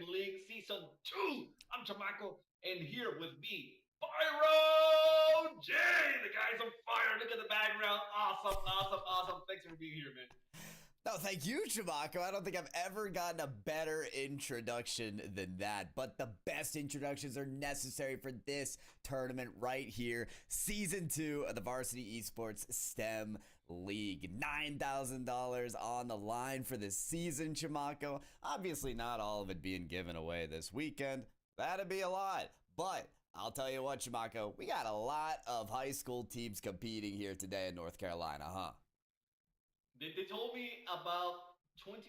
Rocket League Season 2. I'm Chamaco, and here with me, Pyro J. The guy's on fire. Look at the background. Awesome, awesome, awesome. Thanks for being here, man. No, thank you, Chamaco. I don't think I've ever gotten a better introduction than that. But the best introductions are necessary for this tournament right here. Season 2 of the Varsity Esports STEM League. $9,000 on the line for this season, Chamaco. Obviously, not all of it being given away this weekend. That'd be a lot. But I'll tell you what, Chamaco, we got a lot of high school teams competing here today in North Carolina, huh? They told me about 25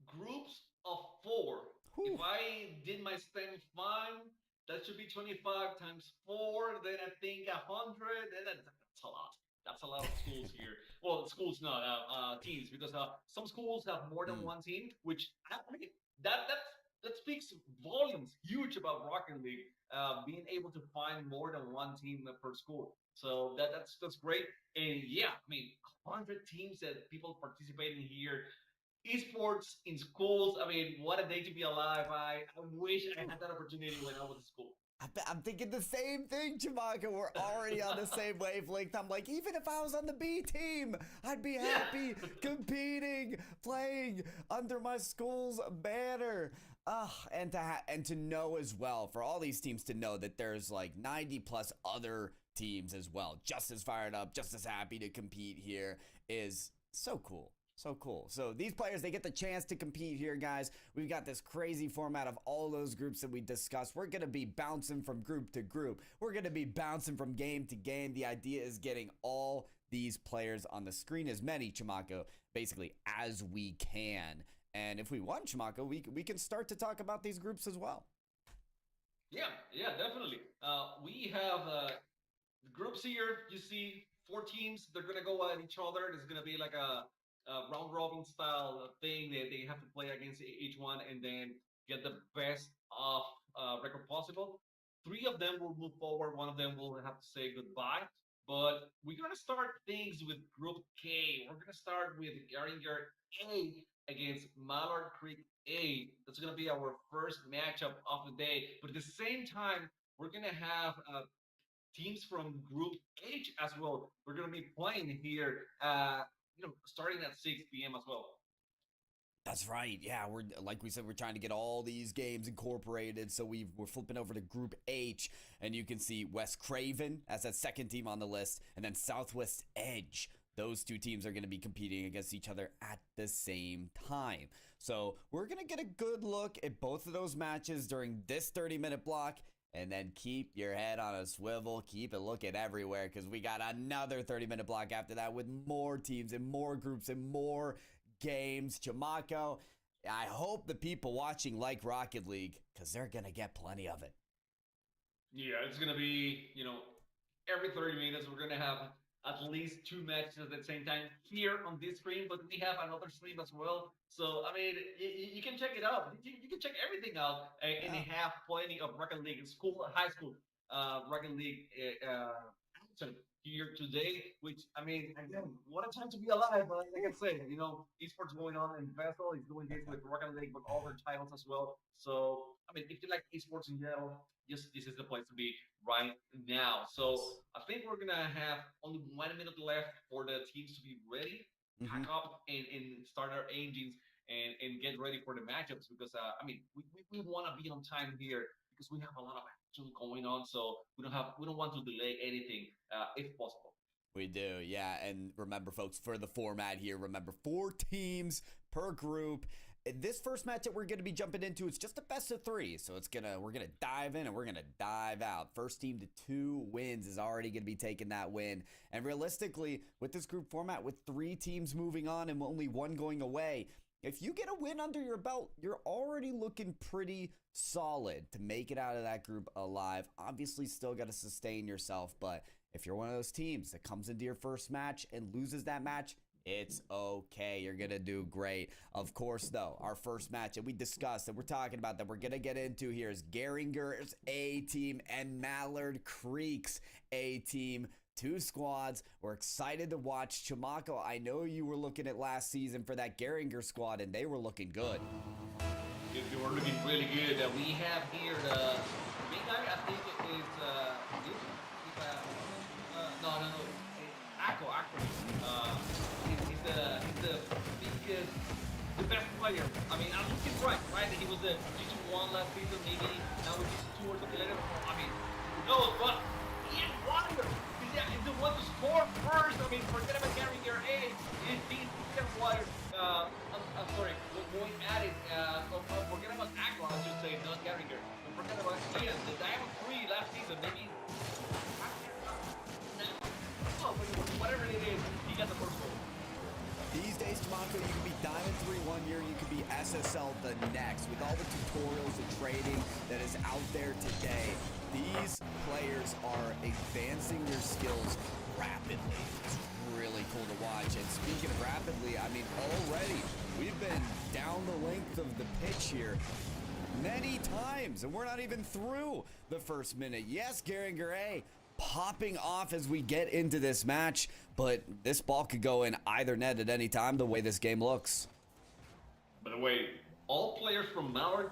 groups of 4. Whew. If I did my STEM fine, that should be 25 times 4. Then I think 100. That's a lot. That's a lot of schools here. Well, schools not teams, because some schools have more than one team, which I mean that speaks volumes huge about Rocket League, being able to find more than one team per school. So that's great. And yeah, I mean, 100 teams that people participating here. Esports in schools. I mean, what a day to be alive. I wish I had that opportunity when I was in school. I'm thinking the same thing, Chamaco. We're already on the same wavelength. I'm like, even if I was on the B team, I'd be happy competing, playing under my school's banner. And to know as well, for all these teams to know that there's like 90 plus other teams as well, just as fired up, just as happy to compete here, is so cool. So cool. So these players, they get the chance to compete here, guys. We've got this crazy format of all those groups that we discussed. We're going to be bouncing from group to group. We're going to be bouncing from game to game. The idea is getting all these players on the screen, as many, Chamaco, basically, as we can. And if we want, Chamaco, we can start to talk about these groups as well. Yeah, definitely. We have groups here. You see 4 teams. They're going to go at each other. There's going to be like a round robin style thing that they have to play against each one and then get the best of record possible. 3 of them will move forward. 1 of them will have to say goodbye. But we're going to start things with Group K. We're going to start with Garinger A against Mallard Creek A. That's going to be our first matchup of the day. But at the same time, we're going to have teams from Group H as well. We're going to be playing here starting at 6 p.m. as well. That's right. Yeah, we're like we said, we're trying to get all these games incorporated. So we're flipping over to Group H, and you can see West Craven as that second team on the list, and then Southwest Edge. Those 2 teams are going to be competing against each other at the same time. So we're going to get a good look at both of those matches during this 30-minute block. And then keep your head on a swivel. Keep it looking everywhere, because we got another 30-minute block after that with more teams and more groups and more games. Chamaco, I hope the people watching like Rocket League, because they're going to get plenty of it. Yeah, it's going to be, every 30 minutes we're going to have at least 2 matches at the same time here on this screen, but we have another stream as well. So, I mean, you can check it out. You can check everything out, and they have plenty of Rocket League high school Rocket League action here today, which, I mean, again, what a time to be alive. Like I say, esports going on in VESL is doing this with Rocket League, but other titles as well. So, I mean, if you like esports in general, this is the place to be right now. So I think we're going to have only 1 minute left for the teams to be ready, pack up, and start our engines and get ready for the matchups, because, I mean, we want to be on time here because we have a lot of action going on. So we don't want to delay anything if possible. We do, yeah. And remember, folks, for the format here, remember 4 teams per group. This first matchup we're going to be jumping into, it's just a best of 3. So we're going to dive in and we're going to dive out. First team to 2 wins is already going to be taking that win. And realistically, with this group format, with 3 teams moving on and only 1 going away, if you get a win under your belt, you're already looking pretty solid to make it out of that group alive. Obviously, still got to sustain yourself, but if you're one of those teams that comes into your first match and loses that match, it's okay. You're going to do great. Of course, though, our first match that we discussed, that we're talking about, that we're going to get into here is Garinger's A team and Mallard Creek's A team. 2 squads. We're excited to watch. Chamaco, I know you were looking at last season for that Garinger squad, and they were looking good. They were looking really good. We have here the big guy. I think it is no. Akko. He's the biggest, the best player. I mean, I think he's right? That he was the G2-1 last season, maybe now with G2 or something later. I mean, who knows? But he is Wonder. He's the one to score first. I mean, forget about Garinger A. He's Wonder. I'm sorry, going at it. Forget about Akko, I should say, not Garinger. Forget about Ian, the Diamond 3 last season, maybe. Whatever it is, he got the first goal. These days, Tomaco, you can be Diamond 3 one year, you can be SSL the next. With all the tutorials and training that is out there today, these players are advancing their skills rapidly. It's really cool to watch. And speaking of rapidly, I mean, already we've been down the length of the pitch here many times, and we're not even through the first minute. Yes, Garinger A popping off as we get into this match, but this ball could go in either net at any time the way this game looks. By the way, all players from Mallard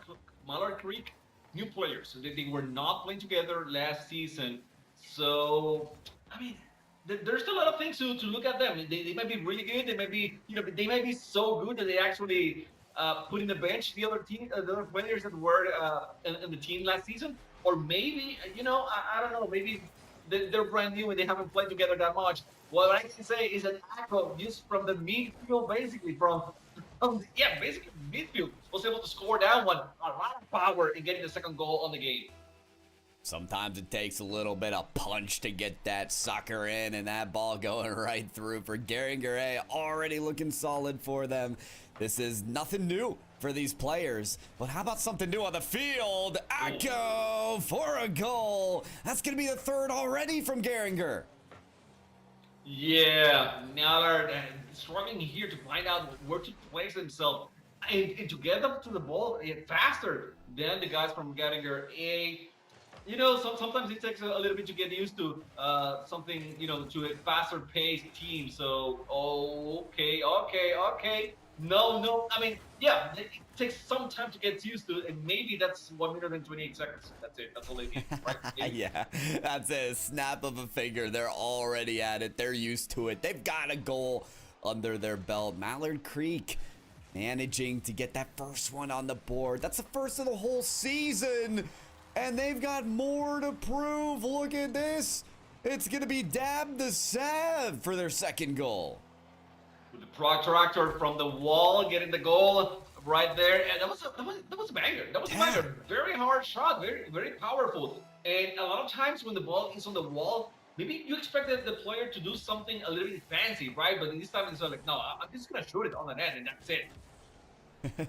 Creek, new players. They were not playing together last season. So, I mean, there's a lot of things to look at them. They might be really good. They might be, they might be so good that they actually put in the bench the other players that were in the team last season. Or maybe, I don't know, maybe they're brand new and they haven't played together that much. What I can say is that Akko, just from the midfield, basically basically midfield, was able to score that one. A lot of power in getting the second goal on the game. Sometimes it takes a little bit of punch to get that sucker in, and that ball going right through for Garinger A. Already looking solid for them. This is nothing new for these players, but how about something new on the field? Akko for a goal. That's going to be the third already from Garinger. Yeah, Mallard struggling here to find out where to place himself and to get up to the ball faster than the guys from Garinger A. Sometimes it takes a little bit to get used to something, to a faster paced team. So, okay. No. I mean, yeah, it takes some time to get used to it, and maybe that's 1 minute and 28 seconds. That's it. That's all they need, right? Yeah, that's it. Snap of a finger. They're already at it. They're used to it. They've got a goal under their belt. Mallard Creek managing to get that first one on the board. That's the first of the whole season, and they've got more to prove. Look at this. It's going to be Dab the Sav for their second goal. With the protractor from the wall, getting the goal right there, and that was a banger. That was a banger. Very hard shot, very very powerful. And a lot of times when the ball is on the wall, maybe you expected the player to do something a little bit fancy, right? But this time it's like, no, I'm just gonna shoot it on the net, and that's it.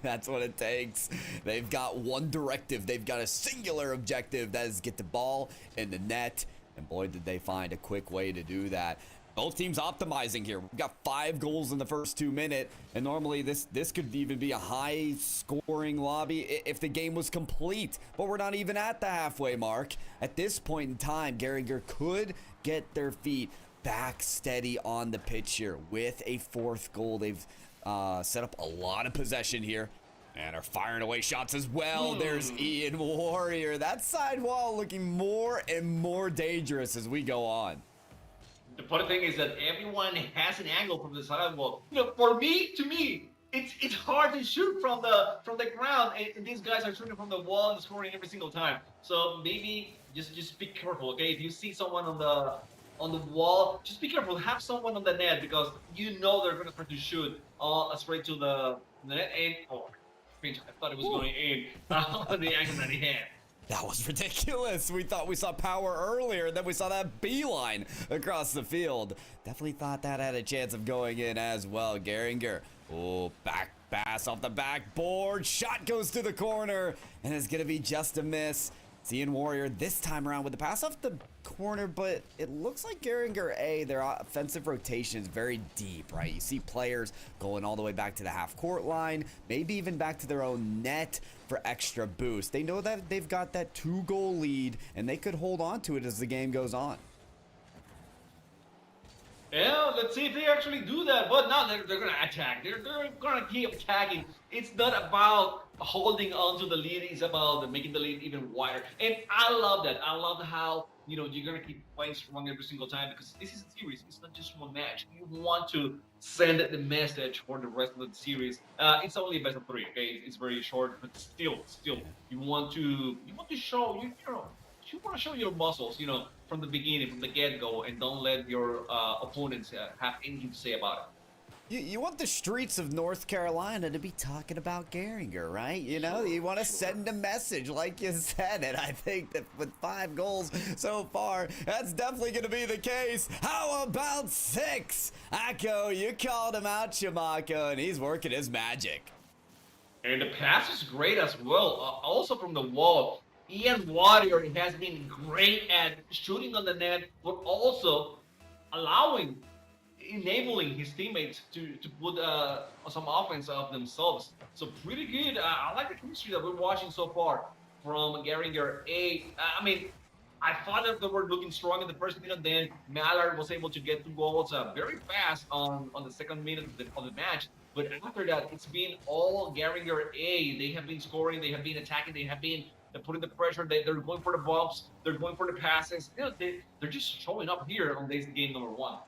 That's what it takes. They've got one directive. They've got a singular objective. That is get the ball in the net. And boy, did they find a quick way to do that. Both teams optimizing here. We've got 5 goals in the first 2 minutes, and normally this could even be a high-scoring lobby if the game was complete. But we're not even at the halfway mark. At this point in time, Garinger could get their feet back steady on the pitch here with a 4th goal. They've set up a lot of possession here and are firing away shots as well. There's Ian Warrior. That side wall looking more and more dangerous as we go on. The funny thing is that everyone has an angle from the side wall. To me, it's hard to shoot from the ground, and these guys are shooting from the wall and scoring every single time. So maybe just be careful, okay? If you see someone on the wall, just be careful. Have someone on the net because they're gonna try to shoot straight to the net. And I thought it was going in on the angle that he had. That was ridiculous. We thought we saw power earlier, then we saw that beeline across the field. Definitely thought that had a chance of going in as well. Garinger, back pass off the backboard. Shot goes to the corner, and it's going to be just a miss. Ian Warrior this time around with the pass off the corner, but it looks like Garinger A, their offensive rotation is very deep, right? You see players going all the way back to the half-court line, maybe even back to their own net for extra boost. They know that they've got that 2-goal lead, and they could hold on to it as the game goes on. Yeah, let's see if they actually do that. But no, they're going to attack. They're going to keep attacking. it's not about holding on to the lead. It's about making the lead even wider. And I love that. I love how you're gonna keep playing strong every single time because this is a series. It's not just one match. You want to send the message for the rest of the series. It's only a best of 3. Okay, it's very short, but still, you want to show you want to show your muscles, from the beginning, from the get-go, and don't let your opponents have anything to say about it. You want the streets of North Carolina to be talking about Garinger, right? You want to send a message, like you said, and I think that with 5 goals so far, that's definitely going to be the case. How about 6? Akko, you called him out, Chimako, and he's working his magic. And the pass is great as well. Also from the wall, Ian Warrior has been great at shooting on the net, but also enabling his teammates to put some offense of themselves. So pretty good. I like the chemistry that we're watching so far from Garinger A. I thought that they were looking strong in the first minute. Then Mallard was able to get 2 goals very fast on the second minute of the match. But after that, it's been all Garinger A. They have been scoring. They have been attacking. They have been putting the pressure. They're going for the bumps. They're going for the passes. They're just showing up here on this game number 1.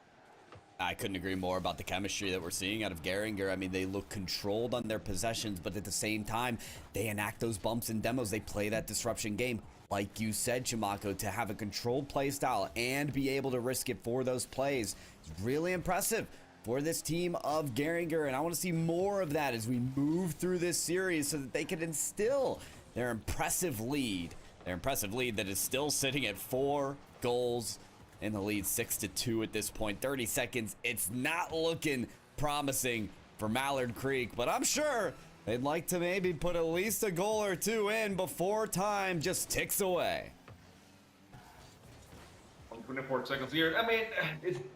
I couldn't agree more about the chemistry that we're seeing out of Garinger. I mean, they look controlled on their possessions, but at the same time, they enact those bumps and demos. They play that disruption game. Like you said, Chimako, to have a controlled play style and be able to risk it for those plays is really impressive for this team of Garinger. And I want to see more of that as we move through this series so that they can instill their impressive lead. Their impressive lead that is still sitting at 4 goals in the lead, 6-2 at this point. 30 seconds. It's not looking promising for Mallard Creek, but I'm sure they'd like to maybe put at least a goal or 2 in before time just ticks away. 24 seconds here.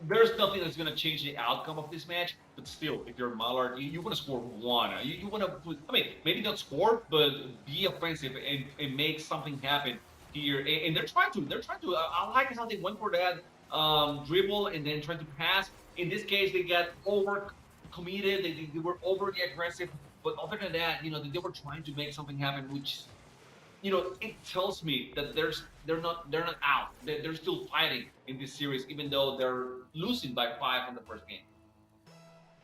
There's nothing that's going to change the outcome of this match, but still, if you're Mallard, you want to score 1. You want to, maybe not score, but be offensive and make something happen here. And they're trying to. I like how they went for that dribble and then trying to pass. In this case, they got over committed. They were overly aggressive. But other than that, they were trying to make something happen, which, it tells me that they're not out. They're still fighting in this series, even though they're losing by 5 in the first game.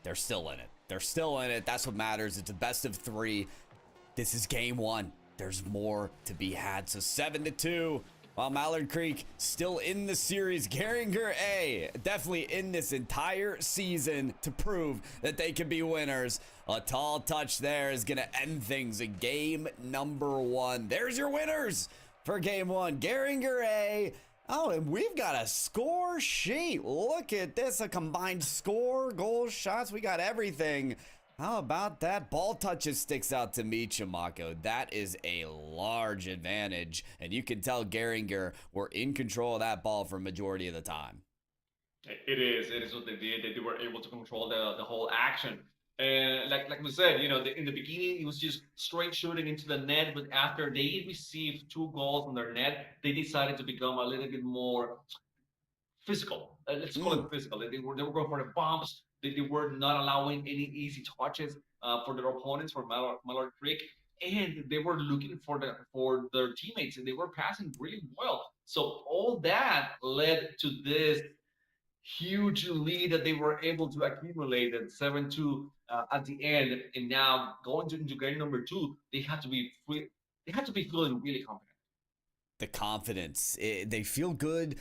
They're still in it. They're still in it. That's what matters. It's a best of 3. This is game 1. There's more to be had. So 7-2. While Mallard Creek still in the series, Garinger A definitely in this entire season to prove that they can be winners. A tall touch there is going to end things in game number 1. There's your winners for game 1. Garinger A. Oh, and we've got a score sheet. Look at this. A combined score, goals, shots. We got everything. How about that? Ball touches sticks out to me, Chimako. That is a large advantage. And you can tell Garinger were in control of that ball for a majority of the time. It is what they did. They were able to control the whole action. And like we said, in the beginning, it was just straight shooting into the net. But after they received 2 goals on their net, they decided to become a little bit more physical. Let's call it physical. They were going for the bumps. They were not allowing any easy touches for their opponents, for Mallard Creek, and they were looking for their teammates, and they were passing really well. So all that led to this huge lead that they were able to accumulate at 7-2 at the end, and now going into game number 2, they had to be feeling really confident. The confidence, they feel good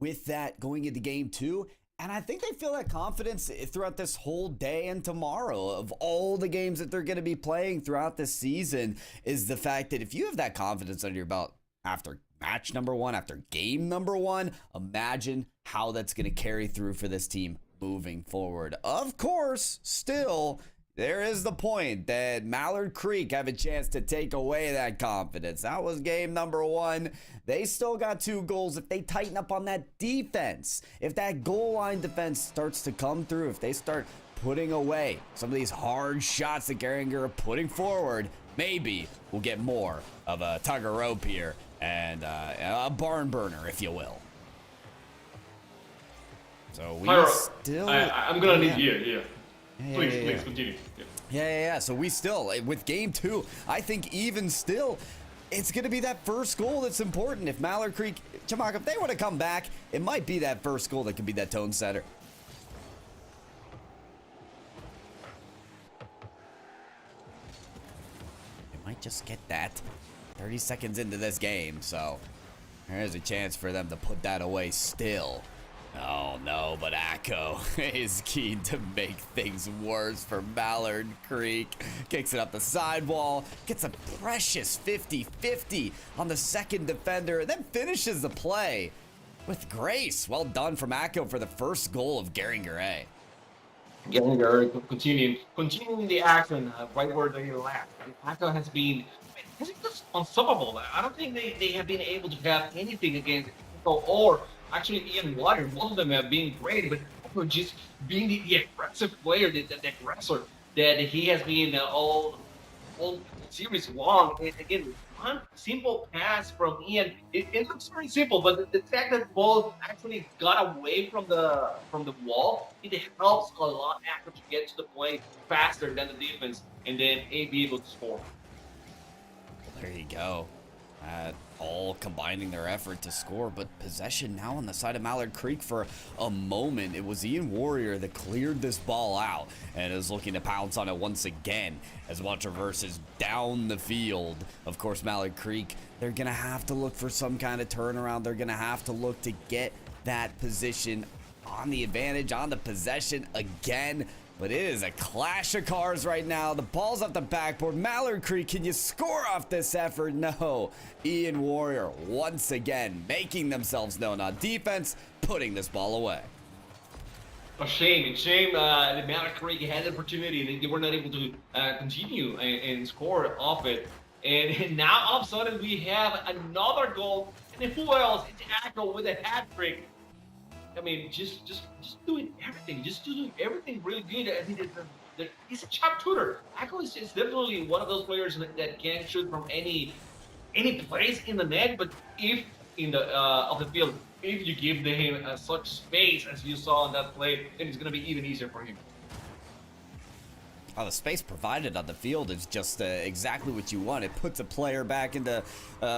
with that going into game 2. And I think they feel that confidence throughout this whole day and tomorrow of all the games that they're going to be playing throughout this season is the fact that if you have that confidence under your belt after match number 1, after game number 1, imagine how that's going to carry through for this team moving forward. Of course, still, there is the point that Mallard Creek have a chance to take away that confidence. That was game number 1. They still got 2 goals. If they tighten up on that defense, if that goal line defense starts to come through, if they start putting away some of these hard shots that Garinger are putting forward, maybe we'll get more of a tug of rope here and a barn burner, if you will. So we Pyro, still... I'm going to need you. Yeah. Please continue. Yeah. Yeah. So we still, with game 2, I think even still, it's going to be that first goal that's important. If Mallard Creek, Chamac, if they would have come back, it might be that first goal that could be that tone setter. They might just get that 30 seconds into this game, so there's a chance for them to put that away still. Oh no, but Akko is keen to make things worse for Mallard Creek. Kicks it up the sidewall, gets a precious 50-50 on the second defender, and then finishes the play with grace. Well done from Akko for the first goal of Garinger A. Garinger continuing the action right where they left. Akko has been just unstoppable. I don't think they have been able to have anything against Akko or actually Ian Water. Both of them have been great, but Akko just being the aggressive player, the aggressor that he has been all series long. And again, one simple pass from Ian, it looks very simple, but the fact that the ball actually got away from the wall, it helps a lot Akko to get to the play faster than the defense, and then be able to score. There you go. All combining their effort to score, but possession now on the side of Mallard Creek for a moment. It was Ian Warrior that cleared this ball out and is looking to pounce on it once again as one traverses down the field. Of course, Mallard Creek, they're going to have to look for some kind of turnaround. They're going to have to look to get that position on the advantage, on the possession again. But it is a clash of cars right now. The ball's off the backboard. Mallard Creek, can you score off this effort? No. Ian Warrior once again making themselves known on defense, putting this ball away. A shame. The Mallard Creek had the opportunity and they were not able to continue and score off it. And now all of a sudden we have another goal. And who else? It's Akko with a hat trick. I mean, just doing everything, really good. I mean, he's a sharp shooter. Akko is definitely one of those players that can shoot from any place in the net. But if in the of the field, if you give him such space as you saw in that play, then it's going to be even easier for him. Oh, the space provided on the field is just exactly what you want. It puts a player back into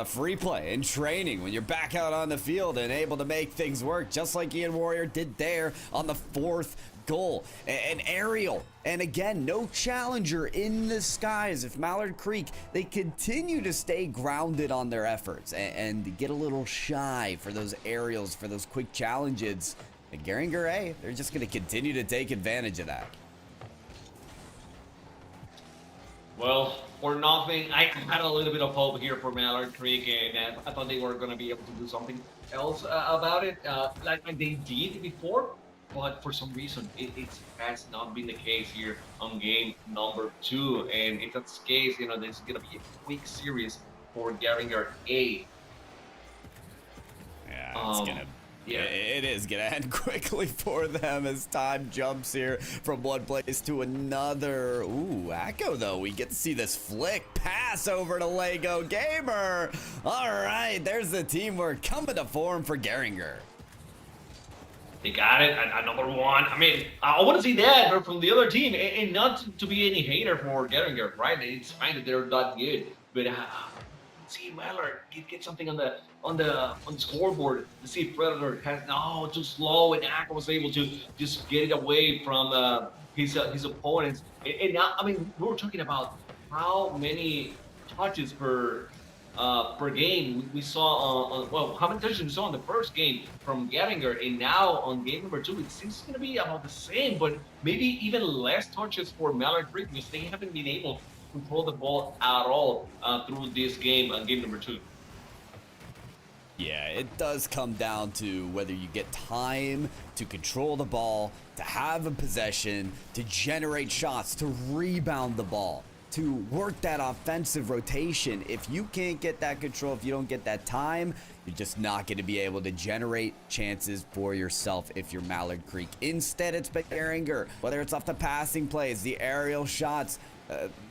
free play and training when you're back out on the field and able to make things work, just like Ian Warrior did there on the fourth goal. An aerial, and again, no challenger in the skies. If Mallard Creek, they continue to stay grounded on their efforts and get a little shy for those aerials, for those quick challenges, and Garinger A, they're just going to continue to take advantage of that. Well, for nothing, I had a little bit of hope here for Mallard Creek, and I thought they were going to be able to do something else about it, like they did before. But for some reason, it has not been the case here on game number 2. And if that's the case, this is going to be a quick series for Garinger A. Yeah, it's going to... Yeah, it is going to end quickly for them as time jumps here from one place to another. Ooh, Akko, though, we get to see this flick pass over to Lego Gamer. All right, there's the teamwork coming to form for Garinger. They got it at number 1. I mean, I want to see that from the other team, and not to be any hater for Garinger, right? It's fine that they're not good, but see Mallard get something on the scoreboard. To see if Predator has too slow, and Akko was able to just get it away from his opponents. And now, I mean, we were talking about how many touches per game we saw how many touches we saw in the first game from Garinger, and now on game number 2 it seems it's going to be about the same, but maybe even less touches for Mallard Creek because they haven't been able to control the ball at all through this game on game number 2. Yeah, it does come down to whether you get time to control the ball, to have a possession, to generate shots, to rebound the ball, to work that offensive rotation. If you can't get that control, if you don't get that time, you're just not going to be able to generate chances for yourself if you're Mallard Creek. Instead, it's been Garinger, whether it's off the passing plays, the aerial shots,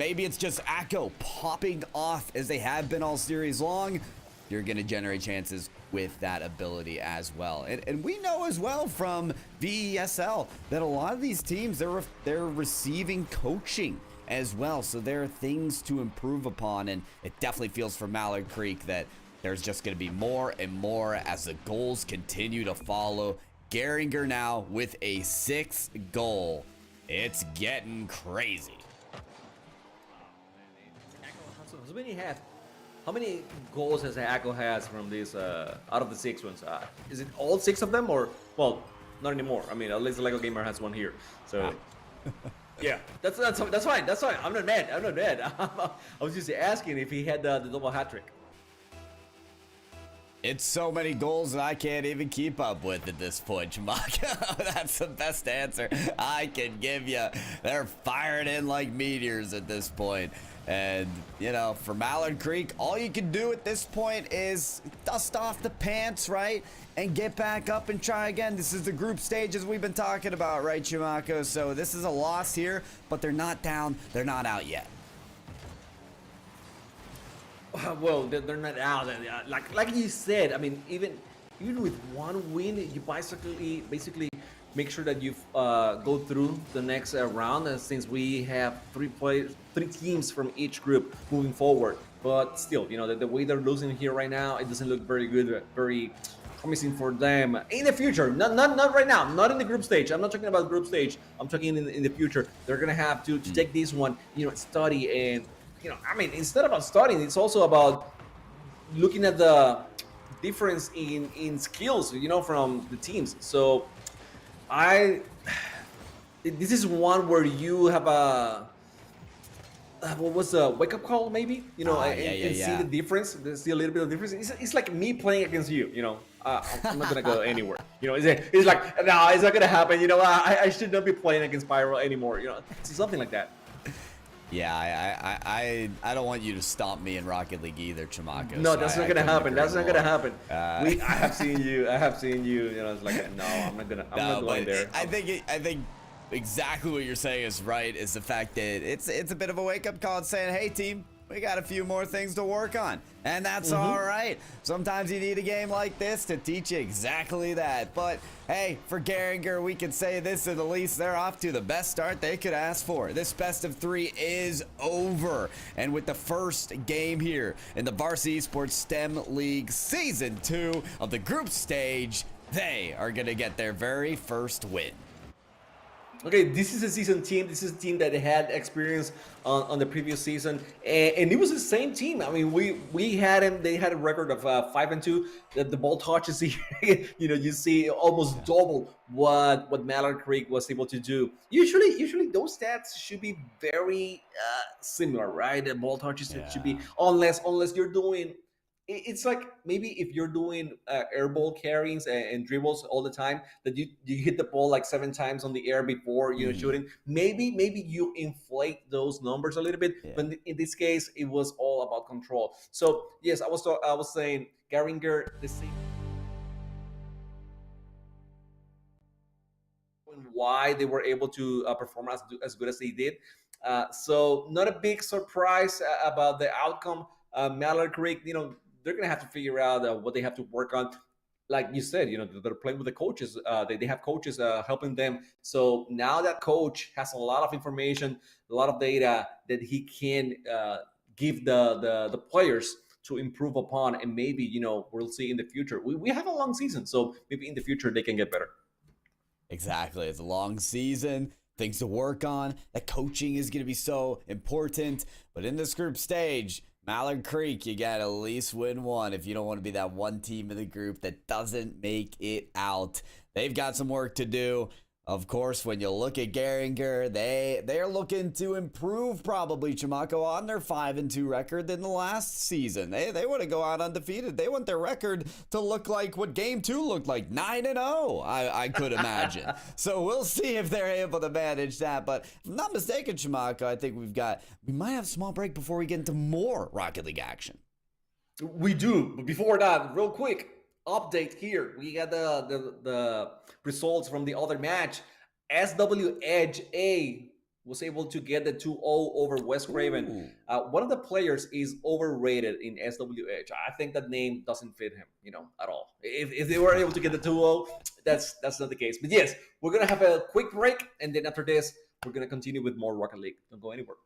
maybe it's just Akko popping off as they have been all series long. You're going to generate chances with that ability as well. And we know as well from VESL that a lot of these teams, they're receiving coaching as well. So there are things to improve upon, and it definitely feels for Mallard Creek that there's just going to be more and more as the goals continue to follow. Garinger now with a 6th goal. It's getting crazy. How many goals has Echo has from this out of the 6 ones? Is it all 6 of them, or well, not anymore? I mean, at least the Lego Gamer has one here. So yeah, that's fine. That's fine. I'm not mad. I was just asking if he had the double hat trick. It's so many goals that I can't even keep up with at this point, Chimaka. That's the best answer I can give you. They're firing in like meteors at this point. And, you know, for Mallard Creek, all you can do at this point is dust off the pants, right? And get back up and try again. This is the group stages we've been talking about, right, Chimako? So this is a loss here, but they're not down. They're not out yet. Well, they're not out. Like you said, I mean, even with one win, you basically make sure that you go through the next round. Since we have 3 teams from each group moving forward, but still, you know, the way they're losing here right now, it doesn't look very good, very promising for them in the future. Not right now. Not in the group stage. I'm not talking about group stage. I'm talking in the future. They're gonna have to take this one, you know, study and. You know, I mean, instead about studying, it's also about looking at the difference in skills, you know, from the teams. So, this is one where you have a what was a wake-up call, maybe, you know, and see the difference. See a little bit of difference. It's like me playing against you, you know. I'm not gonna go anywhere. You know, it's like, no, it's not gonna happen. You know, I should not be playing against Pyro anymore. You know, something like that. Yeah, I don't want you to stomp me in Rocket League either, Chimaka. No, that's not gonna happen. That's not gonna happen. I have seen you. You know, it's like, no, I'm not going there. I think exactly what you're saying is right. Is the fact that it's a bit of a wake up call. It's saying, hey team, we got a few more things to work on, and that's all right. Sometimes you need a game like this to teach you exactly that. But hey, for Garinger, we can say this at least they're off to the best start they could ask for. This best of 3 is over, and with the first game here in the Varsity Esports STEM League Season 2 of the group stage, they are gonna get their very first win. Okay, this is a seasoned team. This is a team that had experience on the previous season, and it was the same team. I mean, we had them. They had a record of 5-2. The ball touches here, you know, you see almost double what Mallard Creek was able to do. Usually those stats should be very similar, right? The ball touches should be unless you're doing. It's like maybe if you're doing air ball carries and dribbles all the time, that you hit the ball like 7 times on the air before shooting. Maybe you inflate those numbers a little bit, but in this case, it was all about control. So yes, I was saying Garinger the same. Why they were able to perform as good as they did. So not a big surprise about the outcome. Mallard Creek, you know, they're going to have to figure out what they have to work on. Like you said, you know, they're playing with the coaches. They have coaches helping them. So now that coach has a lot of information, a lot of data that he can give the players to improve upon. And maybe, you know, we'll see in the future. We have a long season, so maybe in the future they can get better. Exactly. It's a long season. Things to work on. That coaching is going to be so important. But in this group stage, Mallard Creek, you got to at least win one if you don't want to be that one team in the group that doesn't make it out. They've got some work to do. Of course, when you look at Garinger, they're looking to improve probably, Chimako, on their 5-2 record than the last season. They want to go out undefeated. They want their record to look like what Game 2 looked like, 9-0, I could imagine. So we'll see if they're able to manage that. But if I'm not mistaken, Chimako, I think we might have a small break before we get into more Rocket League action. We do, but before that, real quick, update here. We got the results from the other match. SW Edge A was able to get the 2-0 over West Craven. One of the players is overrated in SW Edge. I think that name doesn't fit him, you know, at all. If they were able to get the 2-0, that's not the case. But yes, we're gonna have a quick break, and then after this, we're gonna continue with more Rocket League. Don't go anywhere.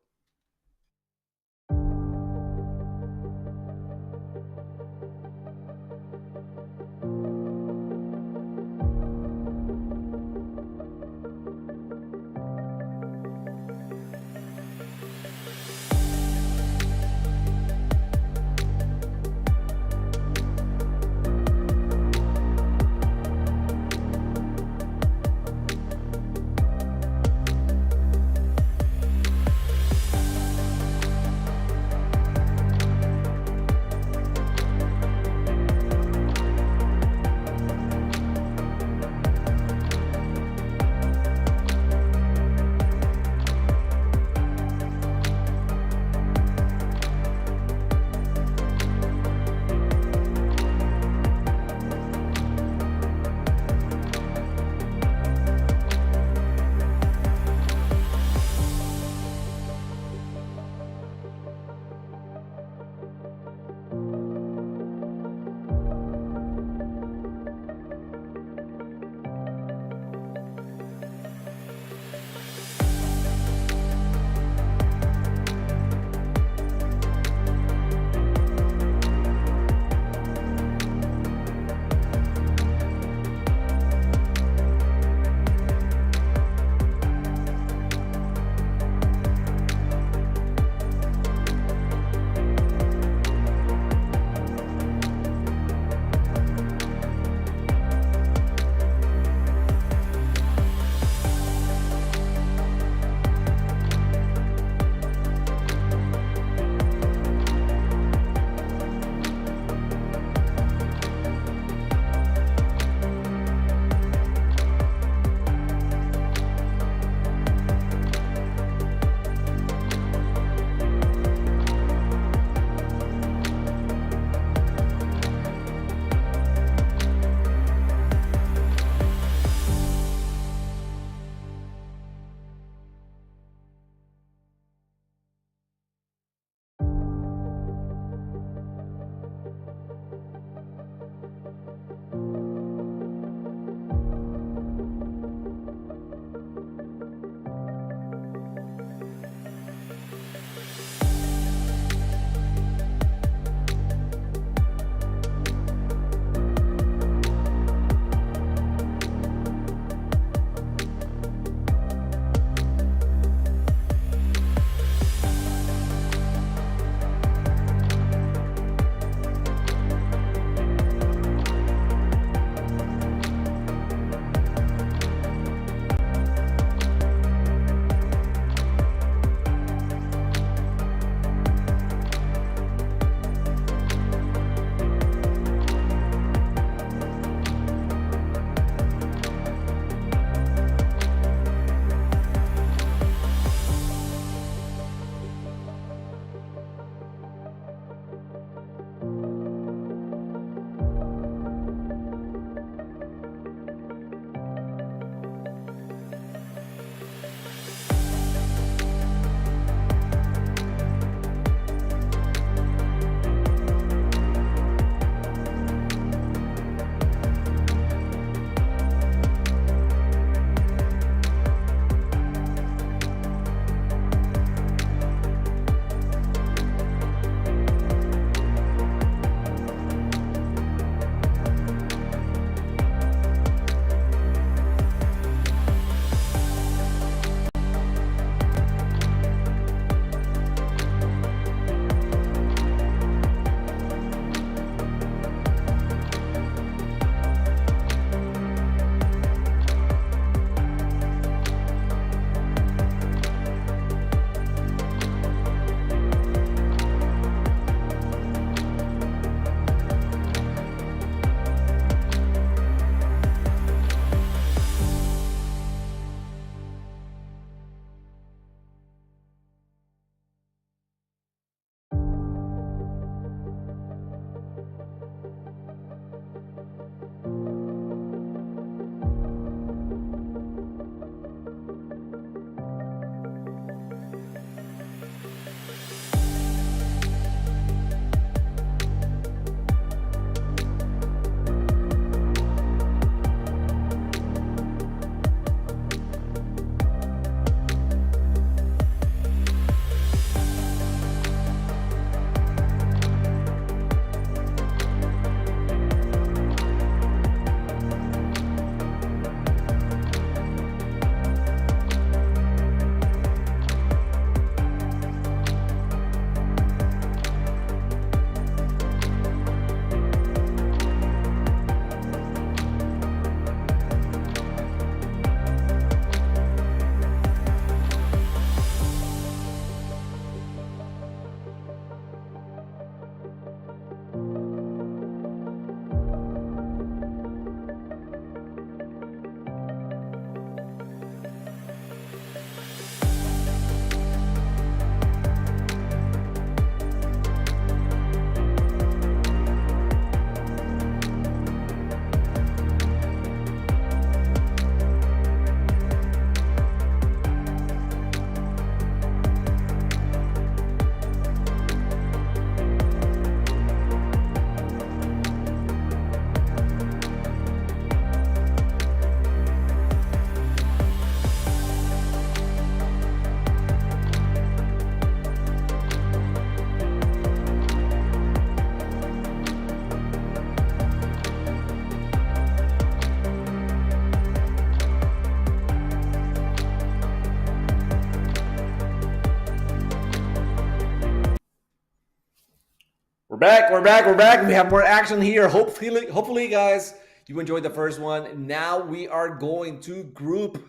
We're back. We have more action here. Hopefully, guys, you enjoyed the first one. Now we are going to Group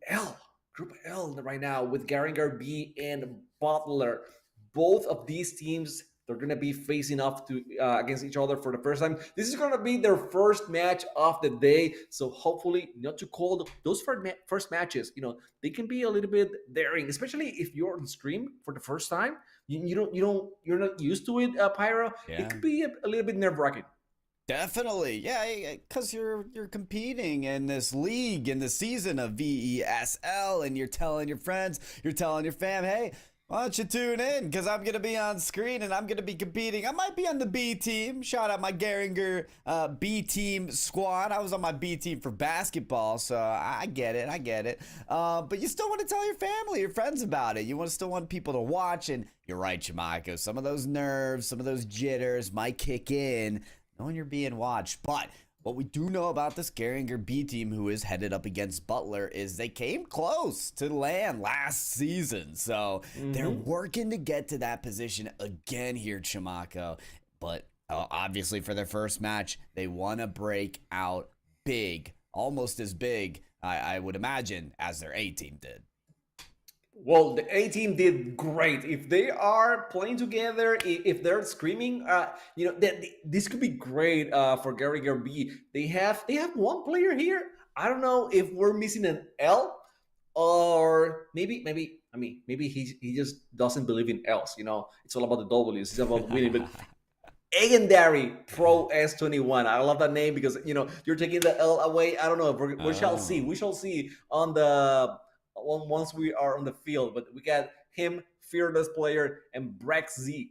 L. Group L right now with Garinger B and Butler. Both of these teams, they're going to be facing off to against each other for the first time. This is going to be their first match of the day. So hopefully not too cold. Those first matches, they can be a little bit daring, especially if you're on stream for the first time. You're not used to it, Pyro. Yeah. It could be a little bit nerve-wracking. Definitely, yeah, because you're competing in this league in the season of VESL, and you're telling your friends, you're telling your fam, hey, why don't you tune in? Because I'm gonna be on screen and I'm gonna be competing. I might be on the B team. Shout out my Garinger B team squad. I was on my B team for basketball, so I get it. But you still want to tell your family, your friends about it. You still want people to watch, and you're right, Chamaco. Some of those nerves, some of those jitters might kick in knowing you're being watched. But what we do know about this Garinger B team, who is headed up against Butler, is they came close to land last season. So they're working to get to that position again here, Chamaco. But obviously for their first match, they want to break out big, almost as big, I would imagine, as their A team did. Well, the A team did great. If they are playing together, if they're screaming, this could be great for Garinger B. They have one player here. I don't know if we're missing an L, or maybe he just doesn't believe in L's. It's all about the W's. It's about winning. But Legendary Pro S21. I love that name because you're taking the L away. I don't know. We shall see. We shall see on the. Once we are on the field, but we got him, fearless player, and Brex Z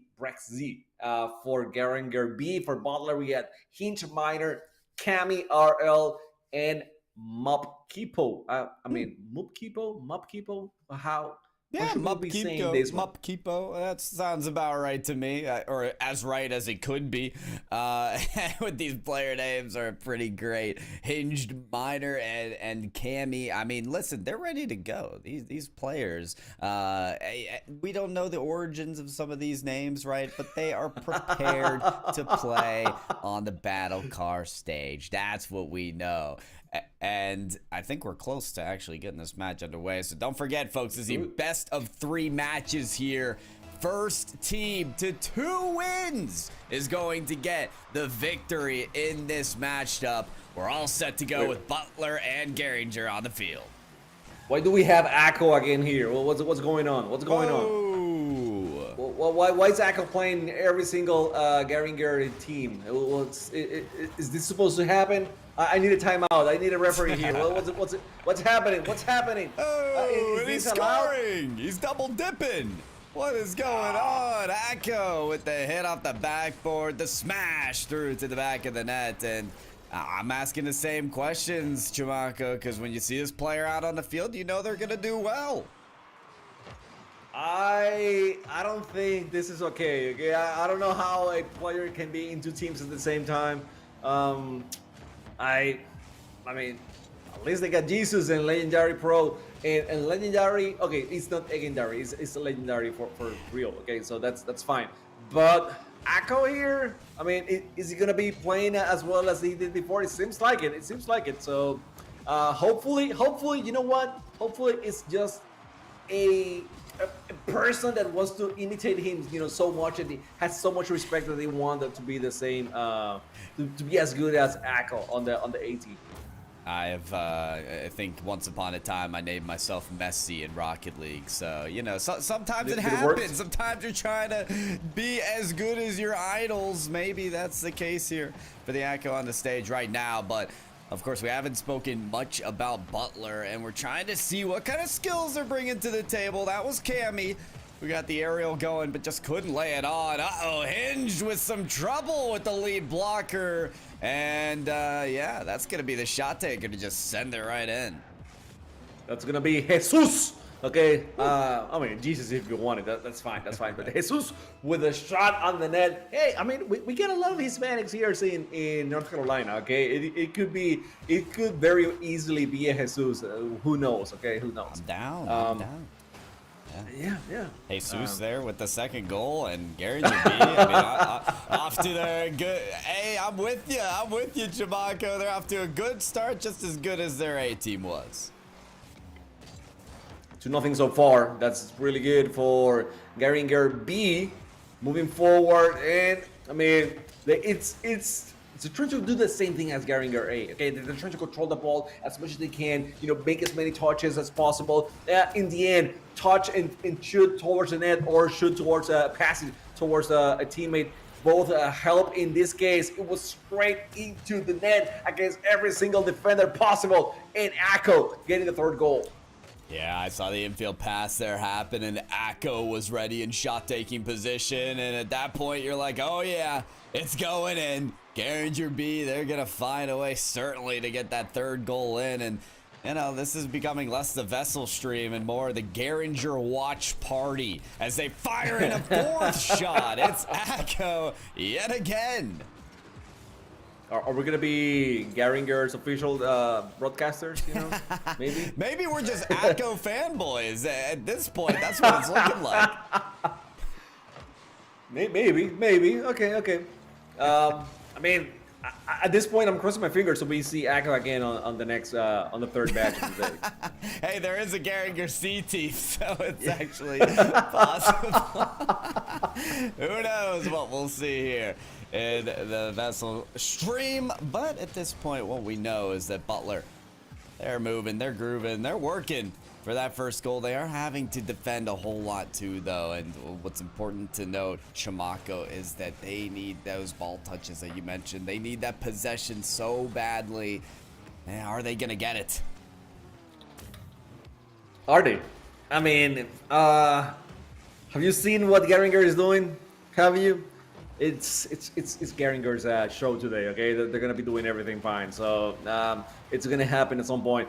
for Garinger B. For Butler, we got Hinch Miner, Cami RL, and Mupkipo. Mupkipo. How? Yeah, Mupkipo. That sounds about right to me, or as right as it could be. With these player names are pretty great. Hinged Miner and Cammy. I mean, listen, they're ready to go. These players. We don't know the origins of some of these names, right? But they are prepared to play on the battle car stage. That's what we know. And I think we're close to actually getting this match underway. So don't forget, folks, this is the best of 3 matches here. First team to 2 wins is going to get the victory in this matchup. We're all set to go with Butler and Garinger on the field. Why do we have Akko again here? What's going on? What's going on? Why is Akko playing every single Garinger team? Is this supposed to happen? I need a timeout. I need a referee here. What's happening? What's happening? Oh, and he's scoring. He's double dipping. What is going on? Akko with the hit off the backboard, the smash through to the back of the net. And I'm asking the same questions, Chamaco, because when you see this player out on the field, you know they're going to do well. I don't think this is okay. I don't know how a player can be in 2 teams at the same time. I mean, at least they got Jesus and Legendary Pro and Legendary. Okay, it's not Legendary. It's a Legendary for real. Okay, so that's fine. But Akko here, I mean, is he gonna be playing as well as he did before? It seems like it. So hopefully, you know what? Hopefully, it's just a person that wants to imitate him, so much, and he has so much respect that they want them to be the same, to be as good as Akko on the A team. I think once upon a time I named myself Messi in Rocket League. So, sometimes it happens. Sometimes you're trying to be as good as your idols. Maybe that's the case here for the Akko on the stage right now, but of course, we haven't spoken much about Butler, and we're trying to see what kind of skills they're bringing to the table. That was Cammy. We got the aerial going, but just couldn't lay it on. Uh-oh, Hinged with some trouble with the lead blocker. And, yeah, that's going to be the shot taker to just send it right in. That's going to be Jesus. Okay, I mean, Jesus, if you want it, that's fine. But Jesus with a shot on the net. Hey, I mean, we get a lot of Hispanics here in North Carolina. Okay, it could very easily be a Jesus. Who knows? Okay, who knows? I'm down. Yeah. Jesus there with the second goal, and Garinger B. I mean, off to their good. Hey, I'm with you. I'm with you, Chamaco. They're off to a good start, just as good as their A team was. 2-0 so far. That's really good for Garinger B. Moving forward, and I mean, it's trying to do the same thing as Garinger A. Okay, they're trying to control the ball as much as they can. Make as many touches as possible. In the end, touch and shoot towards the net, or shoot towards passing towards a teammate. Both help in this case. It was straight into the net against every single defender possible, and Echo getting the third goal. Yeah, I saw the infield pass there happen, and Echo was ready in shot-taking position, and at that point, you're like, oh yeah, it's going in. Garinger B, they're going to find a way, certainly, to get that third goal in, and, this is becoming less the VESL stream and more the Garinger watch party as they fire in a fourth shot. It's Echo yet again. Are we gonna be Garinger's official broadcasters? Maybe. Maybe we're just Echo fanboys at this point. That's what it's looking like. Maybe. Okay. I mean, at this point, I'm crossing my fingers so we see Echo again on the next on the third match of the day. Hey, there is a Garinger C team, so it's actually possible. Who knows what we'll see here in the VESL stream, but at this point, what we know is that Butler, they're moving, they're grooving, they're working for that first goal. They are having to defend a whole lot too, though, and what's important to note, Chamaco, is that they need those ball touches that you mentioned. They need that possession so badly. Man, are they gonna get it? Are they? I mean, have you seen what Garinger is doing? Have you? It's Garinger's show today. Okay, they're gonna be doing everything fine. So it's gonna happen at some point.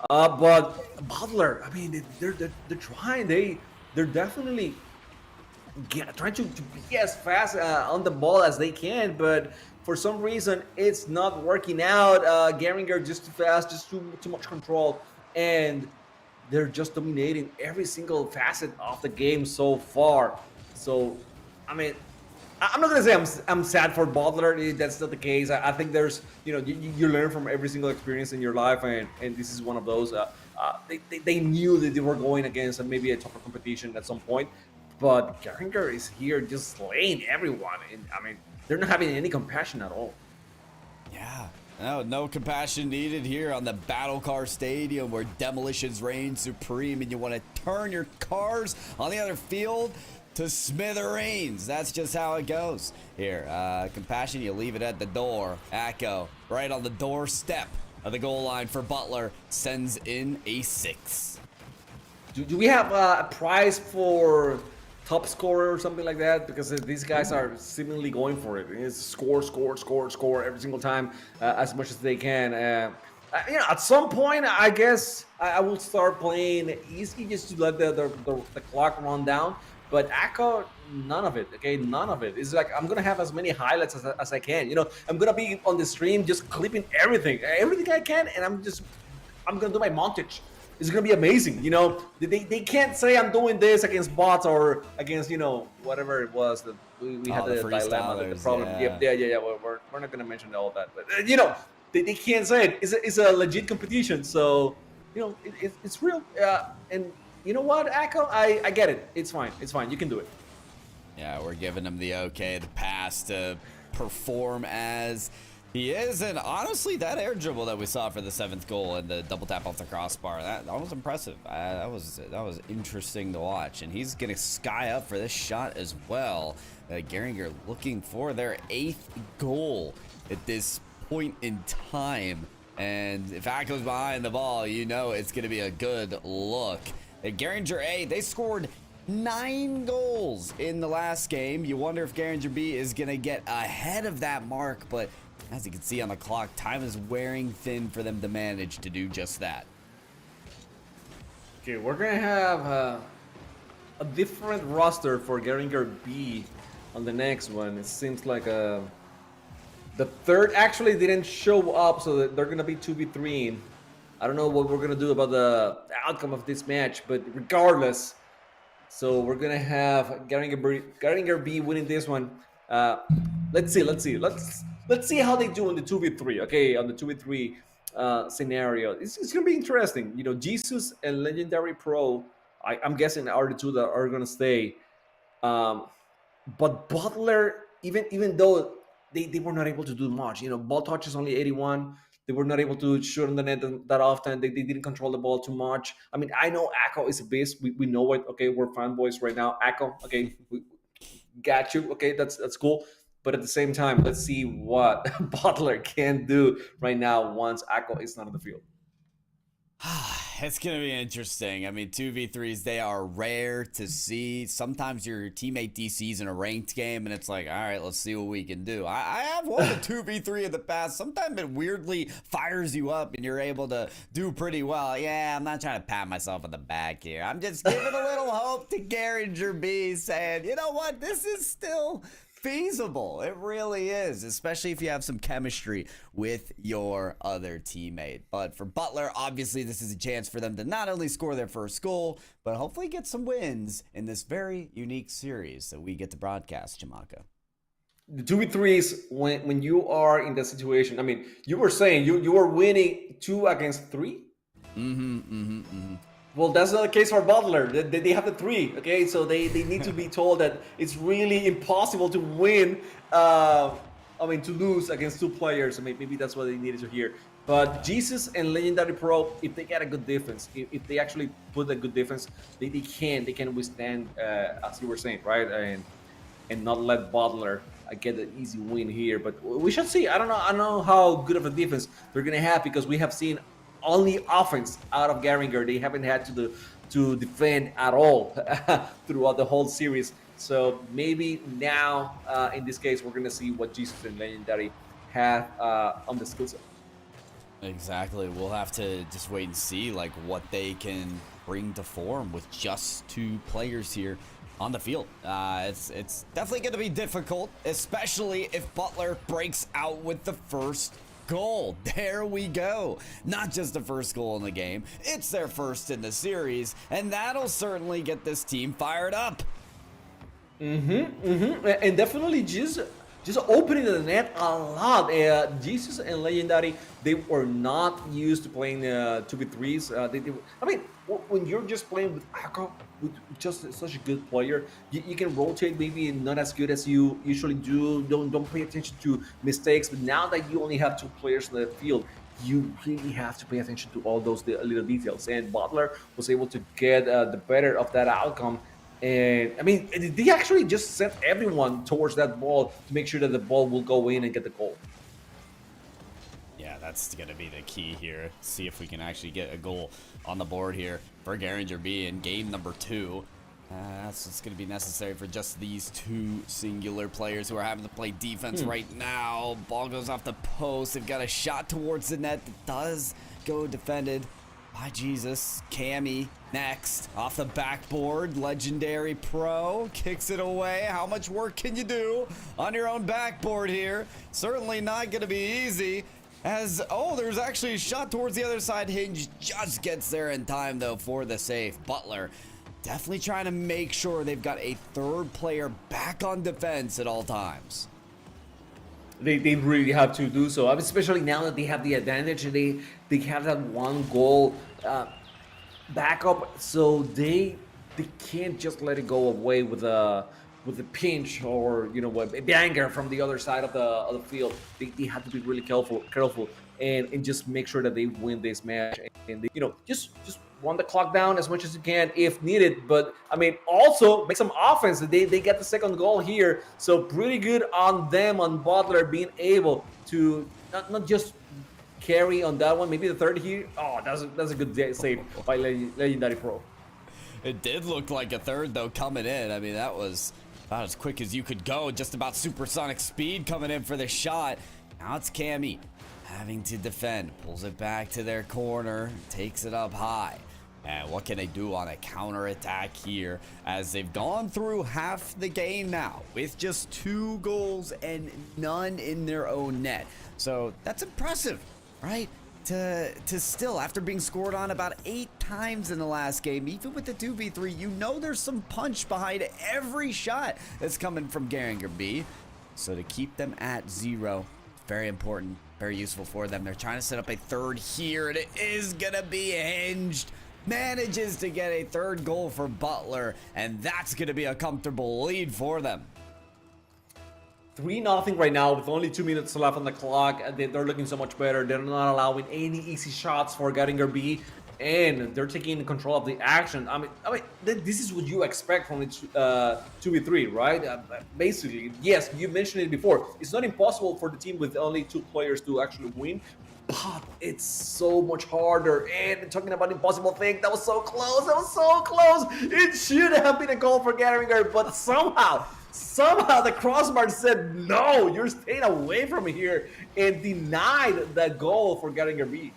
But Butler, I mean, they're trying. They're definitely trying to be as fast on the ball as they can. But for some reason, it's not working out. Garinger just too fast, just too much control, and they're just dominating every single facet of the game so far. So, I mean, I'm not gonna say I'm sad for Butler. That's not the case. I think there's, you learn from every single experience in your life, and this is one of those. They knew that they were going against maybe a tougher competition at some point, but Garinger is here just slaying everyone, and I mean, they're not having any compassion at all. Yeah. No compassion needed here on the Battle Car Stadium, where demolitions reign supreme, and you want to turn your cars on the other field to smithereens. That's just how it goes here. Compassion, you leave it at the door. Echo, right on the doorstep of the goal line for Butler, sends in a 6. Do we have a prize for top scorer or something like that? Because these guys are seemingly going for it. It's score every single time, as much as they can. At some point, I guess I will start playing easy just to let the clock run down. But Echo, none of it, okay? None of it. It's like I'm going to have as many highlights as I can. I'm going to be on the stream just clipping everything I can, and I'm going to do my montage. It's going to be amazing, They can't say I'm doing this against bots or against, whatever it was. We had the dilemma, the problem. Yeah. Yeah. We're not going to mention all that. But, they can't say it. It's a legit competition. So, it's real. And you know what, Echo? I get it. It's fine. You can do it. Yeah, we're giving him the okay, the pass to perform as he is. And honestly, that air dribble that we saw for the 7th goal and the double tap off the crossbar, that was impressive. That was interesting to watch. And he's going to sky up for this shot as well. Garinger looking for their 8th goal at this point in time. And if Echo's behind the ball, it's going to be a good look. Garinger A, they scored 9 goals in the last game. You wonder if Garinger B is going to get ahead of that mark, but as you can see on the clock, time is wearing thin for them to manage to do just that. Okay, we're going to have a different roster for Garinger B on the next one. It seems like the third actually didn't show up, so that they're going to be 2v3. I don't know what we're going to do about the outcome of this match, but regardless, So we're gonna have Garinger B winning this one. Let's see. Let's see how they do on the 2v3. Okay, on the 2v3 scenario, it's gonna be interesting. You know, Jesus and Legendary Pro. I'm guessing are the two that are gonna stay. Um, but Butler, even though they were not able to do much, you know, ball touch is only 81. They were not able to shoot on the net that often. They didn't control the ball too much. I mean, I know Akko is a beast. We know it. Okay, we're fanboys right now. Akko, okay, we got you. Okay, that's cool. But at the same time, let's see what Butler can do right now once Akko is not on the field. It's going to be interesting. I mean, 2v3s, they are rare to see. Sometimes your teammate DC's in a ranked game, and it's like, all right, let's see what we can do. I have won a 2v3 in the past. Sometimes it weirdly fires you up, and you're able to do pretty well. Yeah, I'm not trying to pat myself on the back here. I'm just giving a little hope to Garinger B, saying, you know what, this is still feasible. It really is, especially if you have some chemistry with your other teammate. But for Butler, obviously this is a chance for them to not only score their first goal, but hopefully get some wins in this very unique series that we get to broadcast, Jamaka. The 2v3s, when you are in that situation, I mean, you were saying you were winning 2 against 3. Well, that's not the case for Butler. They have the 3, okay? So they need to be told that it's really impossible to win, to lose against 2 players. I mean, maybe that's what they needed to hear. But Jesus and Legendary Pro, if they get a good defense, if they actually put a good defense, they can withstand, as you were saying, right? And not let Butler get an easy win here. But we shall see. I don't know how good of a defense they're going to have, because we have seen only offense out of Garinger. They haven't had to defend at all throughout the whole series. So maybe now, in this case, we're going to see what Jesus and Legendary have on the skill set. Exactly. We'll have to just wait and see like what they can bring to form with just 2 players here on the field. It's definitely going to be difficult, especially if Butler breaks out with the first goal. There we go. Not just the first goal in the game, it's their first in the series, and that'll certainly get this team fired up. And definitely just opening the net a lot. Jesus and Legendary, they were not used to playing 2v3s. I mean, when you're just playing with Akko, with just such a good player, you can rotate, maybe not as good as you usually do. Don't pay attention to mistakes. But now that you only have 2 players in the field, you really have to pay attention to all those little details. And Butler was able to get the better of that outcome. And I mean, they actually just sent everyone towards that ball to make sure that the ball will go in and get the goal. Yeah, that's going to be the key here. See if we can actually get a goal on the board here for Garinger B in game number 2. That's what's going to be necessary for just these 2 singular players who are having to play defense right now. Ball goes off the post. They've got a shot towards the net that does go defended by Jesus. Cammy next off the backboard. Legendary Pro kicks it away. How much work can you do on your own backboard here? Certainly not going to be easy. There's actually a shot towards the other side. Hinge just gets there in time, though, for the save. Butler definitely trying to make sure they've got a 3rd player back on defense at all times. They really have to do so, especially now that they have the advantage. They have that 1 goal backup, so they can't just let it go away with a pinch or a banger from the other side of the field. They have to be really careful and just make sure that they win this match, and they, just run the clock down as much as you can if needed. But I mean, also make some offense. They get the 2nd goal here, so pretty good on them, on Butler being able to not just carry on that one, maybe the 3rd here. Oh, that's a good save by Legendary Pro. It did look like a 3rd though coming in. I mean, that was about as quick as you could go, just about supersonic speed coming in for the shot. Now it's Cammy having to defend, pulls it back to their corner, takes it up high. And what can they do on a counterattack here, as they've gone through half the game now with just 2 goals and none in their own net? So that's impressive, right? to still, after being scored on about 8 times in the last game, even with the 2v3, you know there's some punch behind every shot that's coming from Garinger B. So to keep them at 0, very important, very useful for them. They're trying to set up a third here, and it is going to be hinged. Manages to get a third goal for Butler, and that's going to be a comfortable lead for them. 3-0 right now with only 2 minutes left on the clock. They're looking so much better. They're not allowing any easy shots for Garinger B, and they're taking control of the action. I mean, this is what you expect from the 2v3, right? Basically, yes, you mentioned it before. It's not impossible for the team with only 2 players to actually win, but it's so much harder. And talking about impossible thing, that was so close. That was so close. It should have been a goal for Garinger, but somehow the crossbar said, no, you're staying away from here, and denied that goal for Garinger B.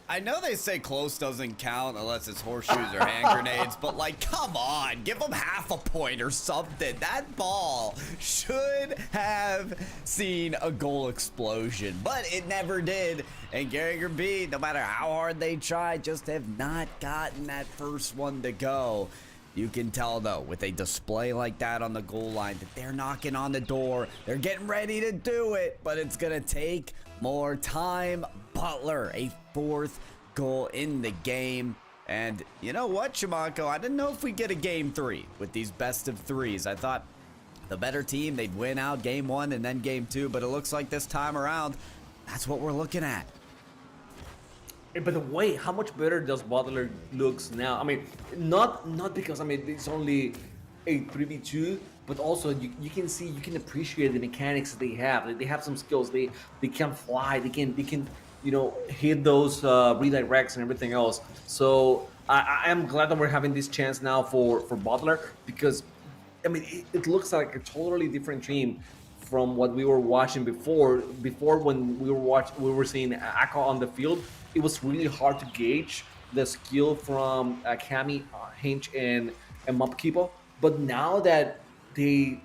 I know they say close doesn't count unless it's horseshoes or hand grenades, but like, come on, give them half a point or something. That ball should have seen a goal explosion, but it never did. And Garinger B, no matter how hard they try, just have not gotten that first one to go. You can tell, though, with a display like that on the goal line, that they're knocking on the door. They're getting ready to do it, but it's going to take more time. Butler, a 4th goal in the game. And you know what, Chimako? I didn't know if we'd get a game 3 with these best of 3s. I thought the better team, they'd win out game 1 and then game 2, but it looks like this time around, that's what we're looking at. But the way, how much better does Butler looks now? I mean, not because, I mean, it's only a 3v2, but also you can see, you can appreciate the mechanics that they have. They have some skills. They can fly. They can you know, hit those redirects and everything else. So I am glad that we're having this chance now for Butler, because I mean, it looks like a totally different team from what we were watching before. Before, when we were seeing Akko on the field, it was really hard to gauge the skill from Kami, Hinch, and Mopkipo. But now that they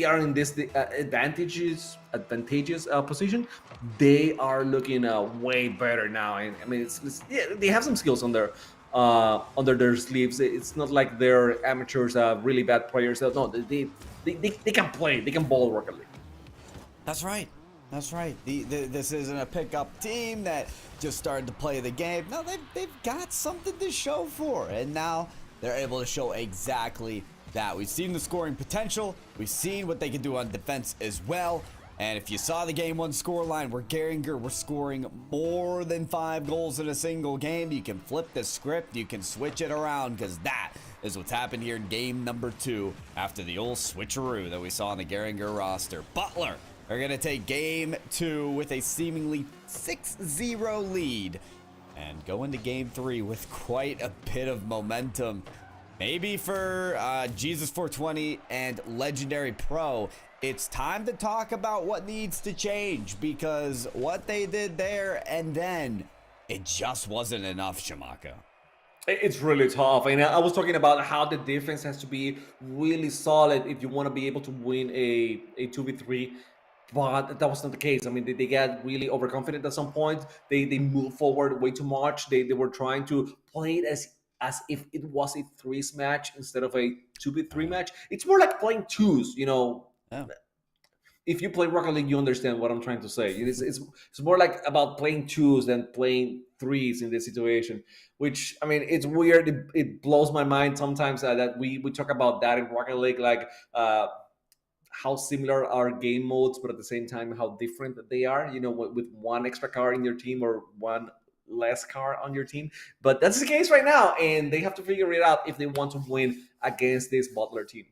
are in this advantageous position, they are looking way better now. And I mean, yeah, they have some skills on their under their sleeves. It's not like they're amateurs, really bad players. No, they can play. They can ball Rocket League. That's right. That's right. This isn't a pickup team that just started to play the game. No, they've got something to show for it, and now they're able to show exactly that. We've seen the scoring potential. We've seen what they can do on defense as well. And if you saw the game 1 scoreline where Garinger were scoring more than 5 goals in a single game, you can flip the script. You can switch it around, because that is what's happened here in game number 2 after the old switcheroo that we saw on the Garinger roster. Butler are going to take game 2 with a seemingly 6-0 lead and go into game 3 with quite a bit of momentum. Maybe for Jesus 420 and Legendary Pro, it's time to talk about what needs to change, because what they did there and then, it just wasn't enough, Chimako. It's really tough. And I was talking about how the defense has to be really solid if you want to be able to win a 2v3. But that was not the case. I mean, they got really overconfident at some point. They moved forward way too much. They were trying to play it as if it was a 3s match instead of a 2v3 match. It's more like playing 2s, you know. Yeah. If you play Rocket League, you understand what I'm trying to say. It's more like about playing 2s than playing 3s in this situation, which, I mean, it's weird. It blows my mind sometimes that we talk about that in Rocket League, like how similar are game modes, but at the same time, how different they are, you know, with one extra car in your team or one less car on your team. But that's the case right now, and they have to figure it out if they want to win against this Butler team.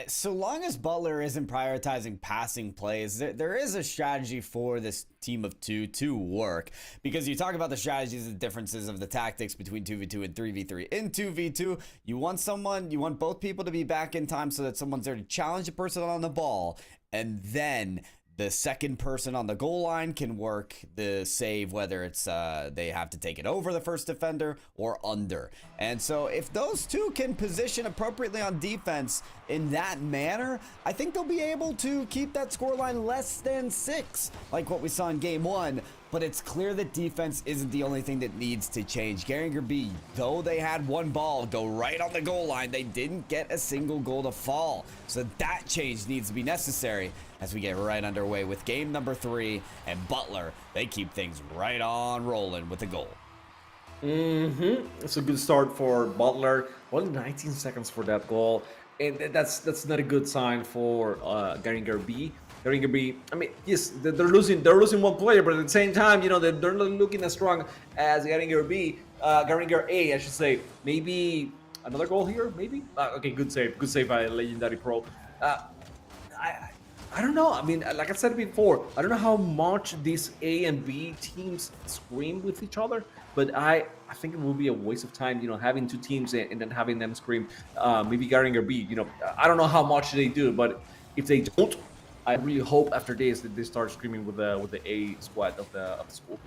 So long as Butler isn't prioritizing passing plays, there is a strategy for this team of 2 to work, because you talk about the strategies and differences of the tactics between 2v2 and 3v3. In 2v2, you want both people to be back in time so that someone's there to challenge the person on the ball, and then The second person on the goal line can work the save, whether it's they have to take it over the first defender or under. And so if those two can position appropriately on defense in that manner, I think they'll be able to keep that scoreline less than 6, like what we saw in game 1. But it's clear that defense isn't the only thing that needs to change. Garinger B, though they had one ball go right on the goal line, they didn't get a single goal to fall. So that change needs to be necessary as we get right underway with game number 3. And Butler, they keep things right on rolling with a goal. It's a good start for Butler. Only 19 seconds for that goal. And that's not a good sign for Garinger B. Garinger B, I mean, yes, they're losing one player, but at the same time, you know, they're not looking as strong as Garinger B, Garinger A, I should say. Maybe another goal here, maybe? Okay, good save by Legendary Pro. I don't know. I mean, like I said before, I don't know how much these A and B teams scream with each other, but I think it will be a waste of time, you know, having two teams and then having them scream. Maybe Garinger B, you know, I don't know how much they do, but if they don't, I really hope after this that they start screaming with the A squad of the school.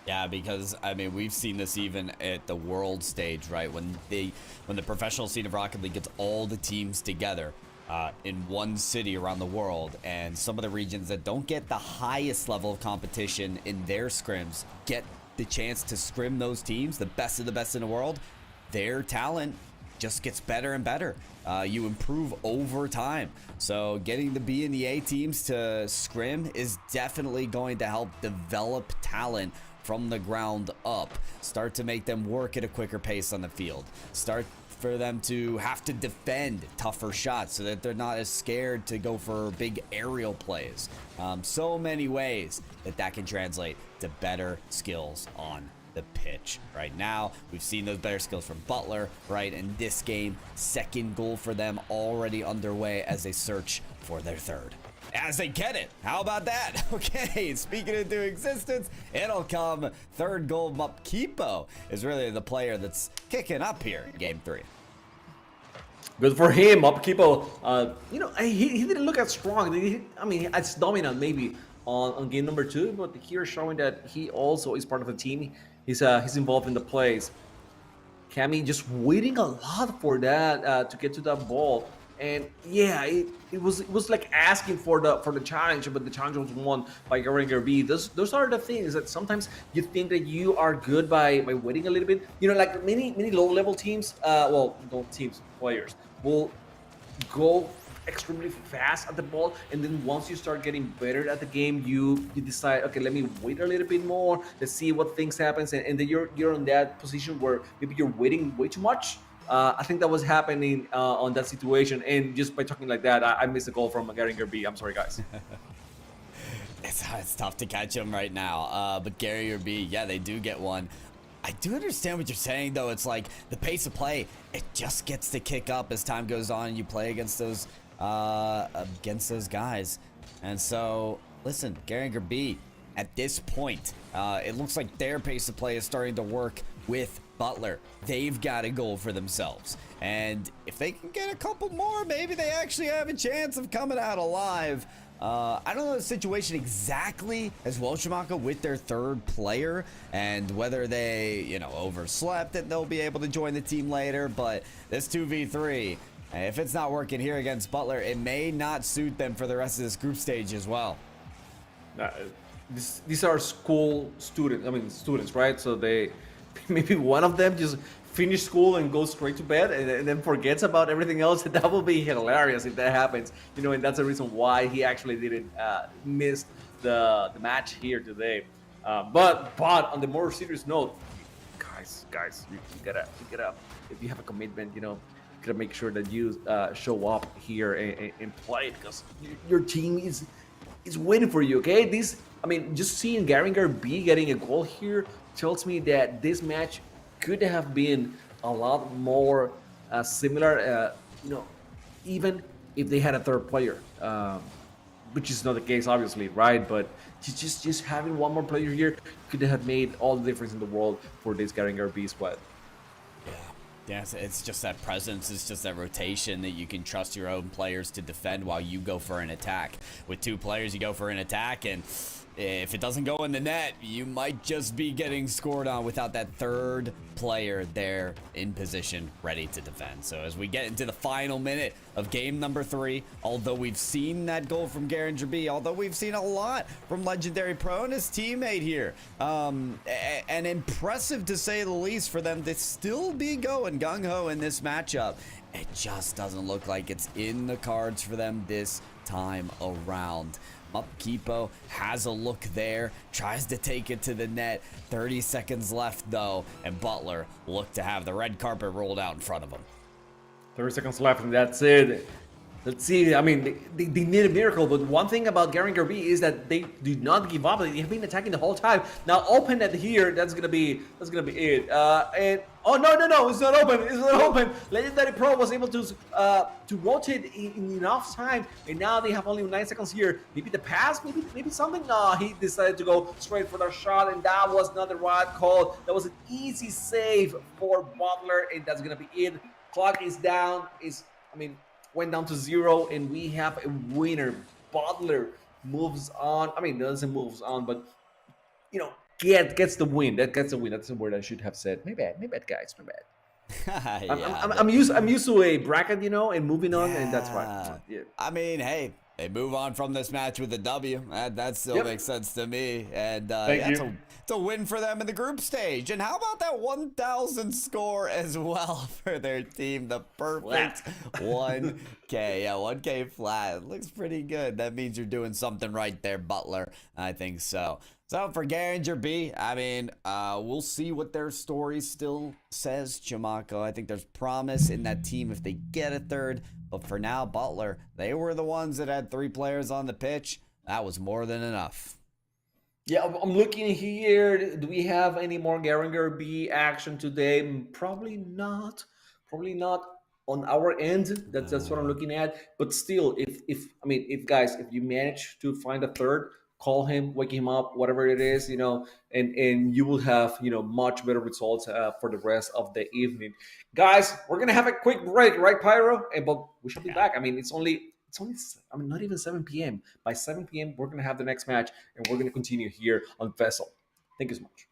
Yeah, because I mean we've seen this even at the world stage, right? When the professional scene of Rocket League gets all the teams together in one city around the world, and some of the regions that don't get the highest level of competition in their scrims get the chance to scrim those teams, the best of the best in the world. Their talent just gets better and better. You improve over time. So getting the B and the A teams to scrim is definitely going to help develop talent from the ground up. Start to make them work at a quicker pace on the field. Start for them to have to defend tougher shots so that they're not as scared to go for big aerial plays. So many ways that can translate to better skills on the pitch. Right now, we've seen those better skills from Butler, right? In this game, second goal for them already underway as they search for their third. As they get it. How about that? Okay, speaking into existence, it'll come. Third goal, Mupkipo is really the player that's kicking up here in game 3. Good for him, Mupkipo. You know, he didn't look as strong. I mean, as dominant maybe on game number 2, but here showing that he also is part of the team. He's involved in the plays. Cammy just waiting a lot for that to get to that ball, and yeah, it was like asking for the challenge, but the challenge was won by Garinger B. Those are the things that sometimes you think that you are good by waiting a little bit. You know, like many low level teams, players will go extremely fast at the ball, and then once you start getting better at the game, you decide, okay, let me wait a little bit more, let's see what things happens, and then you're in that position where maybe you're waiting way too much. I think that was happening on that situation, and just by talking like that, I missed a goal from Garinger B. I'm sorry, guys. It's tough to catch him right now, but Garinger B, yeah, they do get one. I do understand what you're saying, though. It's like the pace of play, it just gets to kick up as time goes on and you play against those guys. And so, listen, Garinger B, at this point, it looks like their pace of play is starting to work with Butler. They've got a goal for themselves. And if they can get a couple more, maybe they actually have a chance of coming out alive. I don't know the situation exactly as well, Shamaka, with their third player and whether they, you know, overslept and they'll be able to join the team later. But this 2v3, if it's not working here against Butler, it may not suit them for the rest of this group stage as well. These are school students, right? So they, maybe one of them just finish school and go straight to bed and then forgets about everything else. That will be hilarious if that happens, you know, and that's the reason why he actually didn't miss the match here today. But on the more serious note, guys, you gotta if you have a commitment, you know, you gotta make sure that you show up here and play, because your team is waiting for you. Okay, just seeing Garinger B getting a goal here tells me that this match could have been a lot more similar, you know, even if they had a third player, which is not the case, obviously, right? But just having one more player here could have made all the difference in the world for this Garinger B squad. Yeah, Yes, it's just that presence. It's just that rotation that you can trust your own players to defend while you go for an attack. With 2 players, you go for an attack, and if it doesn't go in the net, you might just be getting scored on without that third player there in position, ready to defend. So as we get into the final minute of game number 3, although we've seen that goal from Garinger B, although we've seen a lot from Legendary Pro and his teammate here, and impressive to say the least for them to still be going gung-ho in this matchup. It just doesn't look like it's in the cards for them this time around. Kipo has a look there, tries to take it to the net. 30 seconds left though, and Butler looked to have the red carpet rolled out in front of him. 30 seconds left, and that's it. Let's see. I mean, they need a miracle, but one thing about Garinger B is that they do not give up. They have been attacking the whole time. Now open net here. That's gonna be it. And oh no, it's not open. It's not open. Legendary Pro was able to rotate in enough time, and now they have only 9 seconds here. Maybe the pass, maybe something. No, he decided to go straight for the shot, and that was not the right call. That was an easy save for Butler, and that's gonna be it. Clock is down. Went down to 0, and we have a winner. Butler moves on. I mean, doesn't moves on, but gets the win. That gets the win. That's the word I should have said. My bad, guys. My bad. Yeah, I'm used to a bracket, and moving on, and that's why. Yeah. I mean, hey, they move on from this match with a W. That still makes sense to me. And it's a win for them in the group stage. And how about that 1,000 score as well for their team? The perfect 1K. Yeah, 1K flat. It looks pretty good. That means you're doing something right there, Butler. I think so. So for Garinger B, I mean, we'll see what their story still says, Chamaco. I think there's promise in that team if they get a third. But for now, Butler, they were the ones that had 3 players on the pitch. That was more than enough. Yeah, I'm looking here. Do we have any more Garinger B action today? Probably not. Probably not on our end. That's what I'm looking at. But still, if you manage to find a third, call him, wake him up, whatever it is, and you will have, much better results for the rest of the evening. Guys, we're gonna have a quick break, right, Pyro? But we shall be back. I mean, it's only not even 7 p.m. By 7 p.m., we're gonna have the next match, and we're gonna continue here on VESL. Thank you so much.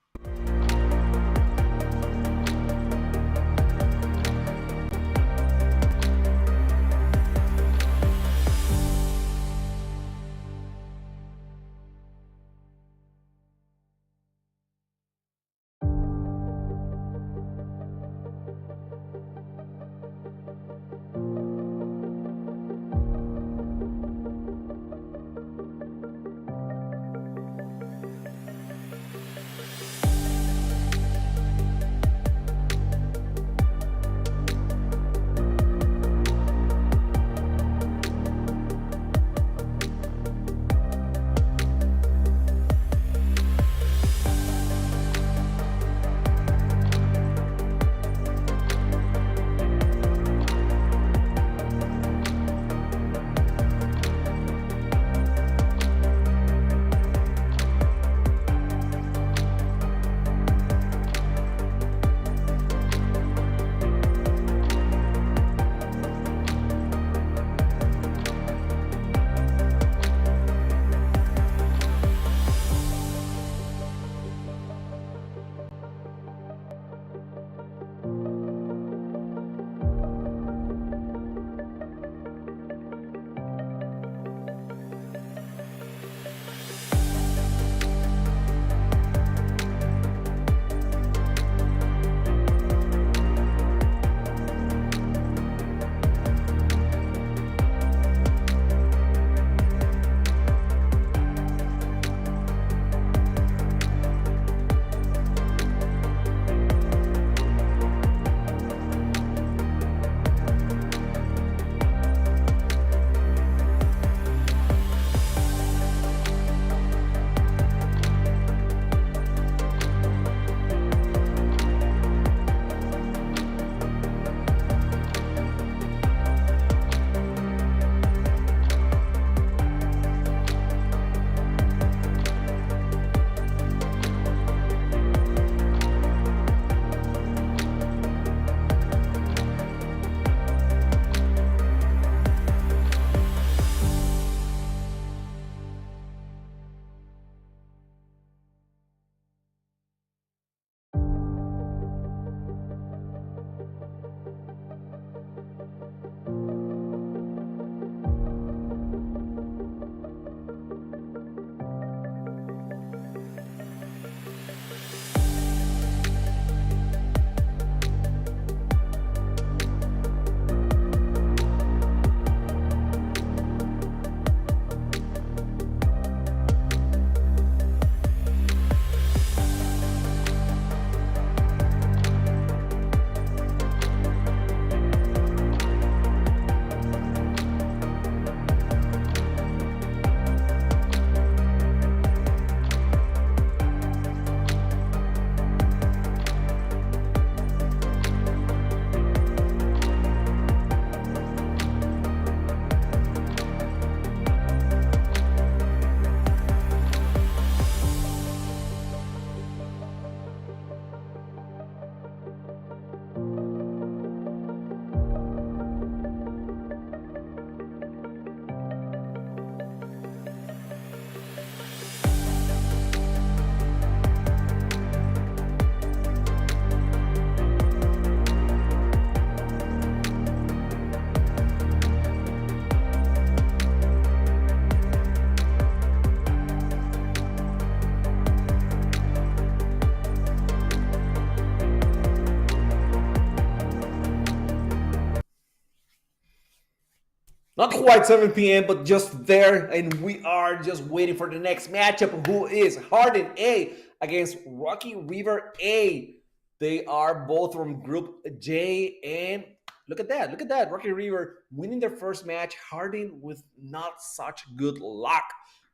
Not quite 7 p.m., but just there, and we are just waiting for the next matchup, who is Harden A against Rocky River A. They are both from Group J, and look at that. Rocky River winning their first match. Harden with not such good luck.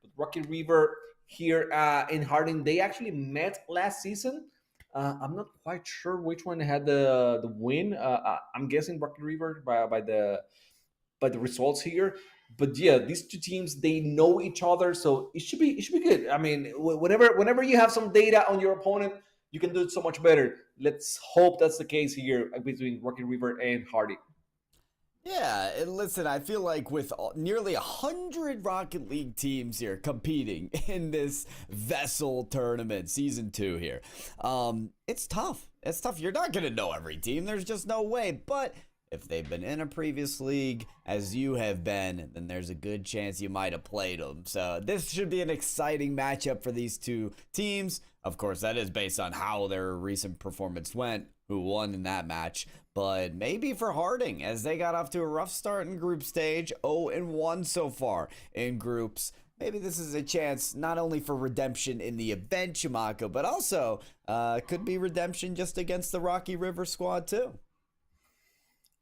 But Rocky River here in Harden, they actually met last season. I'm not quite sure which one had the win. I'm guessing Rocky River by the results here. But yeah, these two teams, they know each other, so it should be good. I mean, whenever you have some data on your opponent, you can do it so much better. Let's hope that's the case here between Rocky River and Hardy. Yeah, and listen, I feel like with nearly 100 Rocket League teams here competing in this VESL tournament, Season 2 here, it's tough. It's tough. You're not going to know every team. There's just no way. But if they've been in a previous league, as you have been, then there's a good chance you might have played them. So this should be an exciting matchup for these two teams. Of course, that is based on how their recent performance went, who won in that match. But maybe for Harding, as they got off to a rough start in group stage, 0-1 so far in groups. Maybe this is a chance not only for redemption in the event, Chimako, but also could be redemption just against the Rocky River squad too.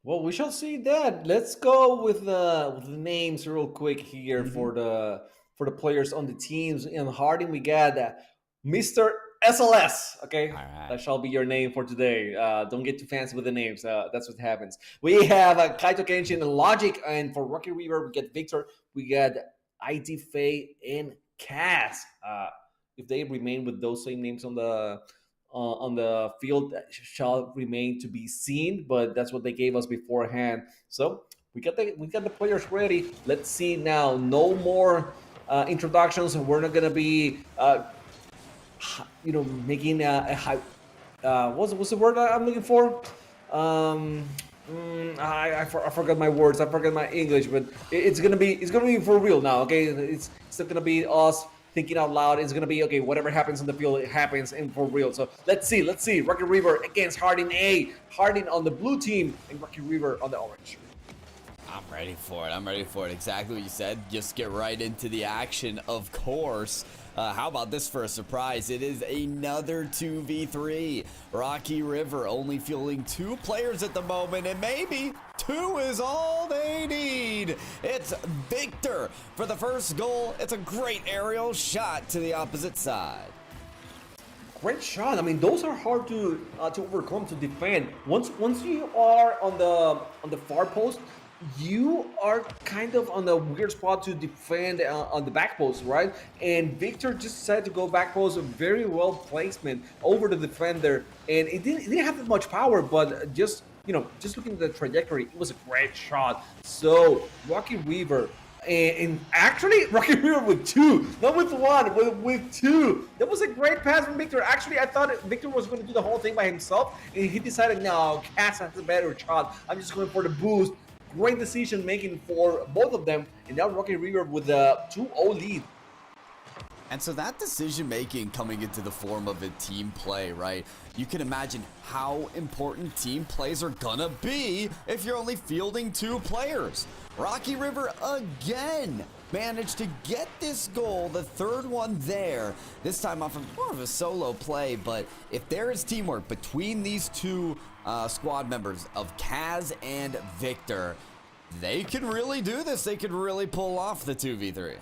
Well, we shall see that. Let's go with the names real quick here for the players on the teams. In Harding, we got Mr. SLS. Okay, right. That shall be your name for today. Don't get too fancy with the names. That's what happens. We have Kaito Kenshin and Logic, and for Rocky River, we get Victor. We got IT Faye and Cass. If they remain with those same names on the field, shall remain to be seen, but that's what they gave us beforehand. So we got the players ready. Let's see now. No more introductions. We're not gonna be making a hype. What's the word I'm looking for? I forgot my words. I forgot my English, but it's gonna be for real now. Okay, it's not gonna be us thinking out loud. It's gonna be okay. Whatever happens in the field, it happens and for real. So let's see. Rocky River against Harding A. Harding on the blue team and Rocky River on the orange. I'm ready for it. Exactly what you said. Just get right into the action, of course. How about this for a surprise? It is another 2v3. Rocky River only fielding 2 players at the moment, and maybe 2 is all they need. It's Victor for the first goal. It's a great aerial shot to the opposite side. Great shot. I mean, those are hard to overcome, to defend. Once you are on the far post, you are kind of on a weird spot to defend on the back post, right? And Victor just decided to go back post, a very well placement over the defender, and it didn't have that much power, but just looking at the trajectory, it was a great shot. So Rocky River. And actually, Rocky River with 2, not with 1, with 2. That was a great pass from Victor. Actually, I thought Victor was going to do the whole thing by himself, and he decided, no, Cass has a better shot. I'm just going for the boost. Great decision making for both of them, and now Rocky River with a 2-0 lead. And so that decision making coming into the form of a team play, right? You can imagine how important team plays are gonna be if you're only fielding 2 players. Rocky River again managed to get this goal, the 3rd one there, this time off of more of a solo play. But if there is teamwork between these 2 squad members of Kaz and Victor, they can really do this. They can really pull off the 2v3.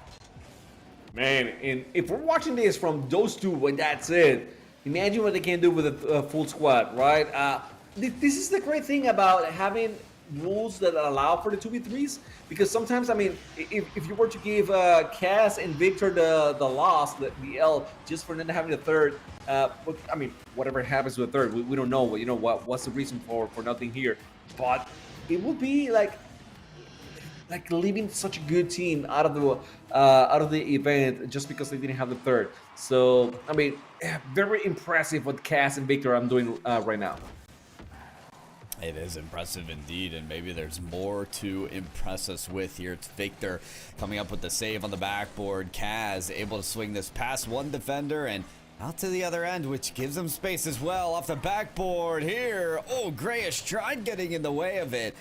Man, and if we're watching this from those 2 when that's it, imagine what they can do with a full squad, right? This is the great thing about having rules that allow for the 2v3s, because sometimes, I mean, if you were to give Cass and Victor the loss, the L, just for not having a 3rd, but I mean, whatever happens to a 3rd, we don't know. What's the reason for nothing here? But it would be like leaving such a good team out of the event just because they didn't have the 3rd. So I mean, very impressive what Cass and Victor are doing right now. It is impressive indeed, and maybe there's more to impress us with here. It's Victor coming up with the save on the backboard. Kaz able to swing this past one defender and out to the other end, which gives him space as well off the backboard here. Oh, Grayish tried getting in the way of it.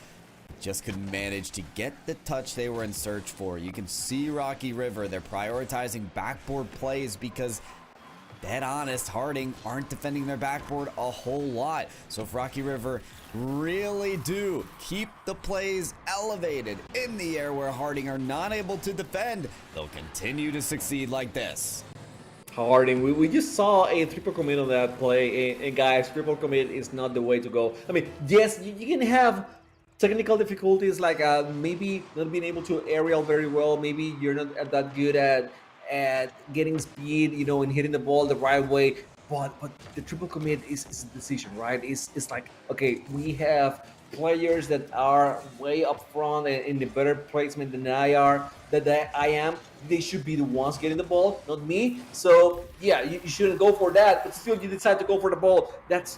just couldn't manage to get the touch they were in search for. You can see Rocky River, they're prioritizing backboard plays because, dead honest, Harding aren't defending their backboard a whole lot. So if Rocky River really do keep the plays elevated in the air where Harding are not able to defend, they'll continue to succeed like this. Harding, we just saw a triple commit on that play, and guys, triple commit is not the way to go. I mean, yes, you can have technical difficulties like maybe not being able to aerial very well, maybe you're not that good at getting speed, you know, and hitting the ball the right way. But the triple commit is a decision, right? It's like, okay, we have players that are way up front and in the better placement than I am. They should be the ones getting the ball, not me. So yeah, you shouldn't go for that, but still you decide to go for the ball. That's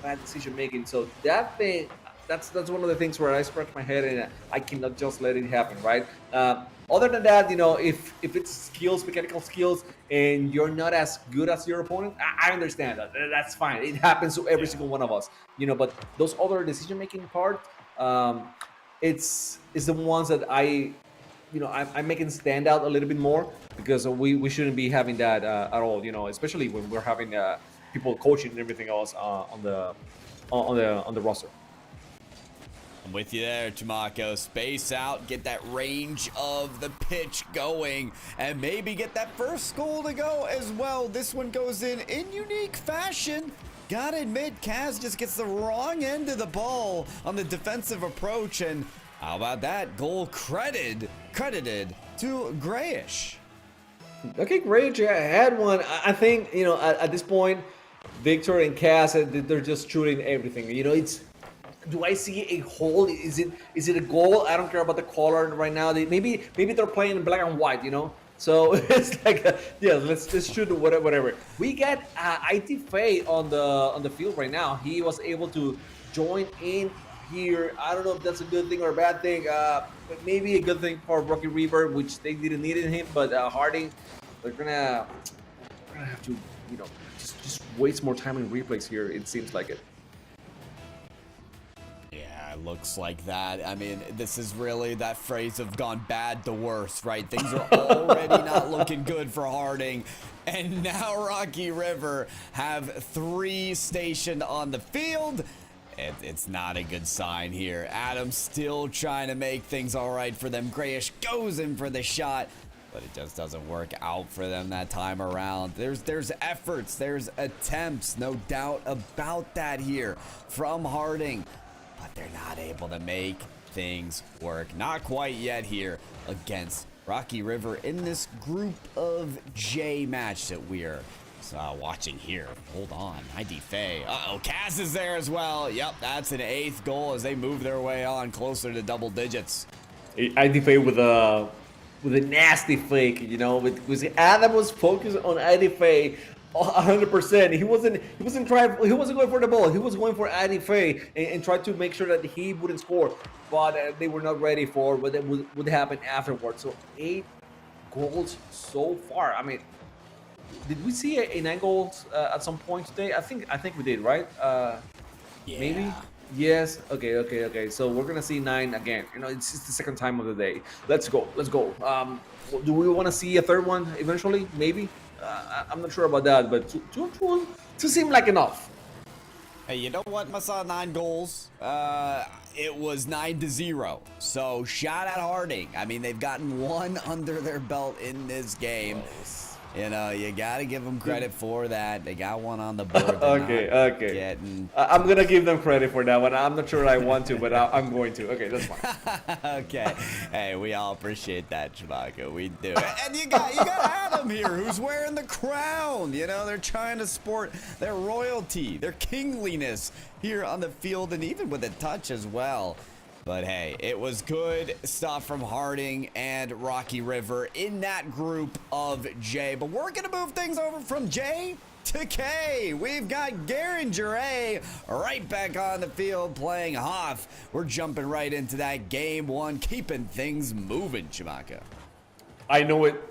bad decision making. So that thing, that's one of the things where I scratch my head and I cannot just let it happen, right? Other than that, you know, if it's skills, mechanical skills, and you're not as good as your opponent, I understand that. That's fine. It happens to every single one of us, you know. But those other decision-making part, it's the ones that I'm making stand out a little bit more, because we shouldn't be having that at all, you know, especially when we're having people coaching and everything else on the roster. I'm with you there, Chimako. Space out, get that range of the pitch going, and maybe get that first goal to go as well. This one goes in unique fashion. Gotta admit, Kaz just gets the wrong end of the ball on the defensive approach, and how about that? Goal credited to Grayish. Okay, Grayish had one. I think, you know, at this point, Victor and Kaz, they're just shooting everything. You know, do I see a hole? Is it a goal? I don't care about the color right now. Maybe they're playing in black and white, you know. So it's like, yeah, let's shoot whatever. We got IT Faye on the field right now. He was able to join in here. I don't know if that's a good thing or a bad thing. But maybe a good thing for Rocky River, which they didn't need in him. But Harding, they're gonna have to, you know, just waste more time in replays here. It seems like it. Looks like that. I mean, this is really that phrase of gone bad to worse, right? Things are already not looking good for Harding, and now Rocky River have 3 stationed on the field. It's not a good sign here. Adam's still trying to make things all right for them. Grayish goes in for the shot, but it just doesn't work out for them that time around. There's efforts, there's attempts, no doubt about that here from Harding. But they're not able to make things work. Not quite yet here against Rocky River in this group of J match that we're watching here. Hold on, ID Faye. Uh-oh, Kaz is there as well. Yep, that's an 8th goal as they move their way on closer to double digits. ID Faye with a nasty fake, you know, because Adam was focused on ID Faye 100%. He wasn't going for the ball. He was going for Ardrey Faye and tried to make sure that he wouldn't score. But they were not ready for what would happen afterwards. So 8 goals so far. I mean, did we see a 9 goals at some point today? I think we did, right? Yeah. Maybe. Yes. Okay. So we're gonna see 9 again. You know, it's just the second time of the day. Let's go. Do we want to see a third one eventually? Maybe. I'm not sure about that, but two seem like enough. Hey, you know what? I saw 9 goals. It was 9-0. So shout out Harding. I mean, they've gotten 1 under their belt in this game. Nice. You know, you gotta give them credit for that. They got 1 on the board. Okay. I'm gonna give them credit for that one. I'm not sure I want to, but I'm going to. Okay, that's fine. Okay. Hey, we all appreciate that, Chimako. We do. And you got Adam here, who's wearing the crown. You know, they're trying to sport their royalty, their kingliness here on the field, and even with a touch as well. But hey, it was good stuff from Harding and Rocky River in that group of J. But we're going to move things over from J to K. We've got Garinger A right back on the field playing Hoff. We're jumping right into that game 1, keeping things moving, Chimaka. I know it.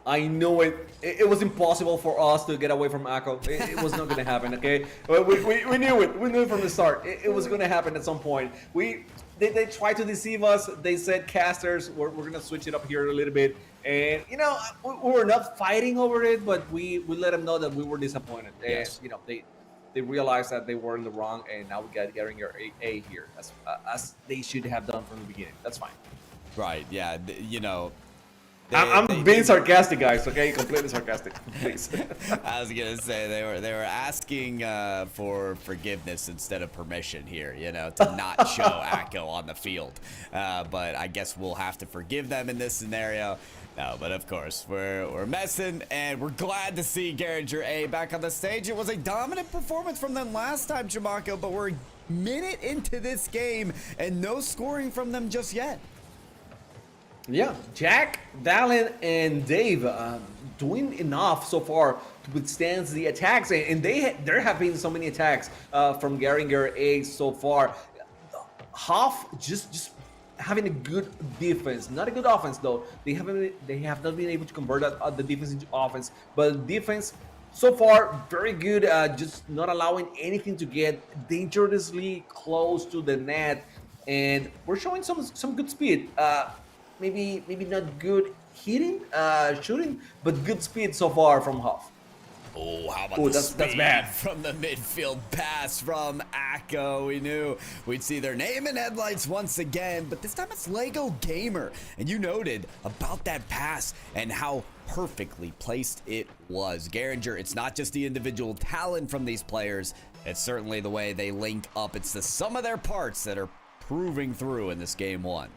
I know it. It was impossible for us to get away from Akko. It was not going to happen, okay? We knew it. We knew it from the start. It was going to happen at some point. They tried to deceive us. They said casters, we're going to switch it up here a little bit. And, you know, we were not fighting over it, but we let them know that we were disappointed. Yes. And, you know, they realized that they were in the wrong, and now we got Garinger A here, as they should have done from the beginning. That's fine. Right, yeah, you know. I'm being sarcastic, guys. Okay, completely sarcastic. Please. I was gonna say they were asking for forgiveness instead of permission here, you know, to not show Akko on the field. But I guess we'll have to forgive them in this scenario. No, but of course we're messing, and we're glad to see Garinger A back on the stage. It was a dominant performance from them last time, Jamako, but we're a minute into this game and no scoring from them just yet. Yeah, Jack, Dallin, and Dave doing enough so far to withstand the attacks, and there have been so many attacks from Garinger A so far. Hoff just having a good defense, not a good offense though. They have not been able to convert the defense into offense, but defense so far very good. Just not allowing anything to get dangerously close to the net, and we're showing some good speed. Maybe not good hitting, shooting, but good speed so far from Hoff. Oh, how about that's bad from the midfield pass from Akko. We knew we'd see their name in headlights once again, but this time it's Lego Gamer. And you noted about that pass and how perfectly placed it was. Garinger, it's not just the individual talent from these players, it's certainly the way they link up. It's the sum of their parts that are proving through in this game one.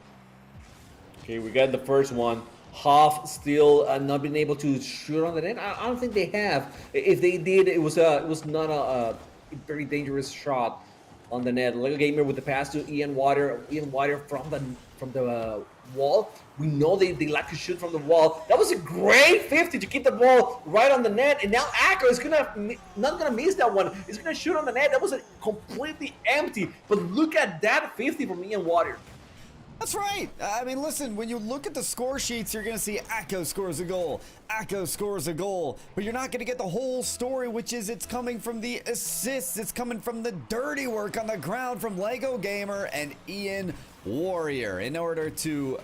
Okay, we got the first one. Hoff still not been able to shoot on the net. I don't think they have. If they did, it was not a very dangerous shot on the net. Lego Gamer with the pass to Ian Water. Ian Water from the wall. We know they like to shoot from the wall. That was a great 50 to keep the ball right on the net. And now Akko is not gonna miss that one. He's gonna shoot on the net. That was completely empty. But look at that 50 from Ian Water. That's right. I mean, listen, when you look at the score sheets, you're going to see Akko scores a goal. Akko scores a goal. But you're not going to get the whole story, which is it's coming from the assists. It's coming from the dirty work on the ground from Lego Gamer and Ian Warrior in order to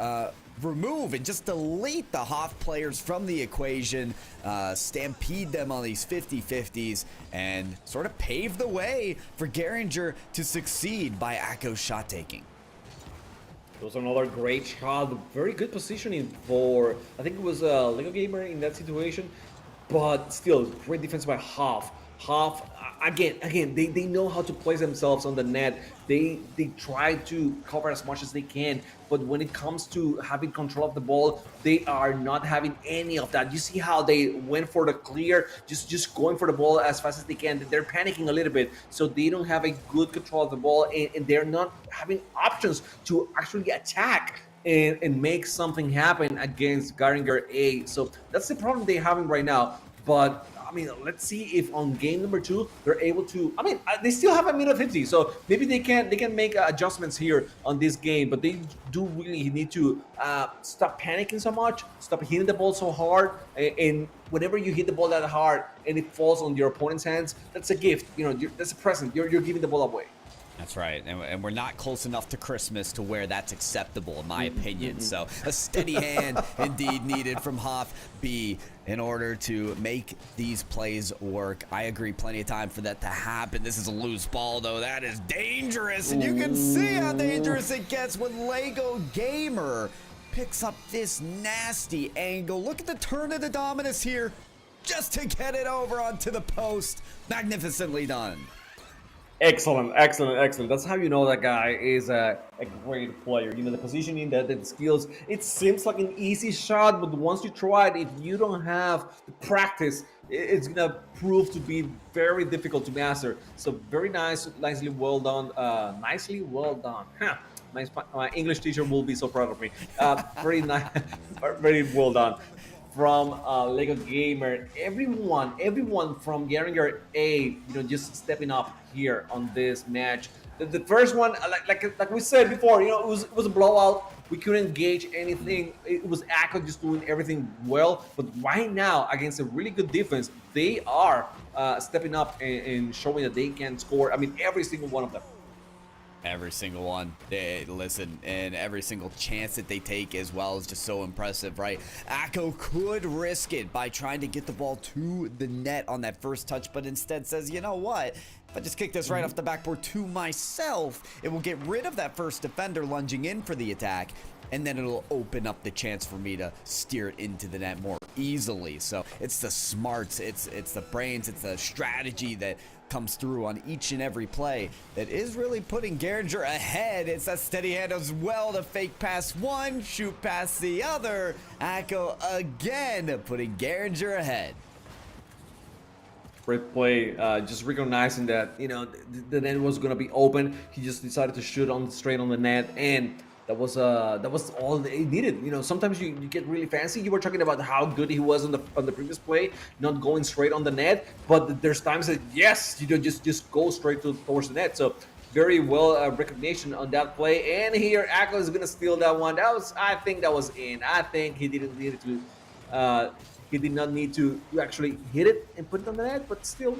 remove and just delete the Hoff players from the equation, stampede them on these 50-50s, and sort of pave the way for Garinger to succeed by Akko's shot taking. It was another great shot, very good positioning for, I think it was Lego Gamer in that situation, but still, great defense by Hoff. Hoff, again, they know how to place themselves on the net. They try to cover as much as they can, but when it comes to having control of the ball, they are not having any of that. You see how they went for the clear, just going for the ball as fast as they can. They're panicking a little bit, so they don't have a good control of the ball, and they're not having options to actually attack and make something happen against Garinger A. So that's the problem they're having right now. But I mean, let's see if on game number 2 they're able to. I mean, they still have a minute 50, so maybe they can make adjustments here on this game. But they do really need to stop panicking so much, stop hitting the ball so hard. And whenever you hit the ball that hard and it falls on your opponent's hands, that's a gift. You know, that's a present. You're giving the ball away. That's right, and we're not close enough to Christmas to where that's acceptable, in my opinion. So a steady hand indeed needed from Hoff B in order to make these plays work. I agree, plenty of time for that to happen. This is a loose ball, though. That is dangerous, and you can see how dangerous it gets when Lego Gamer picks up this nasty angle. Look at the turn of the Dominus here, just to get it over onto the post. Magnificently done. Excellent. That's how you know that guy is a great player. You know, the positioning, the skills. It seems like an easy shot, but once you try it, if you don't have the practice, it's gonna prove to be very difficult to master. So very nicely well done. Nicely well done. Huh. My English teacher will be so proud of me. Very nice, very well done. From Lego Gamer, everyone from Garinger A, you know, just stepping up here on this match. The first one, like we said before, it was a blowout. We couldn't gauge anything. It was Echo just doing everything well. But right now, against a really good defense, they are stepping up and showing that they can score. I mean, every single one of them. Every single one. Listen, and every single chance that they take as well is just so impressive, right? Echo could risk it by trying to get the ball to the net on that first touch, but instead says, you know what? If I just kick this right off the backboard to myself, it will get rid of that first defender lunging in for the attack, and then it'll open up the chance for me to steer it into the net more easily. So it's the smarts, it's the brains, it's the strategy that comes through on each and every play that is really putting Garinger ahead. It's that steady hand as well to fake pass one, shoot past the other. Echo again putting Garinger ahead. Great play, just recognizing that the net was gonna be open. He just decided to shoot straight on the net, and that was all they needed. Sometimes you get really fancy. You were talking about how good he was on the previous play, not going straight on the net. But there's times that yes, just go straight towards the net. So very well recognition on that play. And here Echo is gonna steal that one. I think that was in. I think he didn't need to. He did not need to actually hit it and put it on the net, but still,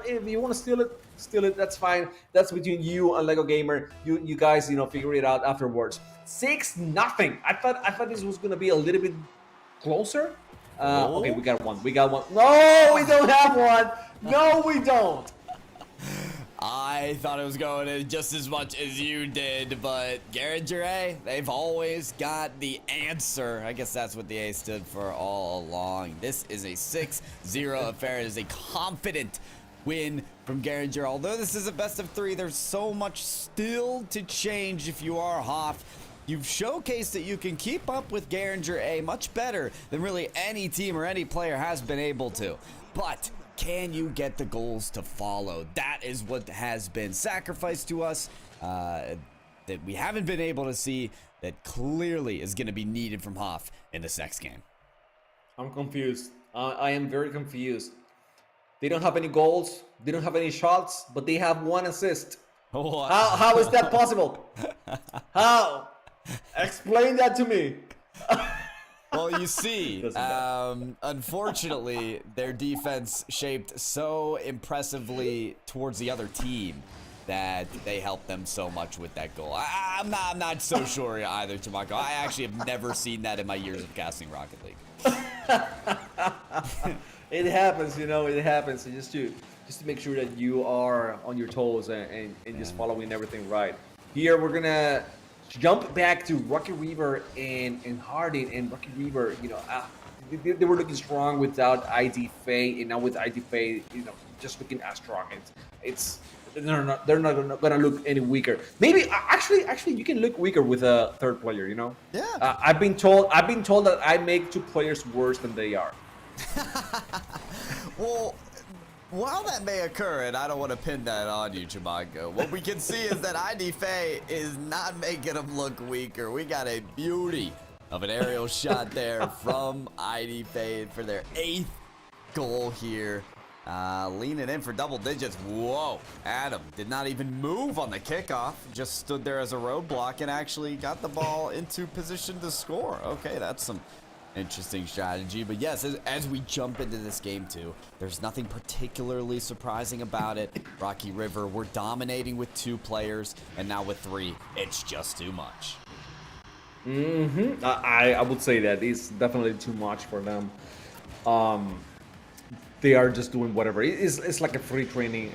if you want to steal it, that's fine. That's between you and Lego Gamer. You guys, figure it out afterwards. 6-0. I thought this was gonna be a little bit closer. Okay, we got one. No, we don't have one. No, we don't. I thought it was going in just as much as you did, but Garinger A, they've always got the answer. I guess that's what the A stood for all along. This is a 6-0 affair. It is a confident win from Garinger. Although this is a best of 3, there's so much still to change if you are Hoff. You've showcased that you can keep up with Garinger A much better than really any team or any player has been able to. But can you get the goals to follow? That is what has been sacrificed to us, that we haven't been able to see, that clearly is going to be needed from Hoff in this next game. I'm confused. I am very confused. They don't have any goals. They don't have any shots, but they have 1 assist. How is that possible? How? Explain that to me. Well, you see, unfortunately, their defense shaped so impressively towards the other team that they helped them so much with that goal. I'm not so sure either, Tamako. I actually have never seen that in my years of casting Rocket League. It happens, it happens. So just to make sure that you are on your toes and just following everything right. Here we're gonna jump back to Rocky River and Harden. And Rocky River, they were looking strong without ID Faye, and now with ID Faye, just looking as strong. They're not gonna look any weaker. Maybe actually you can look weaker with a third player. Yeah. I've been told that I make 2 players worse than they are. Well, while that may occur, and I don't want to pin that on you, Chamago, what we can see is that ID Faye is not making them look weaker. We got a beauty of an aerial shot there from ID Faye for their 8th goal here. Leaning in for double digits. Whoa. Adam did not even move on the kickoff. Just stood there as a roadblock and actually got the ball into position to score. Okay, that's some interesting strategy. But yes, as we jump into this game too, there's nothing particularly surprising about it. Rocky River, we're dominating with 2 players, and now with 3, it's just too much. I would say that it's definitely too much for them. They are just doing whatever. It's like a free training,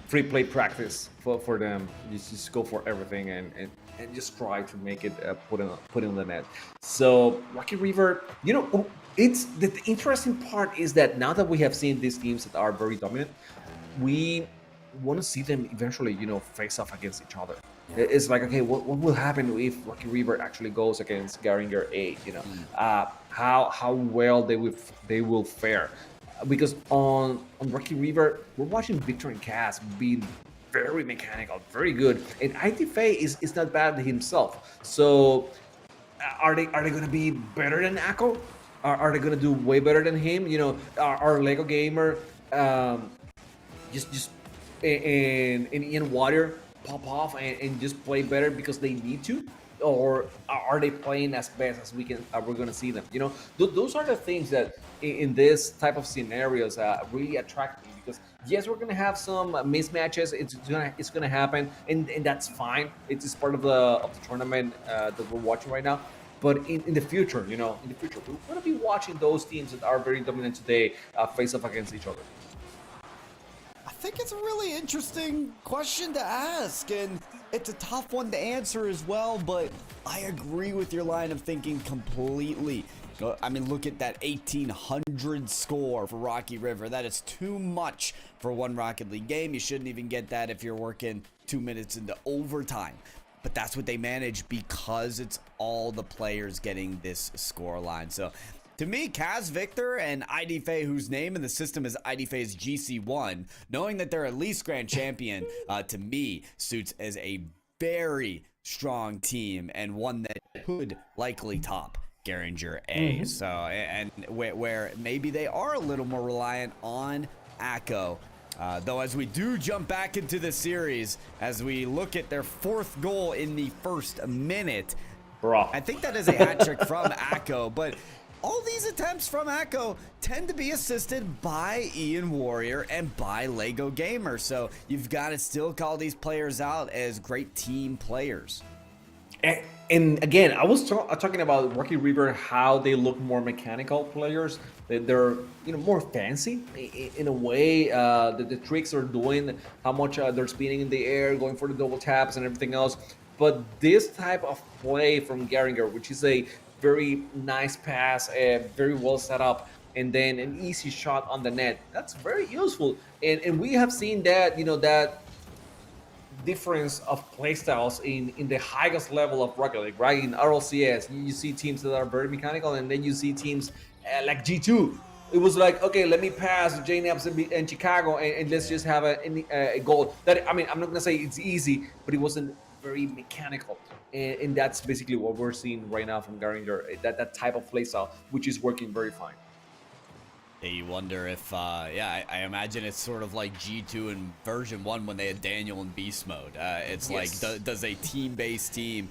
free play practice for them. You just go for everything and just try to make it put in the net. So Rocky River, it's the interesting part is that now that we have seen these teams that are very dominant, we want to see them eventually, face off against each other. It's like, okay, what will happen if Rocky River actually goes against Garinger A? How well they will fare. Because on Rocky River, we're watching Victor and Cass being very mechanical, very good, and ITFA is not bad himself. So, are they going to be better than Echo? Are they going to do way better than him? Our Lego Gamer, and Ian Water pop off and just play better because they need to, or are they playing as best as we're going to see them? Those are the things that in this type of scenarios really attract me, because yes, we're going to have some mismatches. It's gonna happen, and that's fine. It's just part of the tournament that we're watching right now. But in the future, we're going to be watching those teams that are very dominant today face off against each other. I think it's a really interesting question to ask, and it's a tough one to answer as well, but I agree with your line of thinking completely. I mean, look at that 1,800 score for Rocky River. That is too much for one Rocket League game. You shouldn't even get that if you're working 2 minutes into overtime. But that's what they manage because it's all the players getting this score line. So to me, Kaz Victor and IDFA, whose name in the system is IDFA's GC1, knowing that they're at least grand champion, to me, suits as a very strong team and one that could likely top Garinger A. So, and where maybe they are a little more reliant on Akko. Though as we do jump back into the series, as we look at their 4th goal in the first minute, I think that is a hat trick from Akko, but all these attempts from Akko tend to be assisted by Ian Warrior and by Lego Gamer, so you've got to still call these players out as great team players. And again, I was talking about Rocky River, how they look more mechanical players. They're more fancy in a way. The tricks they're doing, how much they're spinning in the air, going for the double taps and everything else. But this type of play from Garinger, which is a very nice pass, very well set up, and then an easy shot on the net, that's very useful. And we have seen that, that difference of playstyles in the highest level of Rocket League, right? In RLCS, you see teams that are very mechanical, and then you see teams like G2. It was like, okay, let me pass JNAPS and Chicago, and let's just have a goal. That, I mean, I'm not gonna say it's easy, but it wasn't very mechanical, and that's basically what we're seeing right now from Garinger. That type of playstyle, which is working very fine. You wonder if, I imagine it's sort of like G2 in version 1 when they had Daniel in beast mode. It's yes. Like, does a team-based team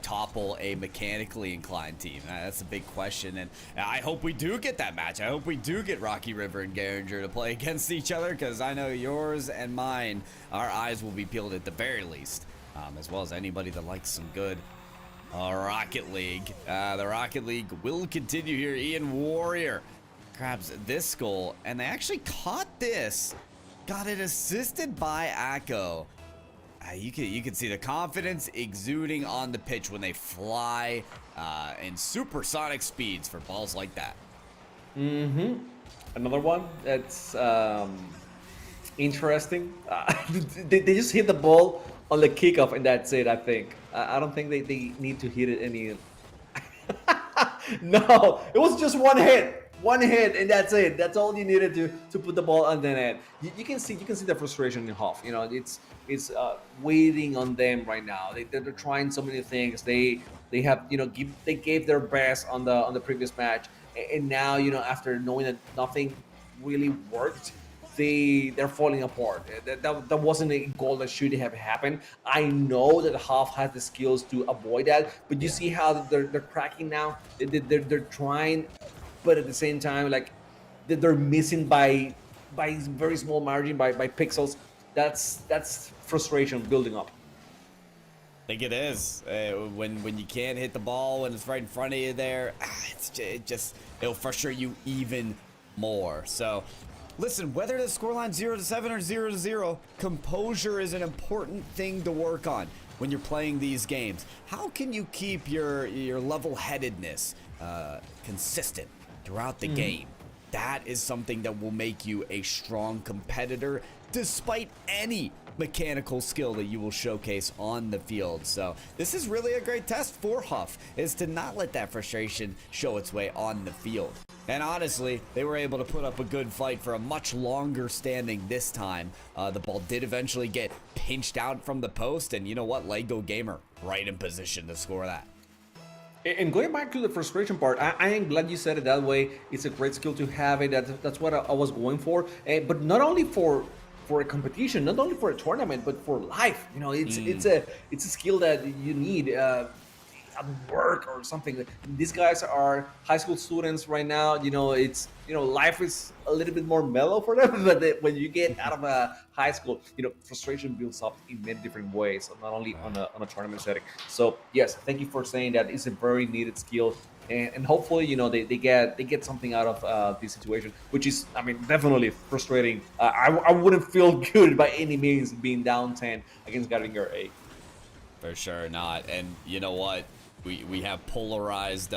topple a mechanically inclined team? That's a big question, and I hope we do get that match. I hope we do get Rocky River and Garinger to play against each other, because I know yours and mine, our eyes will be peeled at the very least, as well as anybody that likes some good Rocket League. The Rocket League will continue here. Ian Warrior grabs this goal, and they actually caught this. Got it assisted by Akko. You can see the confidence exuding on the pitch when they fly in supersonic speeds for balls like that. Another one that's interesting. They just hit the ball on the kickoff, and that's it, I think. I don't think they need to hit it any... No, it was just one hit, and that's it. That's all you needed to put the ball on the net. You can see the frustration in Hoff. It's waiting on them right now. They're trying so many things. They have they gave their best on the previous match, and now after knowing that nothing really worked, they're falling apart. That wasn't a goal that should have happened. I know that Hoff has the skills to avoid that, but you see how they're cracking now. They're trying, but at the same time, like, they're missing by very small margin, by pixels. That's frustration building up. I think it is. When you can't hit the ball when it's right in front of you there, it'll frustrate you even more. So listen, whether the scoreline 0-7 or 0-0, composure is an important thing to work on when you're playing these games. How can you keep your level-headedness consistent throughout the game? That is something that will make you a strong competitor despite any mechanical skill that you will showcase on the field. So this is really a great test for Hoff, is to not let that frustration show its way on the field. And honestly, they were able to put up a good fight for a much longer standing this time. The ball did eventually get pinched out from the post, and you know what? Lego Gamer right in position to score that. And going back to the frustration part, I am glad you said it that way. It's a great skill to have it. That's what I was going for. But not only for for a competition, not only for a tournament but for life. You know, it's a skill that you need at work or something. These guys are high school students right now. You know, it's, you know, life is a little bit more mellow for them. But when you get out of a high school, you know, frustration builds up in many different ways, not only on a tournament setting. So yes, thank you for saying that. It's a very needed skill. And hopefully, you know, they get something out of this situation, which is, I mean, definitely frustrating. I wouldn't feel good by any means being down 10 against Garinger A. For sure not. And you know what? We have polarized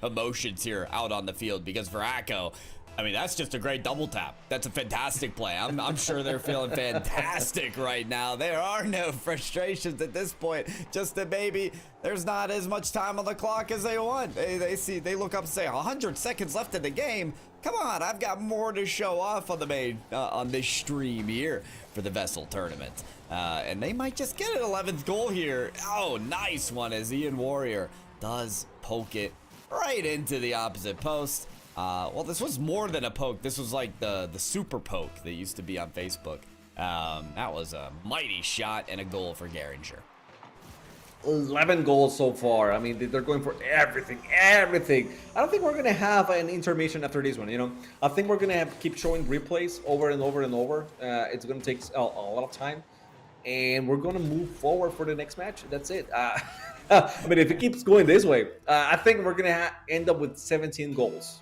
emotions here out on the field, because for Acko, I mean, that's just a great double tap. That's a fantastic play. I'm sure they're feeling fantastic right now. There are no frustrations at this point. Just that maybe there's not as much time on the clock as they want. They look up and say 100 seconds left in the game. Come on, I've got more to show off on the main on this stream here for the VESL tournament. And they might just get an 11th goal here. Oh, nice one as Ian Warrior does poke it right into the opposite post. Well, this was more than a poke. This was like the super poke that used to be on Facebook. That was a mighty shot and a goal for Garinger. 11 goals so far. I mean, they're going for everything. I don't think we're going to have an intermission after this one, you know. I think we're going to keep showing replays over and over and over. It's going to take a lot of time. And we're going to move forward for the next match. That's it. I mean, if it keeps going this way, I think we're going to end up with 17 goals.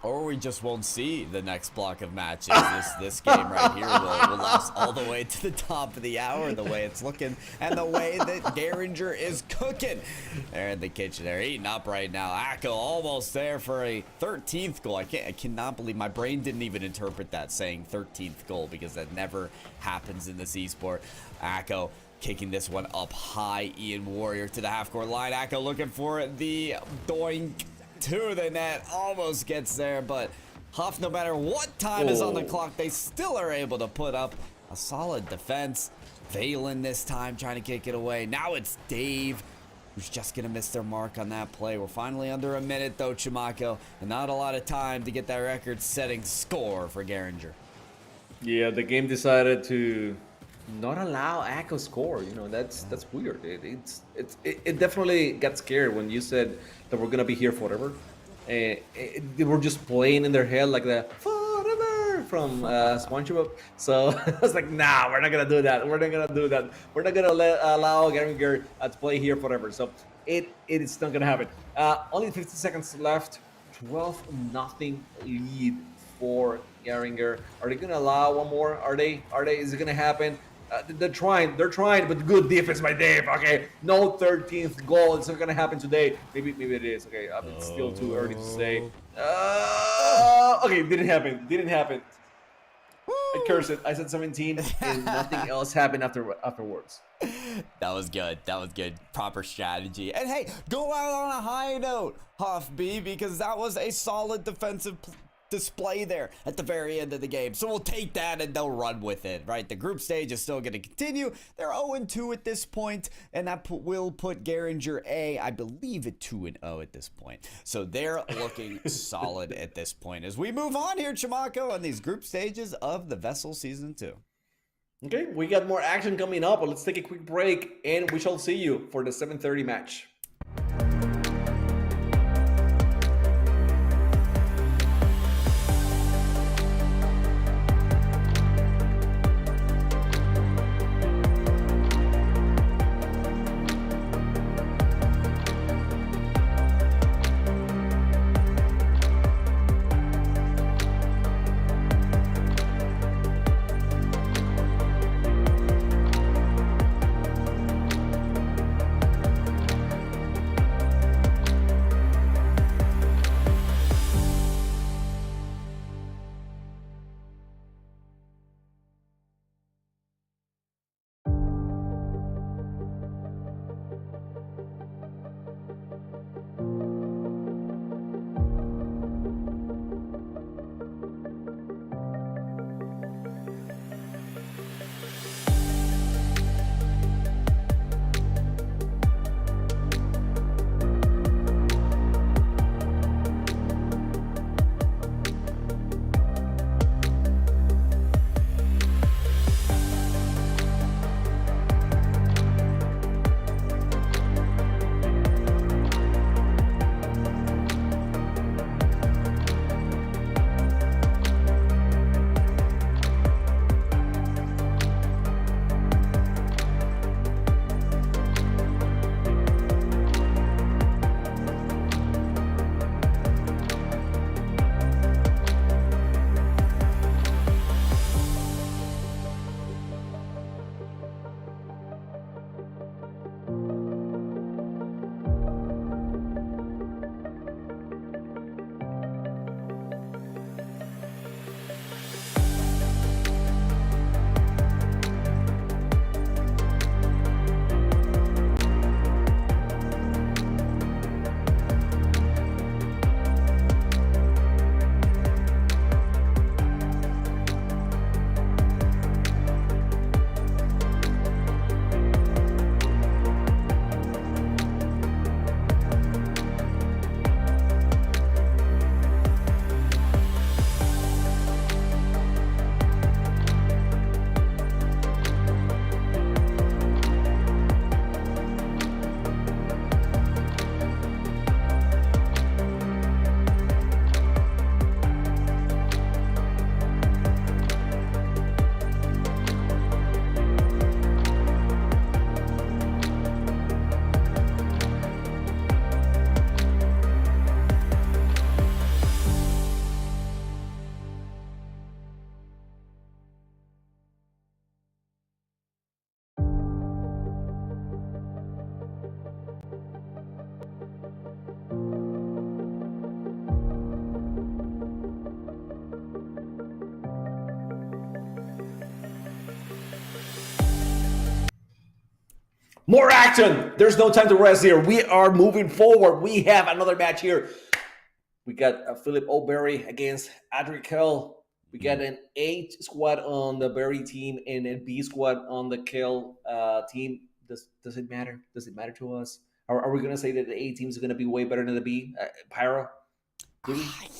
Or we just won't see the next block of matches. This game right here will last all the way to the top of the hour, the way it's looking, and the way that Garinger is cooking. They're in the kitchen. They're eating up right now. Acko almost there for a 13th goal. I cannot believe my brain didn't even interpret that saying 13th goal, because that never happens in this esport. Acko kicking this one up high. Ian Warrior to the half-court line. Acko looking for the doink to the net, almost gets there, but Hoff, no matter what time is on the clock, they still are able to put up a solid defense. Valen this time trying to kick it away. Now it's Dave who's just gonna miss their mark on that play. We're finally under a minute though, Chimako, and not a lot of time to get that record-setting score for Garinger. Yeah, the game decided to not allow Acko score. You know, that's weird. It definitely got scared when you said that we're gonna be here forever. They were just playing in their head like the forever from SpongeBob. So I was like, nah, we're not gonna do that. We're not gonna allow Garinger to play here forever. So it is not gonna happen. Only 50 seconds left. 12-0 lead for Garinger. Are they gonna allow one more? Are they? Is it gonna happen? They're trying, but good defense by Dave. Okay, no 13th goal. It's not gonna happen today. Maybe it is. Okay, it's still too early to say. Okay, didn't happen. I cursed it. I said 17, and nothing else happened afterwards. That was good. Proper strategy. And hey, go out on a high note, Hoff B, because that was a solid defensive display there at the very end of the game. So we'll take that and they'll run with it, right? The group stage is still going to continue. They're 0-2 at this point, and that will put Garinger A, I believe, at 2-0 at this point. So they're looking solid at this point as we move on here, Chimako, on these group stages of the VESL Season 2. Okay, we got more action coming up, but let's take a quick break, and we shall see you for the 7:30 match. More action. There's no time to rest here. We are moving forward. We have another match here. We got Philip O'Berry against Ardrey Kell. We got an A squad on the Berry team and a B squad on the Kell team. Does it matter? Does it matter to us? Are we going to say that the A team is going to be way better than the B? Pyro?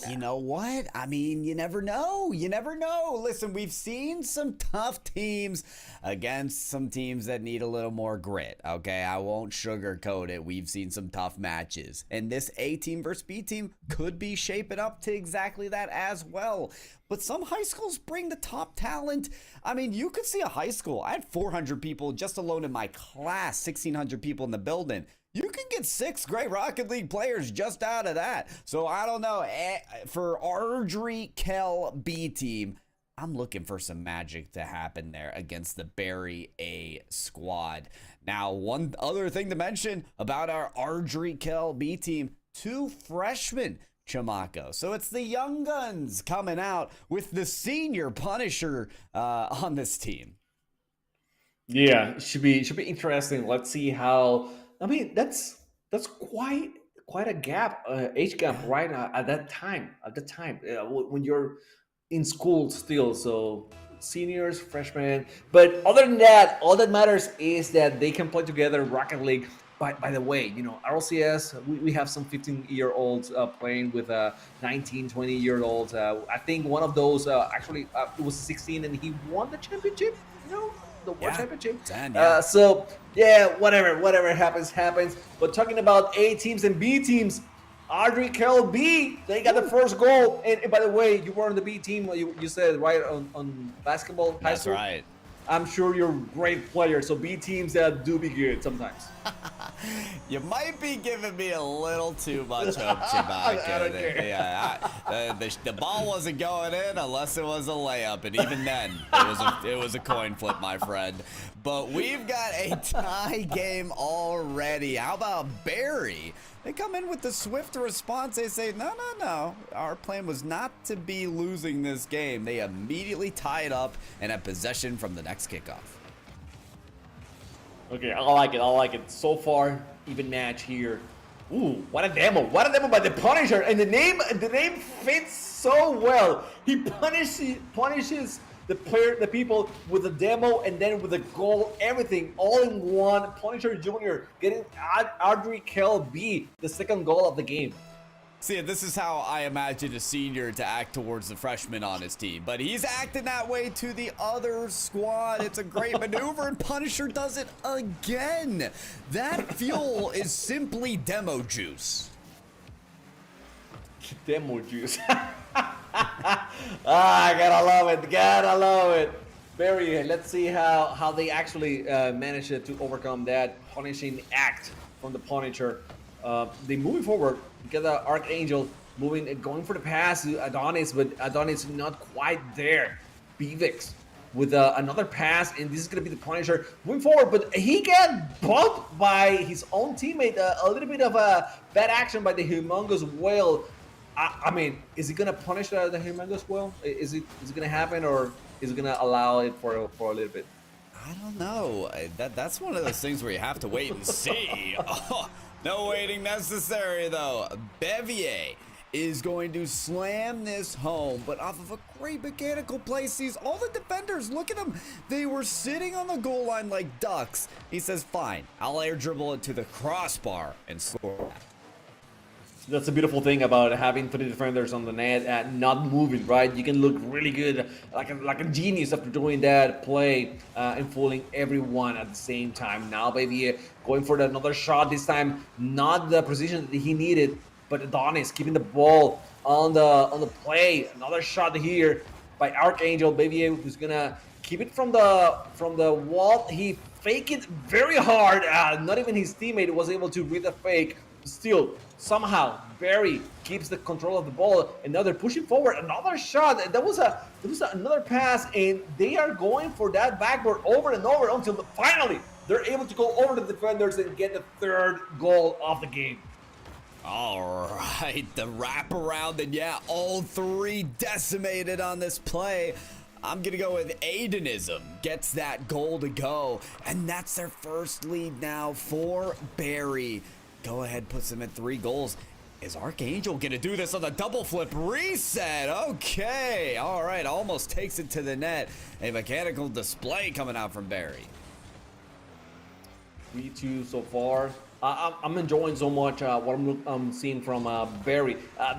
You know what? I mean, you never know. You never know. Listen, we've seen some tough teams against some teams that need a little more grit. Okay, I won't sugarcoat it. We've seen some tough matches. And this A team versus B team could be shaping up to exactly that as well. But some high schools bring the top talent. I mean, you could see a high school. I had 400 people just alone in my class, 1,600 people in the building. You can get 6 great Rocket League players just out of that. So I don't know. For Ardrey Kell B team, I'm looking for some magic to happen there against the Garinger A squad. Now, one other thing to mention about our Ardrey Kell B team, 2 freshmen, Chamaco. So it's the young guns coming out with the senior Punisher on this team. Yeah, it should be interesting. Let's see how. I mean, that's quite a gap, age gap, right at that time. When you're in school still, so seniors, freshmen. But other than that, all that matters is that they can play together Rocket League. By the way, RLCS, we have some 15-year-olds playing with 19, 20-year-olds. I think one of those actually it was 16 and he won the championship. The World Championship. 10, yeah. So whatever happens. But talking about A teams and B teams, Ardrey Kell B, they got the first goal. And by the way, you were on the B team. You said right on basketball. That's high school. right. I'm sure you're a great player. So B teams do be good sometimes. You might be giving me a little too much hope, Chewbacca. I don't care. Yeah, the ball wasn't going in unless it was a layup, and even then, it was a coin flip, my friend. But we've got a tie game already. How about Barry? They come in with the swift response. They say, no. Our plan was not to be losing this game. They immediately tie it up and have possession from the next kickoff. Okay, I like it. So far, even match here. Ooh, what a demo by the Punisher. And the name fits so well. He punishes the people with a demo and then with a goal, everything all in one. Punisher Jr. getting Ardrey Kell B, the second goal of the game. See, this is how I imagine a senior to act towards the freshman on his team. But he's acting that way to the other squad. It's a great maneuver, and Punisher does it again. That fuel is simply demo juice. Demo juice. I gotta love it. Barry, let's see how they actually manage to overcome that punishing act from the Punisher. They moving forward. You got the Archangel going for the pass to Adonis, but Adonis not quite there. Bvix with another pass, and this is going to be the Punisher moving forward, but he got bumped by his own teammate. A little bit of a bad action by the Humongous Whale. I mean, is he going to punish the Humongous Whale? Is it going to happen, or is he going to allow it for a little bit? I don't know. That's one of those things where you have to wait and see. Oh, no waiting necessary, though. Bevier is going to slam this home, but off of a great mechanical play. Sees all the defenders. Look at them. They were sitting on the goal line like ducks. He says, fine, I'll air dribble it to the crossbar and score. That's a beautiful thing about having 3 defenders on the net and not moving, right? You can look really good, like a genius after doing that play and fooling everyone at the same time. Now, baby, going for another shot this time, not the precision that he needed, but Adonis keeping the ball on the play. Another shot here by Archangel, baby, who's gonna keep it from the wall. He faked it very hard. Not even his teammate was able to read the fake. Still, somehow Barry keeps the control of the ball, and now they're pushing forward. Another shot. That was another pass, and they are going for that backward over and over until finally they're able to go over the defenders and get the 3rd goal of the game. All right, the wraparound, and yeah, all 3 decimated on this play. I'm going to go with Aidenism. Gets that goal to go. And that's their first lead now for Barry. Go ahead, puts them at 3 goals. Is Archangel going to do this on the double flip reset? Okay. All right. Almost takes it to the net. A mechanical display coming out from Barry. 3-2 so far. I'm enjoying so much what I'm seeing from Barry.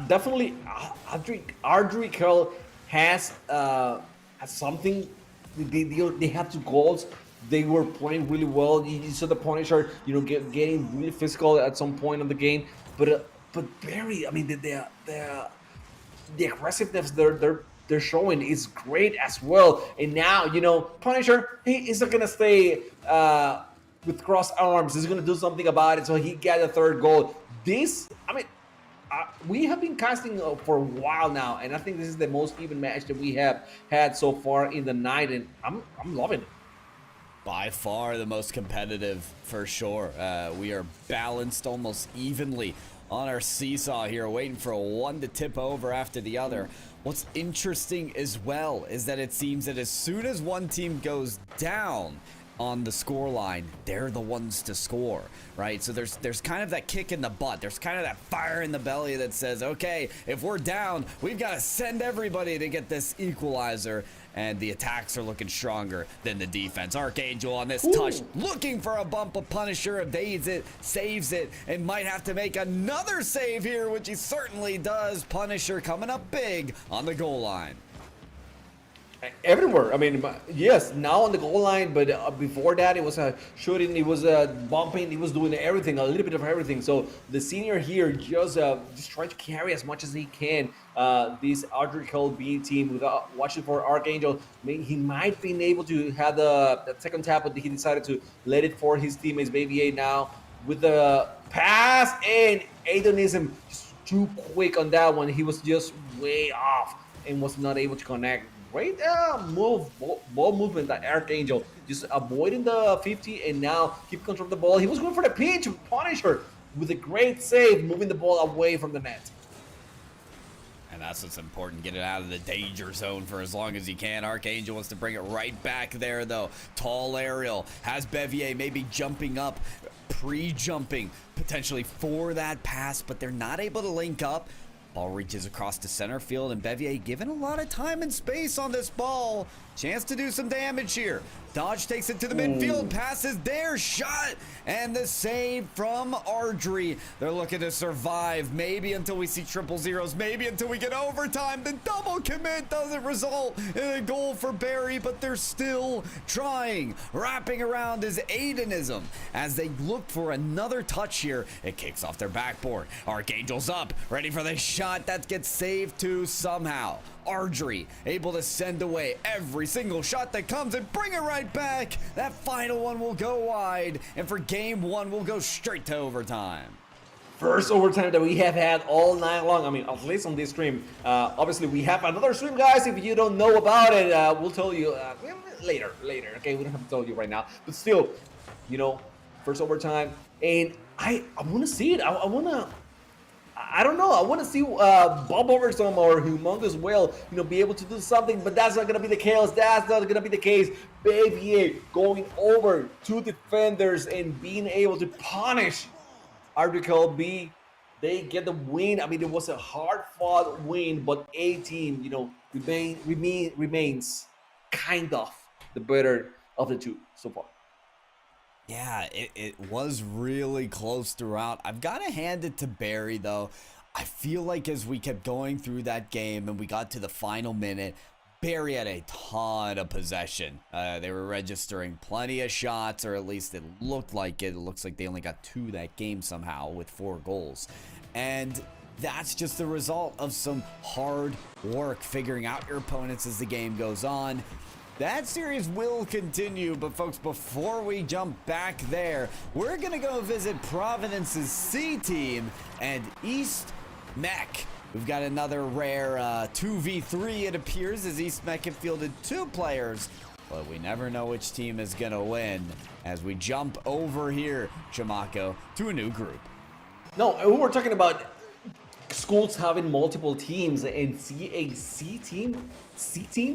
Definitely, Ardrey Kell has something. They have 2 goals. They were playing really well. You saw the Punisher, getting really physical at some point of the game. But Barry, I mean, the aggressiveness they're showing is great as well. And now, Punisher, he is not gonna stay with crossed arms. He's gonna do something about it. So he got a 3rd goal. We have been casting for a while now, and I think this is the most even match that we have had so far in the night, and I'm loving it. By far the most competitive, for sure. We are balanced almost evenly on our seesaw here, waiting for one to tip over after the other. What's interesting as well is that it seems that as soon as one team goes down on the score line, they're the ones to score, right? So there's kind of that kick in the butt. There's kind of that fire in the belly that says, okay, if we're down, we've got to send everybody to get this equalizer. And the attacks are looking stronger than the defense. Archangel on this touch, looking for a bump of Punisher, evades it, saves it, and might have to make another save here, which he certainly does. Punisher coming up big on the goal line. Everywhere. I mean, yes, now on the goal line, but before that, it was shooting, it was bumping, he was doing everything, a little bit of everything. So the senior here just trying to carry as much as he can. This Ardrey Kell B team, without watching for Archangel, he might be able to have the second tap, but he decided to let it for his teammates. Baby A now with the pass, and Aidenism just too quick on that one. He was just way off and was not able to connect. Great ball movement that Archangel, just avoiding the 50 and now keep control of the ball. He was going for the pinch, Punisher with a great save, moving the ball away from the net. And that's what's important, get it out of the danger zone for as long as he can. Archangel wants to bring it right back there though. Tall aerial, has Bevier maybe jumping up, pre-jumping potentially for that pass, but they're not able to link up. Ball reaches across the center field, and Bevier given a lot of time and space on this ball. Chance to do some damage here. Dodge takes it to the midfield, passes there, shot, and the save from Ardrey. They're looking to survive, maybe until we see triple zeros, maybe until we get overtime. The double commit doesn't result in a goal for Barry, but they're still trying. Wrapping around is Aidenism as they look for another touch here. It kicks off their backboard. Archangel's up, ready for the shot. That gets saved too somehow. Ardrey able to send away every single shot that comes and bring it right back. That final one will go wide, and for game 1 we'll go straight to overtime. First overtime that we have had all night long. I mean, at least on this stream. Obviously we have another stream, guys. If you don't know about it, we'll tell you later. Okay, we don't have to tell you right now, but still, first overtime, and I want to see it. I don't know. I want to see Bob Overstorm or Humongous Whale, be able to do something, but that's not going to be the case. That's not going to be the case. Bavier going over 2 defenders and being able to punish Ardrey Kell B. They get the win. I mean, it was a hard-fought win, but A team, remains kind of the better of the 2 so far. Yeah, it was really close throughout. I've got to hand it to Barry, though. I feel like as we kept going through that game and we got to the final minute, Barry had a ton of possession. They were registering plenty of shots, or at least it looked like it. It looks like they only got 2 that game somehow with 4 goals. And that's just the result of some hard work, figuring out your opponents as the game goes on. That series will continue, but folks, before we jump back there, we're gonna go visit Providence's C team and East Meck. We've got another rare 2v3, it appears, as East Meck have fielded 2 players, but we never know which team is gonna win as we jump over here, Chamaco, to a new group. No, we were talking about schools having multiple teams and see a C team,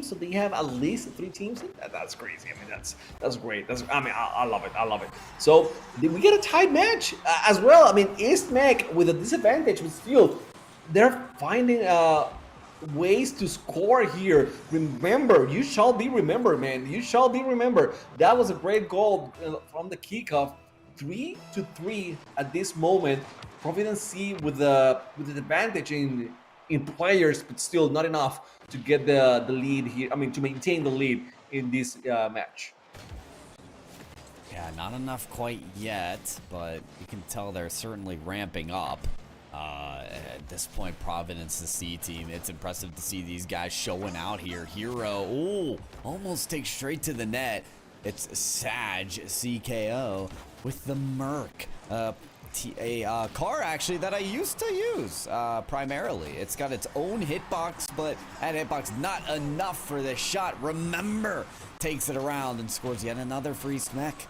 so they have at least 3 teams. That's crazy. I mean, that's great. I love it. I love it. So we get a tight match as well. I mean, East Meck with a disadvantage with field, they're finding ways to score here. Remember, you shall be remembered, man. You shall be remembered. That was a great goal from the kickoff. 3-3 at this moment. Providence C with the advantage in players, but still not enough to get the lead here. I mean, to maintain the lead in this match. Yeah, not enough quite yet, but you can tell they're certainly ramping up. At this point, Providence, the C team, it's impressive to see these guys showing out here. Hero, ooh, almost takes straight to the net. It's Sag, CKO, with the Merc. A car actually that I used to use primarily. It's got its own hitbox, but that hitbox not enough for this shot. Remember, takes it around and scores yet another free Meck.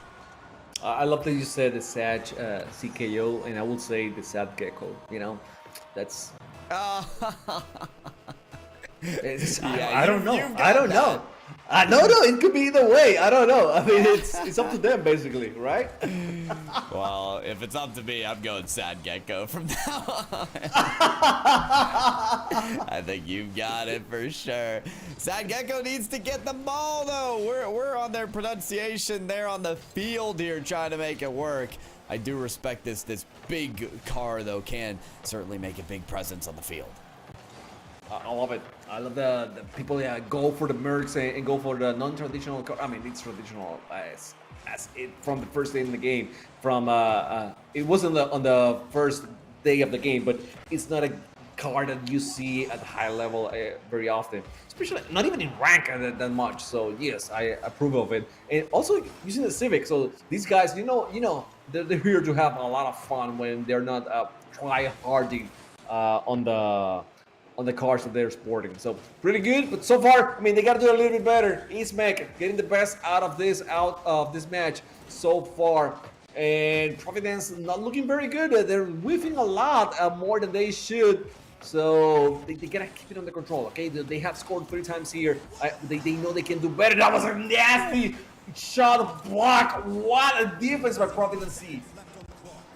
I love that you said the Sag CKO, and I will say the Sad Gecko. You know, that's. Yeah, I don't know. I don't know. No, it could be either way. I don't know. I mean, it's up to them, basically, right? Well, if it's up to me, I'm going Sad Gecko from now on. I think you've got it for sure. Sad Gecko needs to get the ball, though. We're on their pronunciation. They're on the field here trying to make it work. I do respect this big car, though, can certainly make a big presence on the field. I love it. I love the people that go for the mercs and go for the non-traditional car. I mean, it's traditional as it from the first day in the game. From it wasn't on the first day of the game, but it's not a car that you see at the high level very often, especially not even in rank that much. So yes, I approve of it. And also using the Civic. So these guys, you know, they're here to have a lot of fun when they're not try-harding on the cars that they're sporting. So pretty good, but so far, I mean, they got to do a little bit better. East Meck getting the best out of this match so far. And Providence not looking very good. They're whiffing a lot more than they should. So they gotta keep it under control, okay? They have scored 3 times here. They know they can do better. That was a nasty shot block. What a defense by Providence C.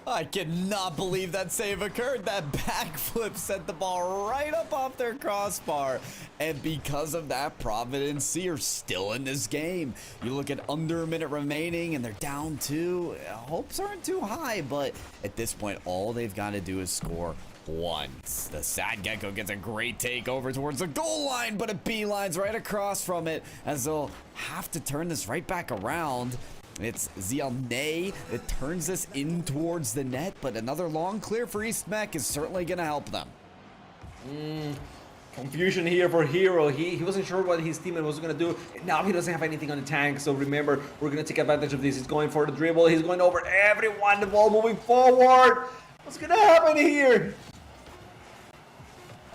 I cannot believe that save occurred. That backflip sent the ball right up off their crossbar. And because of that, Providence C are still in this game. You look at under a minute remaining and they're down 2. Hopes aren't too high, but at this point, all they've got to do is score once. The Sad Gecko gets a great take over towards the goal line, but it beelines right across from it as they'll have to turn this right back around. It's Zielne that turns this in towards the net, but another long clear for East Meck is certainly going to help them. Confusion here for Hero. He wasn't sure what his teammate was going to do. Now he doesn't have anything on the tank, so remember, we're going to take advantage of this. He's going for the dribble. He's going over everyone. The ball moving forward. What's going to happen here?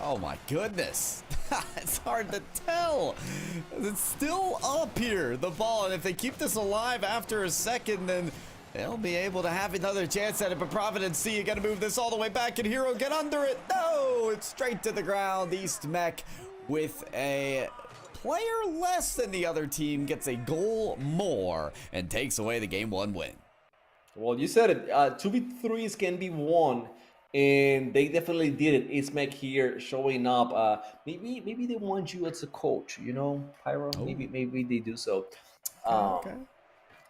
Oh my goodness. It's hard to tell. It's still up here, the ball. And if they keep this alive after a second, then they'll be able to have another chance at it. But Providence C, you got to move this all the way back. And Hero, get under it. No, it's straight to the ground. East Meck with a player less than the other team gets a goal more and takes away the game 1 win. Well, you said it. 2v3s can be won. And they definitely did it. East Meck here showing up. Maybe they want you as a coach, you know, Pyro. Oh. Maybe they do so. Okay.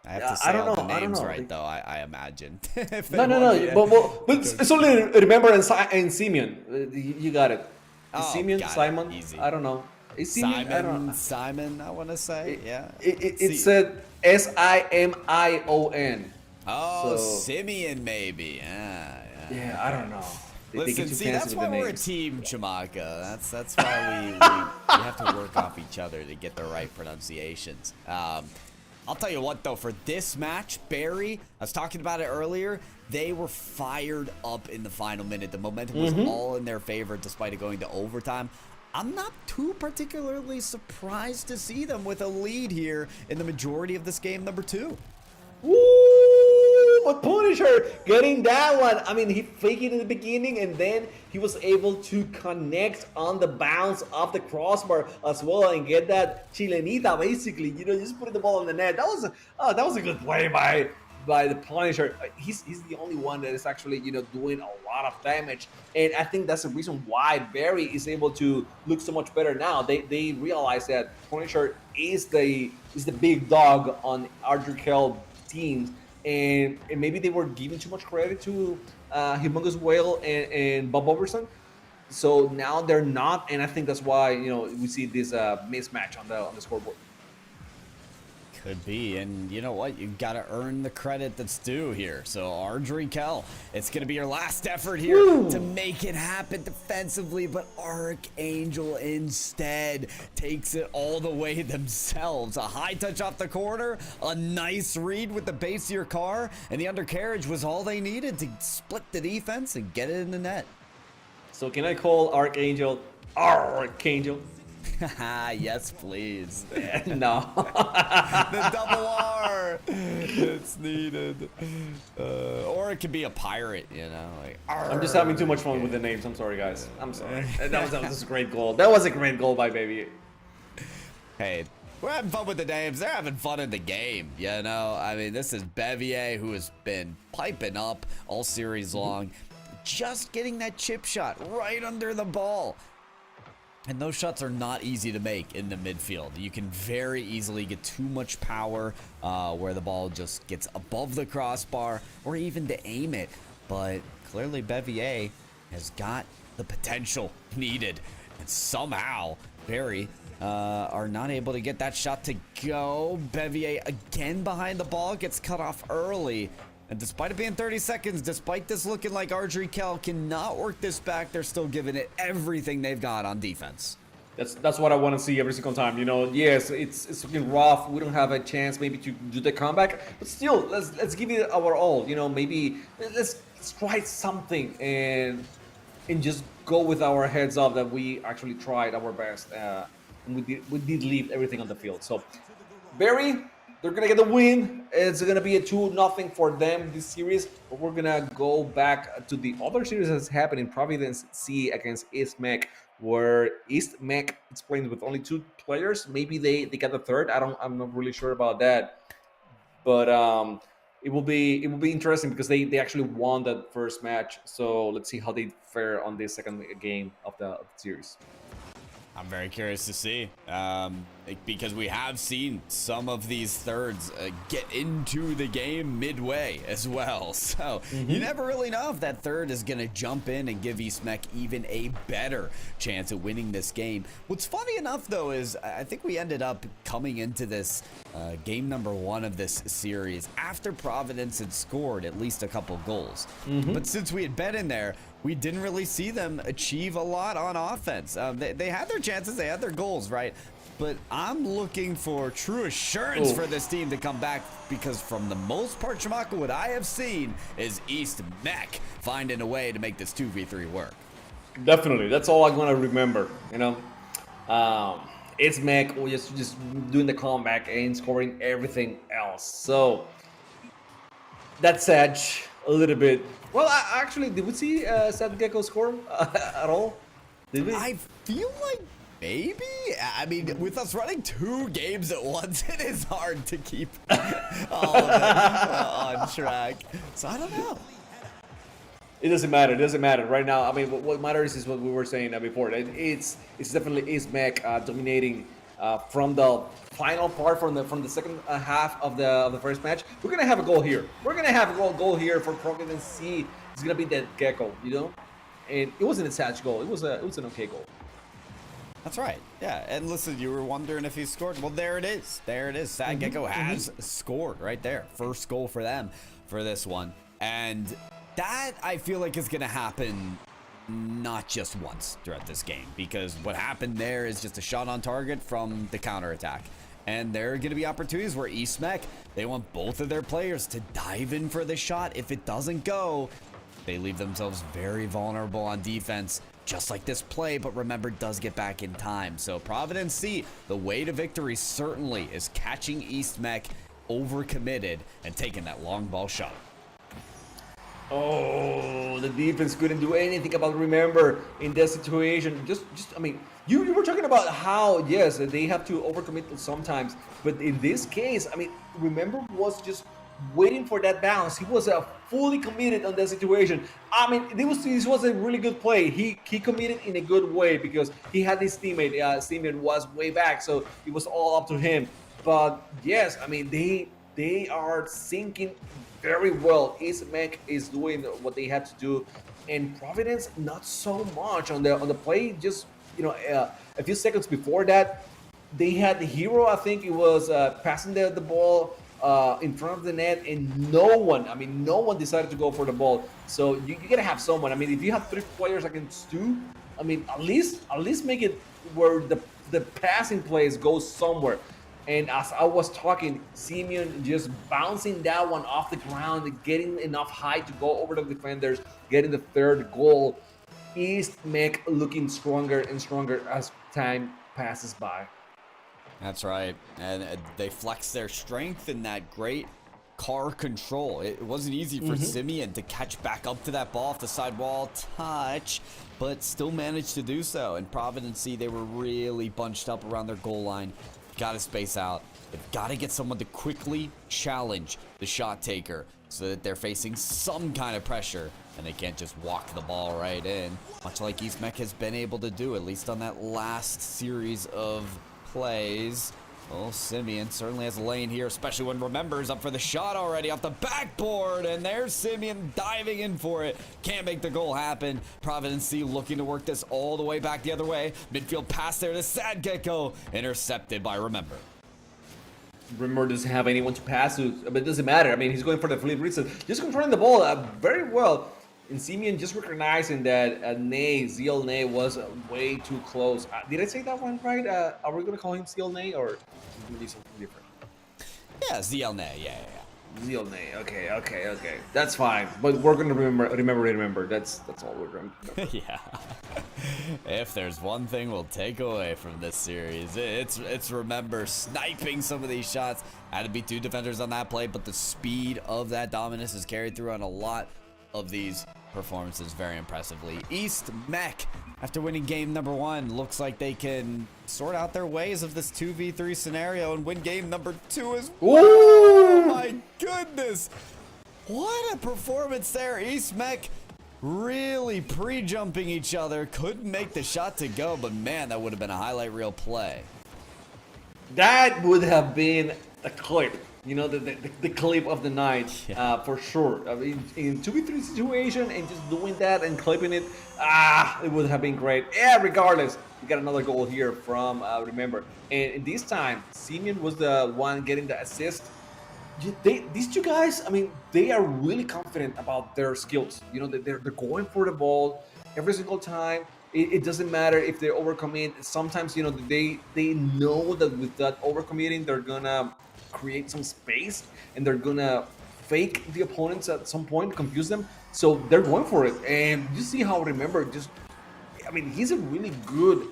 I have to say all the names right, though. I imagine. No. But it's only remember and Simeon. You got it. Simeon, Simon. Easy. I don't know. Simon. I want to say. It said Simeon. Oh, so, Simeon maybe. Yeah, I don't know. Listen, see, that's why we're a team, Chamaka. That's why we have to work off each other to get the right pronunciations. I'll tell you what, though, for this match, Barry, I was talking about it earlier, they were fired up in the final minute. The momentum was all in their favor despite it going to overtime. I'm not too particularly surprised to see them with a lead here in the majority of this game number 2. Woo! but Punisher getting that one. I mean, he faked it in the beginning, and then he was able to connect on the bounce of the crossbar as well and get that chilenita, basically. You know, just putting the ball in the net. That was a good play by the Punisher. He's the only one that is actually, you know, doing a lot of damage, and I think that's the reason why Barry is able to look so much better now. They realize that Punisher is the big dog on Ardrey Kell teams, and maybe they were giving too much credit to Humongous Whale and Bob Overson. So now they're not, and I think that's why, you know, we see this mismatch on the scoreboard. Could be, and you know what? You got to earn the credit that's due here. So Ardrey Kell, it's going to be your last effort here to make it happen defensively, but Archangel instead takes it all the way themselves. A high touch off the corner, a nice read with the base of your car, and the undercarriage was all they needed to split the defense and get it in the net. So can I call Archangel Archangel? Yes, please. No. The double R. It's needed. Or it could be a pirate, you know. Like, I'm just having too much fun with the names. I'm sorry, guys. I'm sorry. That was a great goal. That was a great goal by Baby. Hey, we're having fun with the names. They're having fun in the game, you know. I mean, this is Bevier, who has been piping up all series long. Just getting that chip shot right under the ball. And those shots are not easy to make in the midfield. You can very easily get too much power where the ball just gets above the crossbar or even to aim it. But clearly Bevier has got the potential needed. And somehow Barry are not able to get that shot to go. Bevier again behind the ball, gets cut off early. And despite it being 30 seconds, despite this looking like Ardrey Kell cannot work this back, they're still giving it everything they've got on defense. That's what I want to see every single time. You know, yes, it's looking rough. We don't have a chance maybe to do the comeback, but still, let's give it our all. You know, maybe let's try something and just go with our heads up that we actually tried our best and we did leave everything on the field. So, Barry, they're going to get the win. It's going to be a 2-0 for them this series. But we're going to go back to the other series that's happened in Providence C against East Meck, where East Meck is playing with only 2 players. Maybe they got the third. I'm not really sure about that. But it will be interesting because they actually won that first match. So let's see how they fare on this second game of the series. I'm very curious to see because we have seen some of these thirds get into the game midway as well. So you never really know if that third is going to jump in and give East Meck even a better chance at winning this game. What's funny enough, though, is I think we ended up coming into this game number 1 of this series after Providence had scored at least a couple goals. But since we had been in there, we didn't really see them achieve a lot on offense. They had their chances, they had their goals, right? But I'm looking for true assurance for this team to come back because from the most part, Chamaco, what I have seen is East Meck finding a way to make this 2v3 work. Definitely. That's all I'm going to remember, you know. It's Meck just doing the comeback and scoring everything else. So that's edge a little bit. Well, actually, did we see Sad Gecko score at all? Did we? I feel like maybe. I mean, with us running 2 games at once, it is hard to keep all of it on track. So I don't know. It doesn't matter. It doesn't matter right now. I mean, what matters is what we were saying before. It's definitely East Meck dominating from the final part, from the second half of the first match. We're gonna have a goal here. We're gonna have a goal here for Providence C. It's gonna be that Gecko, you know. And it wasn't a sad goal. It was an okay goal. That's right. Yeah. And listen, you were wondering if he scored. Well, there it is. There it is. Sad Gecko has scored right there. First goal for them for this one. And that I feel like is gonna happen not just once throughout this game, because what happened there is just a shot on target from the counterattack. And there are going to be opportunities where East Meck, they want both of their players to dive in for the shot. If it doesn't go, they leave themselves very vulnerable on defense, just like this play, but remember, does get back in time. So Providence C, the way to victory certainly is catching East Meck overcommitted and taking that long ball shot. Oh, the defense couldn't do anything about Remember in that situation. I mean, you were talking about how, yes, they have to overcommit sometimes. But in this case, I mean, Remember was just waiting for that bounce. He was fully committed on that situation. I mean, this was a really good play. He committed in a good way because he had his teammate. His teammate was way back, so it was all up to him. But yes, I mean, they are sinking very well. Meck is doing what they had to do, and Providence not so much on the play. Just a few seconds before that, they had the hero. I think it was passing the ball in front of the net, and no one decided to go for the ball. So you gotta have someone. I mean, if you have 3 players against 2, I mean, at least make it where the passing plays go somewhere. And as I was talking, Simeon just bouncing that one off the ground, getting enough height to go over the defenders, getting the 3rd goal. Meck looking stronger and stronger as time passes by. That's right. And they flex their strength in that great car control. It wasn't easy for Simeon to catch back up to that ball off the sidewall touch, but still managed to do so. And Providence, they were really bunched up around their goal line. Got to space out. They've got to get someone to quickly challenge the shot taker so that they're facing some kind of pressure and they can't just walk the ball right in, much like Meck has been able to do, at least on that last series of plays. Well, Simeon certainly has a lane here, especially when Remember's up for the shot already off the backboard, and there's Simeon diving in for it. Can't make the goal happen. Providence looking to work this all the way back the other way. Midfield pass there to Sad Gecko, intercepted by Remember. Remember doesn't have anyone to pass to, but it doesn't matter. I mean, he's going for the flip reset, just controlling the ball very well. And Simeon just recognizing that ZL Nay was way too close. Did I say that one right? Are we going to call him ZL Nay or is it going to be something different? Yeah, ZL Nay, yeah. ZL Nay, okay. That's fine. But we're going to remember. That's all we're going to remember. Yeah. If there's one thing we'll take away from this series, it's Remember sniping some of these shots. Had to be 2 defenders on that play, but the speed of that dominance is carried through on a lot of these performances very impressively. Meck, after winning game number 1, looks like they can sort out their ways of this 2v3 scenario and win game number 2 as well. Oh my goodness, what a performance there. Meck really pre-jumping each other, couldn't make the shot to go, but man, that would have been a highlight reel play. That would have been a clip. The clip of the night, for sure. I mean, in 2v3 situation and just doing that and clipping it, it would have been great. Yeah, regardless, we got another goal here from Remember. And this time, Simeon was the one getting the assist. These 2 guys, I mean, they are really confident about their skills. They're going for the ball every single time. It doesn't matter if they overcommit. Sometimes, they know that with that overcommitting, they're gonna create some space and they're gonna fake the opponents at some point, confuse them, so they're going for it. And you see how Remember he's a really good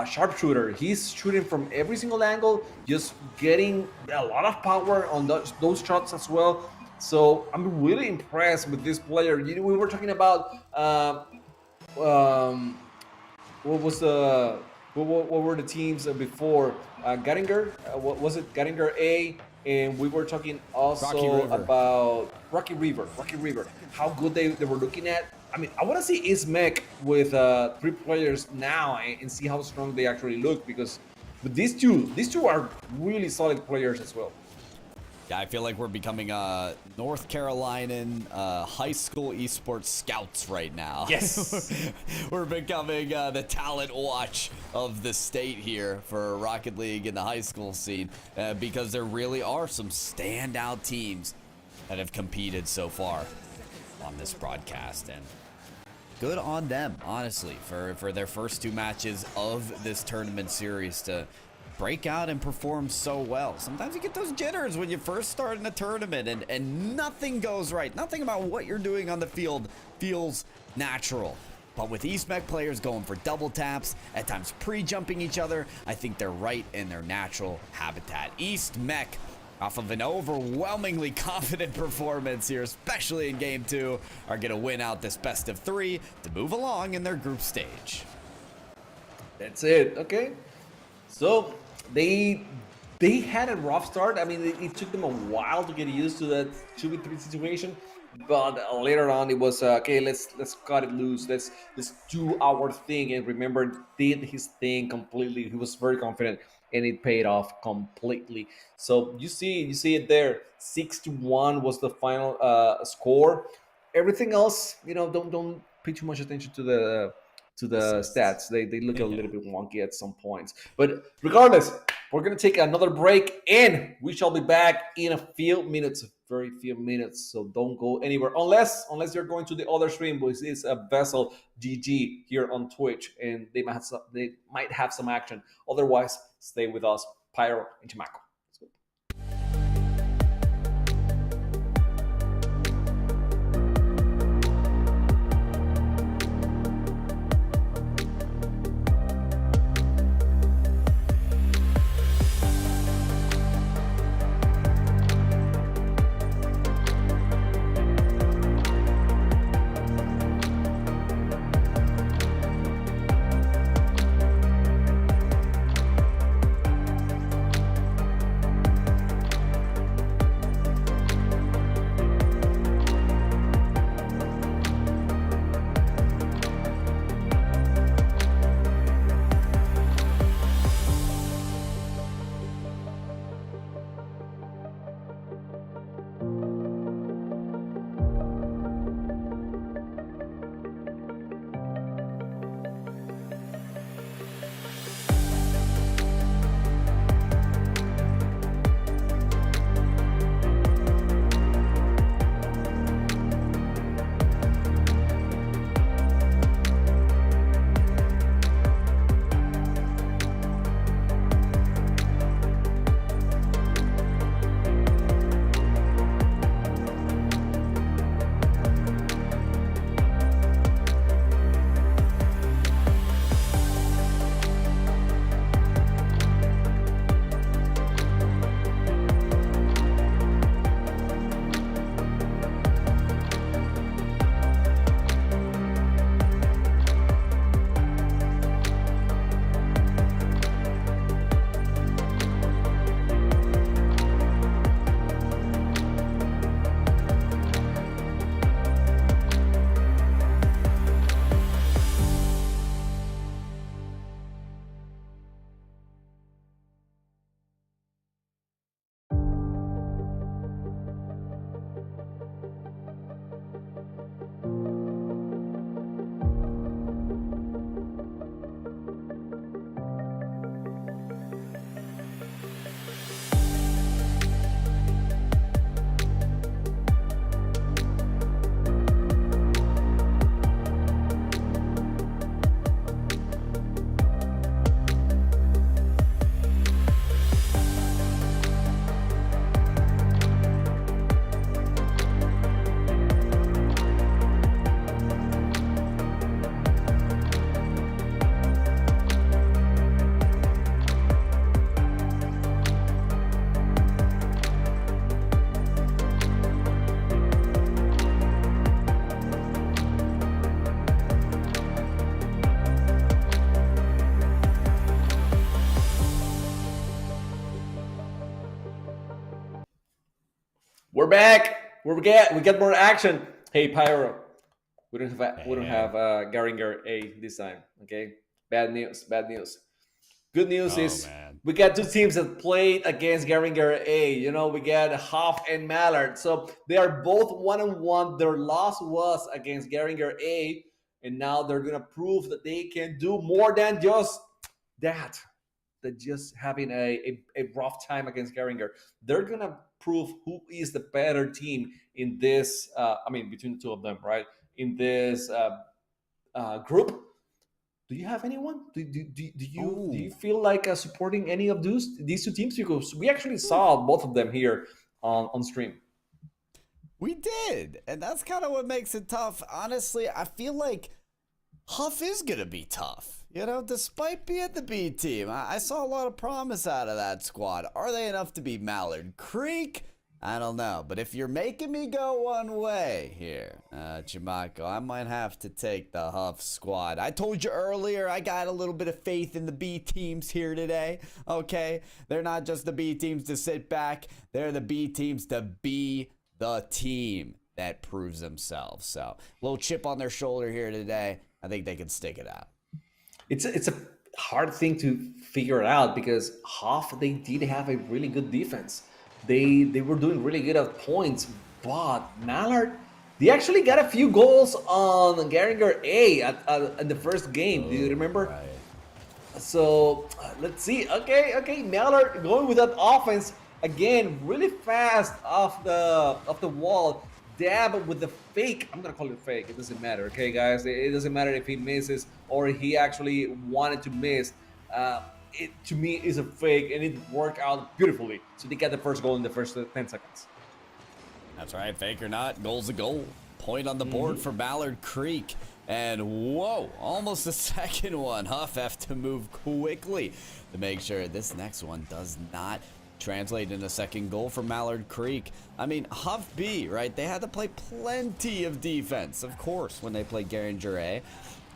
sharpshooter. He's shooting from every single angle, just getting a lot of power on those shots as well. So I'm really impressed with this player. We were talking about what were the teams before? Garinger, what was it? Garinger A, and we were talking also about Rocky River. How good they were looking at. I mean, I want to see Meck with 3 players now and see how strong they actually look, because with these two are really solid players as well. Yeah, I feel like we're becoming North Carolinian high school esports scouts right now. Yes. We're becoming the talent watch of the state here for Rocket League in the high school scene, because there really are some standout teams that have competed so far on this broadcast. And good on them, honestly, for their first 2 matches of this tournament series to break out and perform so well. Sometimes you get those jitters when you first start in a tournament and nothing goes right. Nothing about what you're doing on the field feels natural. But with Meck players going for double taps, at times pre-jumping each other, I think they're right in their natural habitat. Meck off of an overwhelmingly confident performance here, especially in Game 2, are going to win out this best of 3 to move along in their group stage. That's it. Okay. So they had a rough start. I mean, it took them a while to get used to that 2v3 situation, but later on it was okay. Let's cut it loose. Let's do our thing. And remember, did his thing completely. He was very confident, and it paid off completely. So you see it there. 6-1 was the final score. Everything else, don't pay too much attention to the stats. They look a little bit wonky at some points. But regardless, we're going to take another break, and we shall be back in a few minutes, very few minutes. So don't go anywhere unless you're going to the other stream, which is a VESL GG here on Twitch, and they might have some action. Otherwise, stay with us, Pyro and Chamaco. We're back. We get more action. Hey, Pyro, we don't have Garinger A this time. Okay, bad news. Good news is we got two teams that played against Garinger A. We got Hoff and Mallard. So they are both 1-1. Their loss was against Garinger A, and now they're gonna prove that they can do more than just that. That just having a rough time against Garinger. They're gonna prove who is the better team in this. Between the two of them, right? In this group. Do you have anyone? Do you feel like supporting any of these two teams? Because we actually saw both of them here on stream. We did, and that's kind of what makes it tough. Honestly, I feel like Hoff is gonna be tough. You know, despite being the B team, I saw a lot of promise out of that squad. Are they enough to beat Mallard Creek? I don't know, but if you're making me go one way here, Chimako, I might have to take the Hoff squad. I told you earlier I got a little bit of faith in the B teams here today, okay? They're not just the B teams to sit back. They're the B teams to be the team that proves themselves. So, little chip on their shoulder here today. I think they can stick it out. It's a hard thing to figure out because Hoff, they did have a really good defense. They were doing really good at points, but Mallard, they actually got a few goals on Garinger A at the first game. Do you remember? Right. So let's see. Okay, Mallard going with that offense again, really fast off the wall. Dab with the fake. I'm gonna call it fake. It doesn't matter. Okay, guys. It doesn't matter if he misses or he actually wanted to miss. It to me is a fake, and it worked out beautifully. So they got the first goal in the first 10 seconds. That's right, fake or not, goal's a goal. Point on the board for Mallard Creek. And whoa, almost the second one. Hoff have to move quickly to make sure this next one does not translate into a second goal for Mallard Creek. I mean, Hoff B, right? They had to play plenty of defense, of course, when they played Garinger A.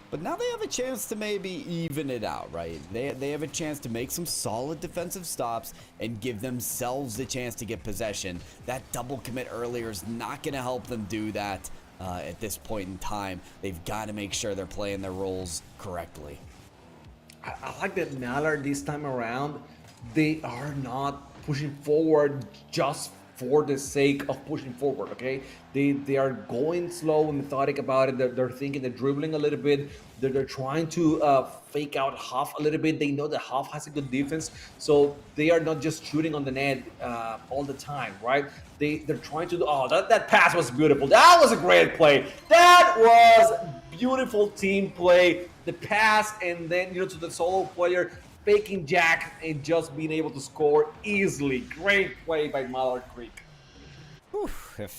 But now they have a chance to maybe even it out, right? They have a chance to make some solid defensive stops and give themselves the chance to get possession. That double commit earlier is not going to help them do that at this point in time. They've got to make sure they're playing their roles correctly. I like that Mallard this time around, they are not pushing forward just for the sake of pushing forward, okay? They are going slow and methodic about it. They're thinking, they're dribbling a little bit. They're trying to fake out Hoff a little bit. They know that Hoff has a good defense, so they are not just shooting on the net all the time, right? They're trying to do, that pass was beautiful. That was a great play. That was beautiful team play. The pass and then, to the solo player, faking Jack and just being able to score easily. Great play by Mallard Creek.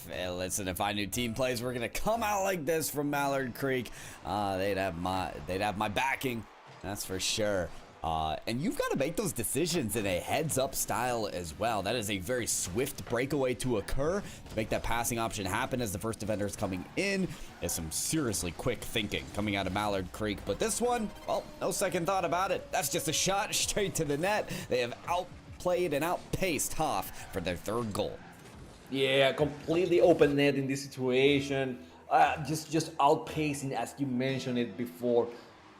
Listen, if I knew team plays were gonna come out like this from Mallard Creek, they'd have my backing, that's for sure. And you've got to make those decisions in a heads-up style as well. That is a very swift breakaway to occur to make that passing option happen as the first defender is coming in. Is some seriously quick thinking coming out of Mallard Creek. But this one, well, no second thought about it. That's just a shot straight to the net. They have outplayed and outpaced Hoff for their third goal. Yeah, completely open net in this situation. Just outpacing, as you mentioned it before.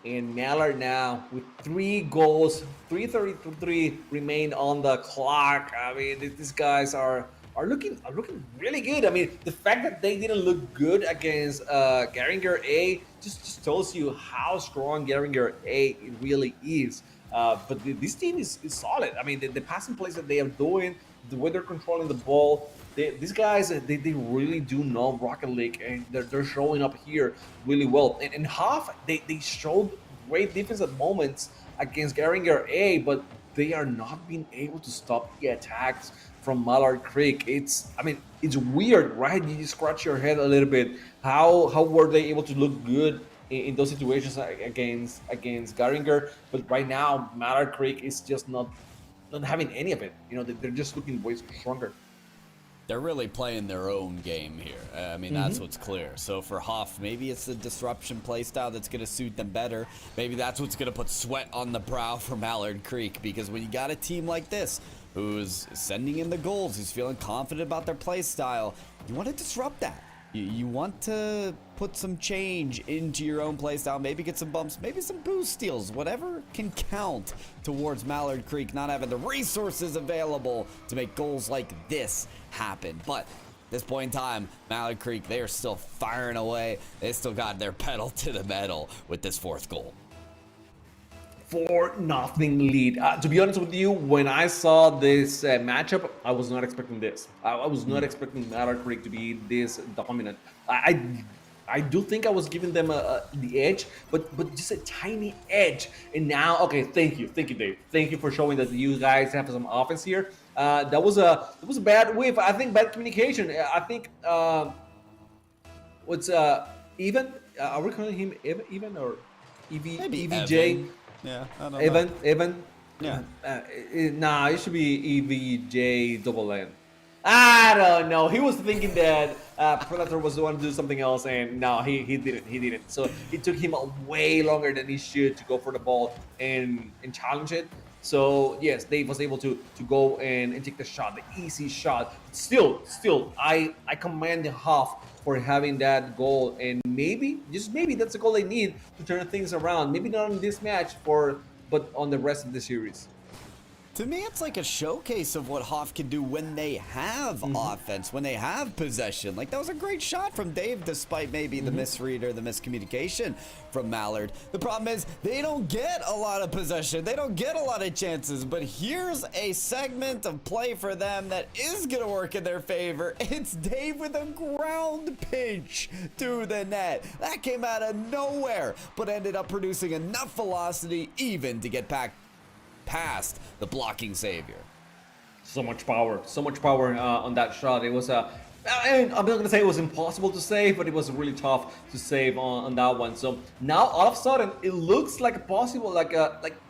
And Mallard now with 3 goals, 3:33 remain on the clock. I mean, these guys are looking really good. I mean, the fact that they didn't look good against Garinger A just tells you how strong Garinger A really is. But this team is solid. I mean, the passing plays that they are doing, the way they're controlling the ball, these guys, they really do know Rocket League, and they're showing up here really well. And Hoff, they showed great defense at moments against Garinger A, but they are not being able to stop the attacks from Mallard Creek. It's weird, right? You scratch your head a little bit. How were they able to look good in those situations against Garinger? But right now, Mallard Creek is just not having any of it. They're just looking way stronger. They're really playing their own game here. I mean, that's what's clear. So for Hoff, maybe it's the disruption playstyle that's going to suit them better. Maybe that's what's going to put sweat on the brow for Mallard Creek, because when you got a team like this who's sending in the goals, who's feeling confident about their play style, you want to disrupt that. You want to put some change into your own playstyle, maybe get some bumps, maybe some boost steals, whatever can count towards Mallard Creek not having the resources available to make goals like this happen. But at this point in time, Mallard Creek, they are still firing away. They still got their pedal to the metal with this 4th goal. 4-0 lead. To be honest with you, when I saw this matchup, I was not expecting this. I was not expecting Mallard Creek to be this dominant. I do think I was giving them the edge, but just a tiny edge. And now, okay, thank you, Dave. Thank you for showing that you guys have some offense here. That was a bad whiff. I think bad communication. I think what's even? Are we calling him even or? Maybe EVJ. Yeah, I don't know. Evan. Yeah. Nah, it should be EVJ double N. I don't know. He was thinking that Predator was the one to do something else, and no, he didn't. He didn't. So it took him way longer than he should to go for the ball and challenge it. So yes, Dave was able to go and take the shot, the easy shot. Still, I commend the Hoff for having that goal, and maybe, just maybe, that's the goal they need to turn things around. Maybe not in this match, but on the rest of the series. To me, it's like a showcase of what Hoff can do when they have offense, when they have possession. Like, that was a great shot from Dave, despite maybe the misread or the miscommunication from Mallard. The problem is they don't get a lot of possession. They don't get a lot of chances. But here's a segment of play for them that is going to work in their favor. It's Dave with a ground pinch to the net. That came out of nowhere, but ended up producing enough velocity even to get back past the blocking savior. So much power on that shot. It was I'm not gonna say it was impossible to save, but it was really tough to save on that one. So now all of a sudden it looks like possible, like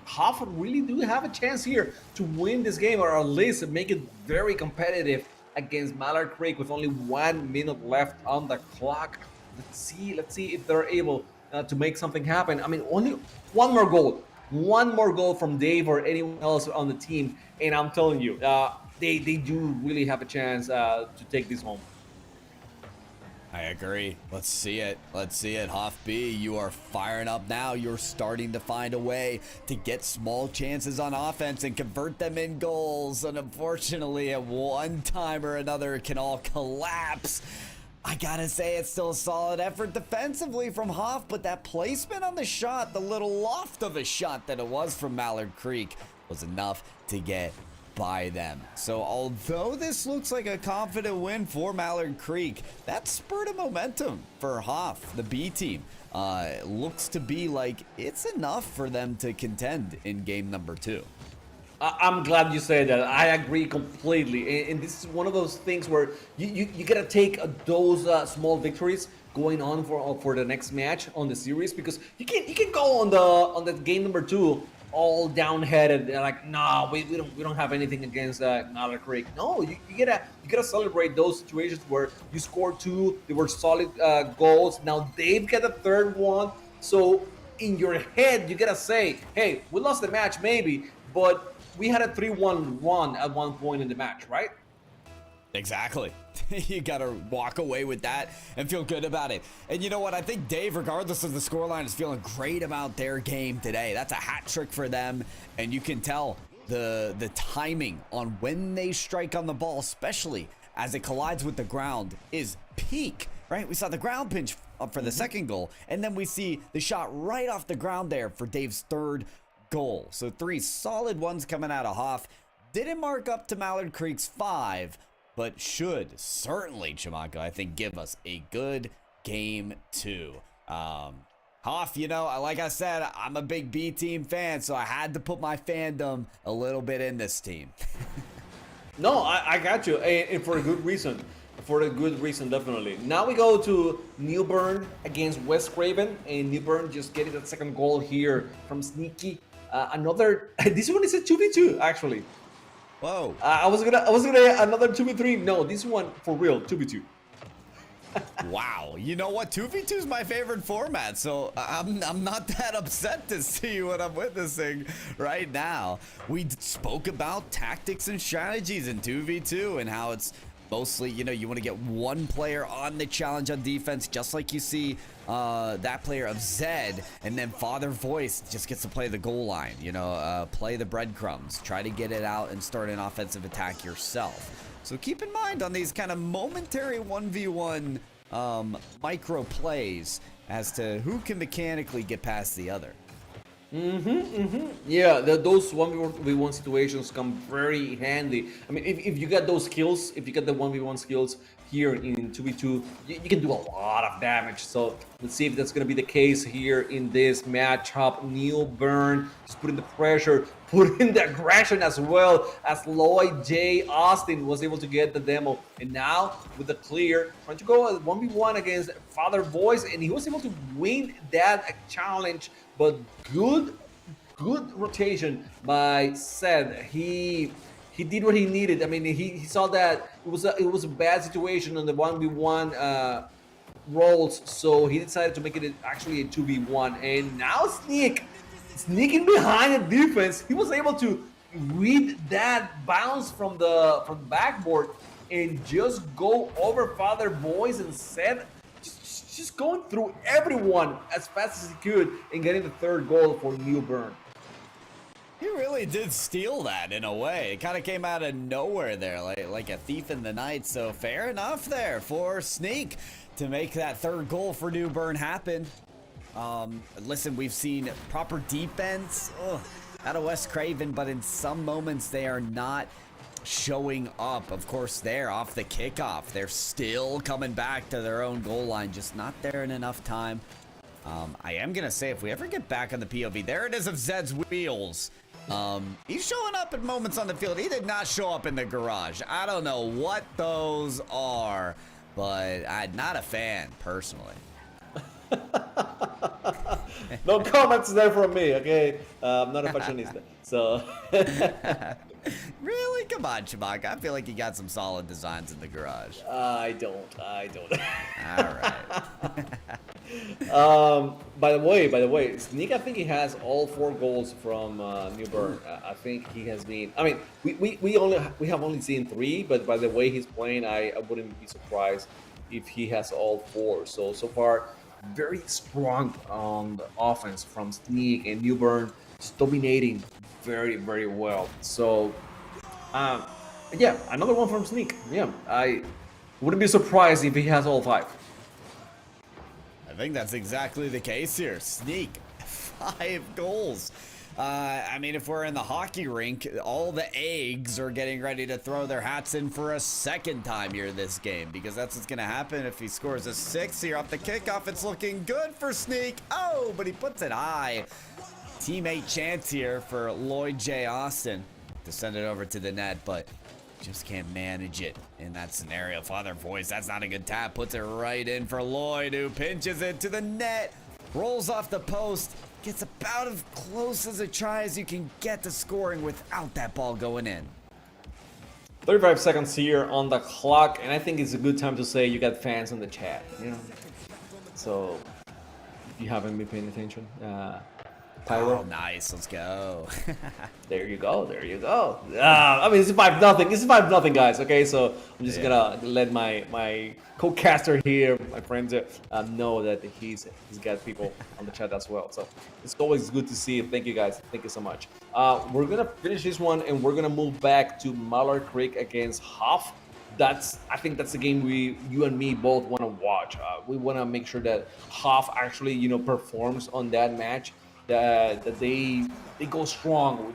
Hoff really do have a chance here to win this game, or at least make it very competitive against Mallard Creek with only 1 minute left on the clock. Let's see if they're able to make something happen. I mean, only one more goal from Dave or anyone else on the team, and I'm telling you, they do really have a chance to take this home. I agree. Let's see it. Hoff B, you are firing up now. You're starting to find a way to get small chances on offense and convert them in goals. And unfortunately, at one time or another, it can all collapse. I gotta say, it's still a solid effort defensively from Hoff, but that placement on the shot, the little loft of a shot that it was from Mallard Creek, was enough to get by them. So although this looks like a confident win for Mallard Creek, that spurred of momentum for Hoff, the B team. Looks to be like it's enough for them to contend in game number 2. I'm glad you said that. I agree completely, and this is one of those things where you gotta take those small victories going on for the next match on the series, because you can go on the game number 2 all down-headed. They're like, nah, we don't have anything against Mallard Creek. No, you gotta celebrate those situations where you scored 2, they were solid goals. Now they've got a third one, so in your head you gotta say, hey, we lost the match maybe, but we had a 3-1 run at one point in the match, right? Exactly. You got to walk away with that and feel good about it. And you know what? I think Dave, regardless of the scoreline, is feeling great about their game today. That's a hat trick for them. And you can tell the timing on when they strike on the ball, especially as it collides with the ground, is peak, right? We saw the ground pinch up for the second goal. And then we see the shot right off the ground there for Dave's third goal. So 3 solid ones coming out of Hoff. Didn't mark up to Mallard Creek's 5, but should certainly, Chimanko, I think, give us a good game 2. Hoff, you know, like I said, I'm a big B team fan, so I had to put my fandom a little bit in this team. No, I got you, and for a good reason. Definitely. Now we go to Newburn against West Craven, and Newburn just getting that second goal here from Sneaky. This one is a 2v2 actually. Whoa. I was gonna another 2v3. No, this one for real 2v2. Wow. You know what? 2v2 is my favorite format, so I'm not that upset to see what I'm witnessing right now. We spoke about tactics and strategies in 2v2 and how it's mostly, you know, you want to get one player on the challenge on defense, just like you see that player of Zed, and then Father Voice just gets to play the goal line, you know, play the breadcrumbs, try to get it out and start an offensive attack yourself. So keep in mind on these kind of momentary 1v1 micro plays as to who can mechanically get past the other. Yeah, those 1v1 situations come very handy. I mean, if you got those skills, if you got the 1v1 skills here in 2v2, you can do a lot of damage. So let's see if that's going to be the case here in this matchup. Newburn just putting the pressure, putting the aggression as well, as Lloyd J. Austin was able to get the demo. And now with the clear, trying to go 1v1 against Father Voice, and he was able to win that challenge but good rotation by Seth. He did what he needed. I mean, he saw that it was a bad situation on the 1v1 roles, so he decided to make it actually a 2v1. And now sneaking behind the defense, he was able to read that bounce from the backboard and just go over Father Boys and Seth, just going through everyone as fast as he could and getting the third goal for Newburn. He really did steal that in a way. It kind of came out of nowhere there, like a thief in the night. So fair enough there for Sneak to make that third goal for Newburn happen. Listen, we've seen proper defense out of West Craven, but in some moments they are not showing up. Of course, there off the kickoff, they're still coming back to their own goal line, just not there in enough time. I am gonna say, if we ever get back on the POV, there it is of Zed's wheels. He's showing up at moments on the field. He did not show up in the garage. I don't know what those are, but I'm not a fan personally. No comments there from me, okay? I'm not a fashionista, so. Really? Come on, Chewbacca. I feel like you got some solid designs in the garage. I don't. All right. By the way, Sneak, I think he has all 4 goals from Newburn. I think he has been. I mean, we have only seen 3, but by the way he's playing, I wouldn't be surprised if he has all 4. So far, very strong on the offense from Sneak, and Newburn just dominating very, very well. So, yeah, another one from Sneak. Yeah, I wouldn't be surprised if he has all 5. I think that's exactly the case here. Sneak, 5 goals. I mean, if we're in the hockey rink, all the eggs are getting ready to throw their hats in for a second time here this game, because that's what's going to happen if he scores a 6 here off the kickoff. It's looking good for Sneak. Oh, but he puts it high. Teammate chance here for Lloyd J. Austin to send it over to the net, but just can't manage it in that scenario. Father Voice, that's not a good tap. Puts it right in for Lloyd, who pinches it to the net, rolls off the post, gets about as close as a try as you can get to scoring without that ball going in. 35 seconds here on the clock, and I think it's a good time to say you got fans in the chat, you know? So, if you haven't been paying attention, Tyler. Oh, nice. Let's go. There you go. I mean, it's 5-0. It's 5-0, guys. Okay, so I'm just gonna let my co-caster here, my friends, know that he's got people on the chat as well. So it's always good to see. Thank you, guys. Thank you so much. We're gonna finish this one, and we're gonna move back to Mallard Creek against Hoff. I think that's the game you and me both want to watch. We want to make sure that Hoff actually, performs on that match. That they go strong,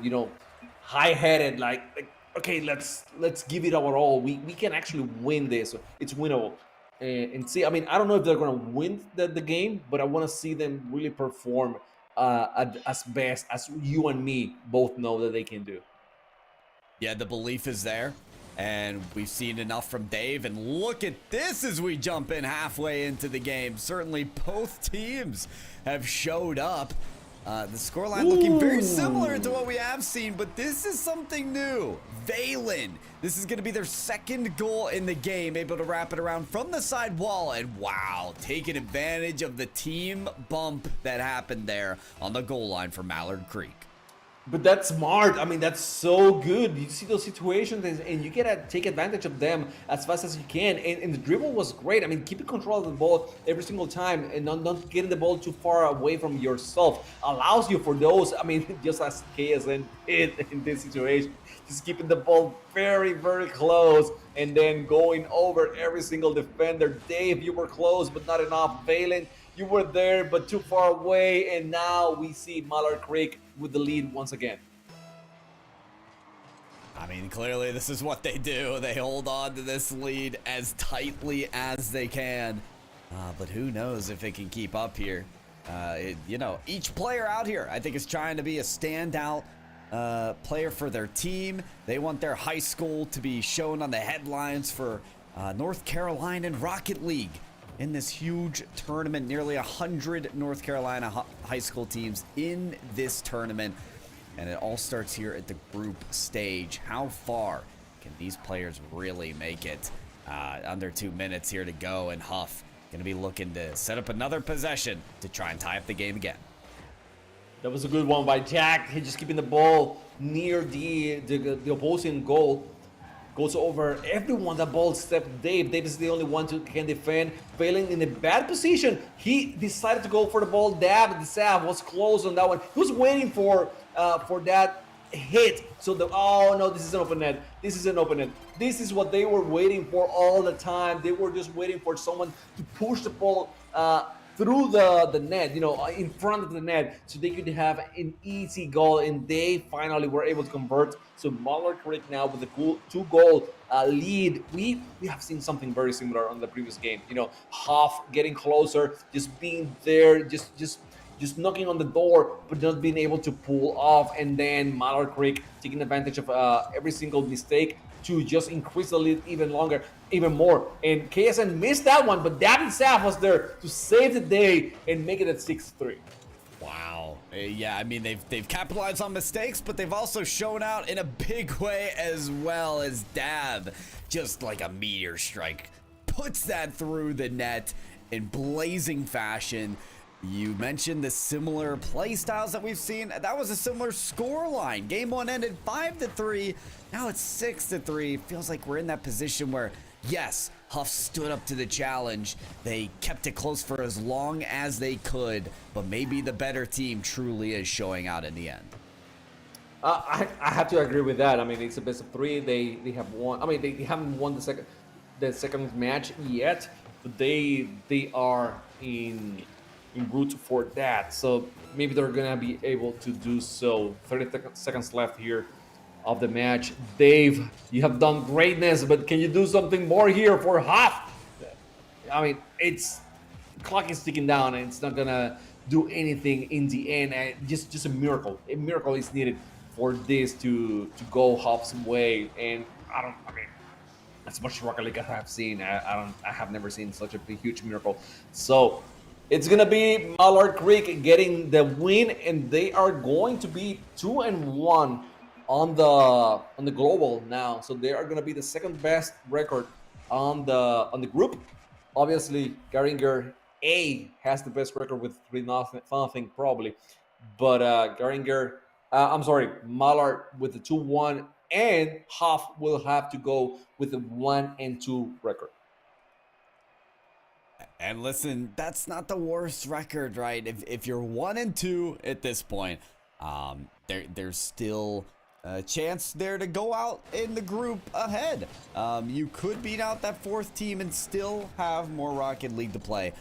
high-headed, like okay, let's give it our all. We can actually win this. It's winnable. And see, I mean, I don't know if they're gonna win the game, but I want to see them really perform as best as you and me both know that they can do. Yeah, the belief is there, and we've seen enough from Dave. And look at this as we jump in halfway into the game. Certainly, both teams have showed up. The scoreline looking very similar to what we have seen, but this is something new. Valen, this is going to be their second goal in the game, able to wrap it around from the side wall, and wow, taking advantage of the team bump that happened there on the goal line for Mallard Creek. But that's smart. I mean, that's so good. You see those situations, and you gotta take advantage of them as fast as you can. And the dribble was great. I mean, keeping control of the ball every single time and not getting the ball too far away from yourself allows you for those. I mean, just as KSN did in this situation, just keeping the ball very, very close and then going over every single defender. Dave, you were close, but not enough. Valen, you were there, but too far away. And now we see Mallard Creek with the lead once again. I mean, clearly this is what they do. They hold on to this lead as tightly as they can. But who knows if it can keep up here. Each player out here, I think, is trying to be a standout player for their team. They want their high school to be shown on the headlines for North Carolina Rocket League in this huge tournament. Nearly 100 North Carolina high school teams in this tournament. And it all starts here at the group stage. How far can these players really make it? Under 2 minutes here to go, and Hoff going to be looking to set up another possession to try and tie up the game again. That was a good one by Jack. He just keeping the ball near the opposing goal. Goes over everyone. That ball stepped Dave. Dave is the only one who can defend. Failing in a bad position. He decided to go for the ball. Dab. The Sav was close on that one. He was waiting for that hit. So oh no, this is an open net. This is an open net. This is what they were waiting for all the time. They were just waiting for someone to push the ball through the net, in front of the net, so they could have an easy goal, and they finally were able to convert. So Mallard correct now with a cool 2-goal lead. We have seen something very similar on the previous game. Hoff getting closer, just being there, just knocking on the door, but not being able to pull off, and then Mallard Creek taking advantage of every single mistake to just increase the lead even more. And KSN missed that one, but David Saff was there to save the day and make it at 6-3. Wow. Yeah, I mean, they've capitalized on mistakes, but they've also shown out in a big way as well, as Dab, just like a meteor strike, puts that through the net in blazing fashion. You mentioned the similar play styles that we've seen. That was a similar score line. Game 1 ended 5-3. Now it's 6-3. Feels like we're in that position where, yes, Hoff stood up to the challenge. They kept it close for as long as they could, but maybe the better team truly is showing out in the end. I have to agree with that. I mean, it's a best of 3. They have won. I mean, they haven't won the second match yet, but they are in route for that. So maybe they're gonna be able to do so. 30 seconds left here of the match. Dave, you have done greatness, but can you do something more here for Hoff? I mean, clock is ticking down, and it's not gonna do anything in the end. Just a miracle. A miracle is needed for this to go Hoff's way. And I mean, as much Rocket League I have seen, I have never seen such a huge miracle. So it's gonna be Mallard Creek getting the win, and they are going to be 2-1 on the global now. So they are gonna be the second best record on the group. Obviously, Garinger A has the best record with 3-0 probably, but Mallard with the 2-1, and Hoff will have to go with a 1-2 record. And listen, that's not the worst record, right? If you're 1-2 at this point, there's still a chance there to go out in the group ahead. You could beat out that 4th team and still have more Rocket League to play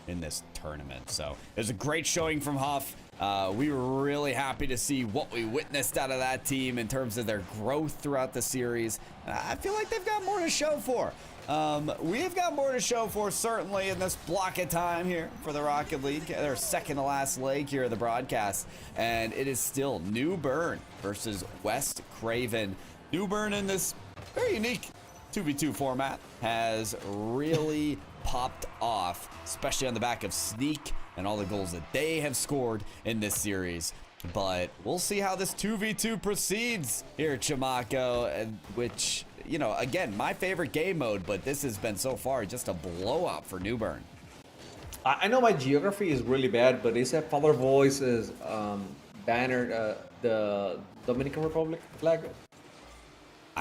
in this tournament. So it was a great showing from Hoff. We were really happy to see what we witnessed out of that team in terms of their growth throughout the series. I feel like they've got more to show for. We've got more to show for, certainly, in this block of time here for the Rocket League. Their second to last leg here of the broadcast, and it is still Newburn versus West Craven. Newburn, in this very unique 2v2 format, has really popped off, especially on the back of Sneak and all the goals that they have scored in this series. But we'll see how this 2v2 proceeds here at Chamaco, which, again, my favorite game mode, but this has been so far just a blowout for Newburn. I know my geography is really bad, but is that Father Voice's banner the Dominican Republic flag?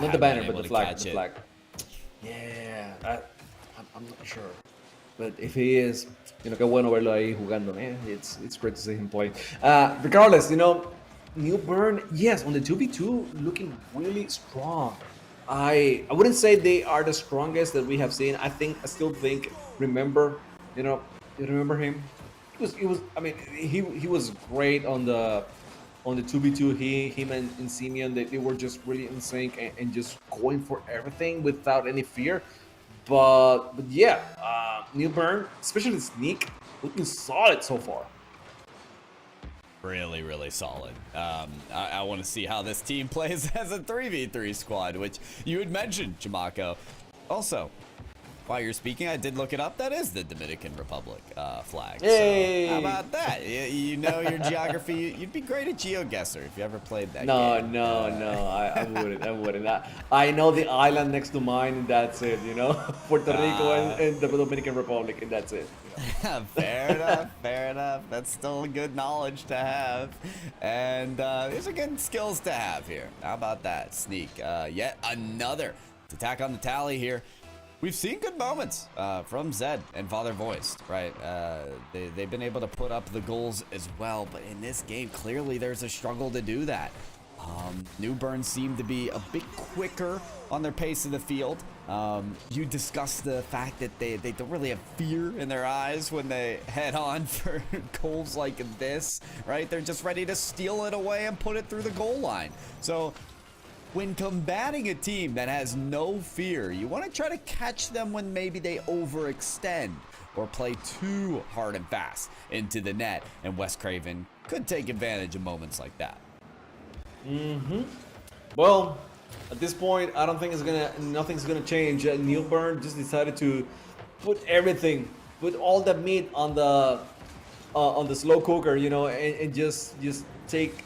Not the banner, but the flag. Yeah, I'm not sure. But if he is, qué bueno verlo ahí jugando, man. It's great to see him play. Regardless, Newburn, yes, on the 2v2, looking really strong. I wouldn't say they are the strongest that we have seen. I still think, remember, you remember him? He was great on the 2v2. Him and Simeon, they were just really in sync and just going for everything without any fear. But yeah, Newburn, especially Sneak, looking solid so far. Really, really solid. I want to see how this team plays as a 3v3 squad, which you had mentioned, Chamaco. Also, While you're speaking, I did look it up. That is the Dominican Republic flag. Hey! So how about that? You know your geography. You'd be great at GeoGuessr if you ever played that No, game. I wouldn't. I wouldn't. I know the island next to mine, and that's it. You know, Puerto Rico and the Dominican Republic, and that's it. You know? Fair enough. Fair enough. That's still good knowledge to have, and these are good skills to have here. How about that? Sneak. Yet another to tack on the tally here. We've seen good moments from Zed and Father Voiced, right? They've been able to put up the goals as well, but in this game, clearly there's a struggle to do that. Newburn seemed to be a bit quicker on their pace of the field. You discussed the fact that they don't really have fear in their eyes when they head on for goals like this, right? They're just ready to steal it away and put it through the goal line. So when combating a team that has no fear, you want to try to catch them when maybe they overextend or play too hard and fast into the net, and West Craven could take advantage of moments like that. Well, at this point, I don't think nothing's gonna change. Newburn just decided to put all the meat on the slow cooker, you know, and just take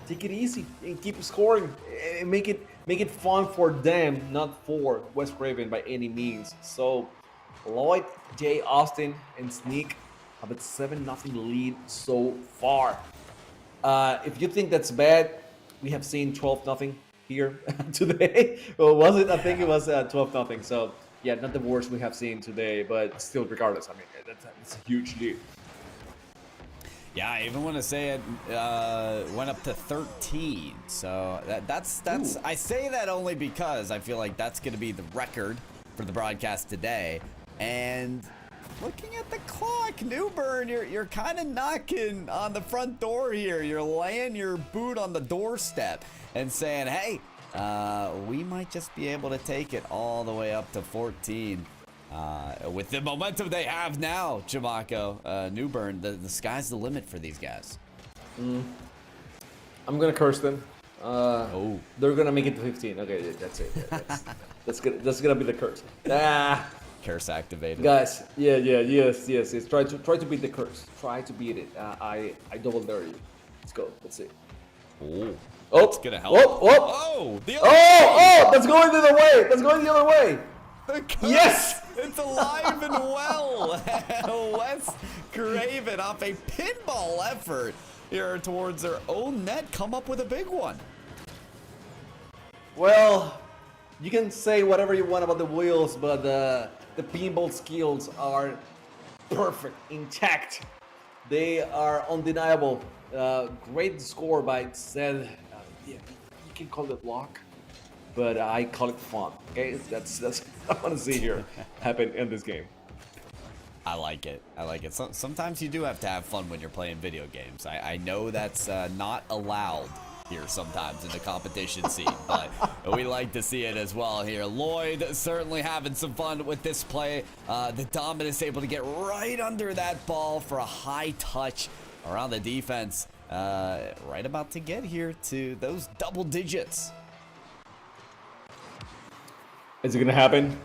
it easy and keep scoring and make it fun for them, not for West Craven by any means. So Lloyd, Jay, Austin, and Sneak have a 7-0 lead so far. If you think that's bad, we have seen 12-0 here today. Well, was it? I think it was 12-0. So yeah, not the worst we have seen today, but still, regardless, I mean, that's a huge lead. Yeah, I even want to say it went up to 13. So that's Ooh. I say that only because I feel like that's going to be the record for the broadcast today. And looking at the clock, Newburn, you're kind of knocking on the front door here. You're laying your boot on the doorstep and saying, hey, we might just be able to take it all the way up to 14. With the momentum they have now, Chamaco, Newburn, the sky's the limit for these guys. I'm gonna curse them. They're gonna make it to 15. Okay, that's it. Yeah, that's gonna be the curse. Curse activated. Guys, yes. Try to beat the curse. Try to beat it. I double dare you. Let's go. Let's see. Oh, it's gonna help. That's going the other way. That's going the other way. Yes! It's alive and well. West Craven off a pinball effort here towards their own net come up with a big one. Well, you can say whatever you want about the wheels, but the pinball skills are perfect, intact. They are undeniable. Great score by Zed. Yeah, you can call it luck, but I call it fun. Okay, that's what I want to see here happen in this game. I like it. Sometimes you do have to have fun when you're playing video games. I know that's not allowed here sometimes in the competition scene, but we like to see it as well here. Lloyd certainly having some fun with this play. The Dominus able to get right under that ball for a high touch around the defense. Right about to get here to those double digits. Is it gonna happen?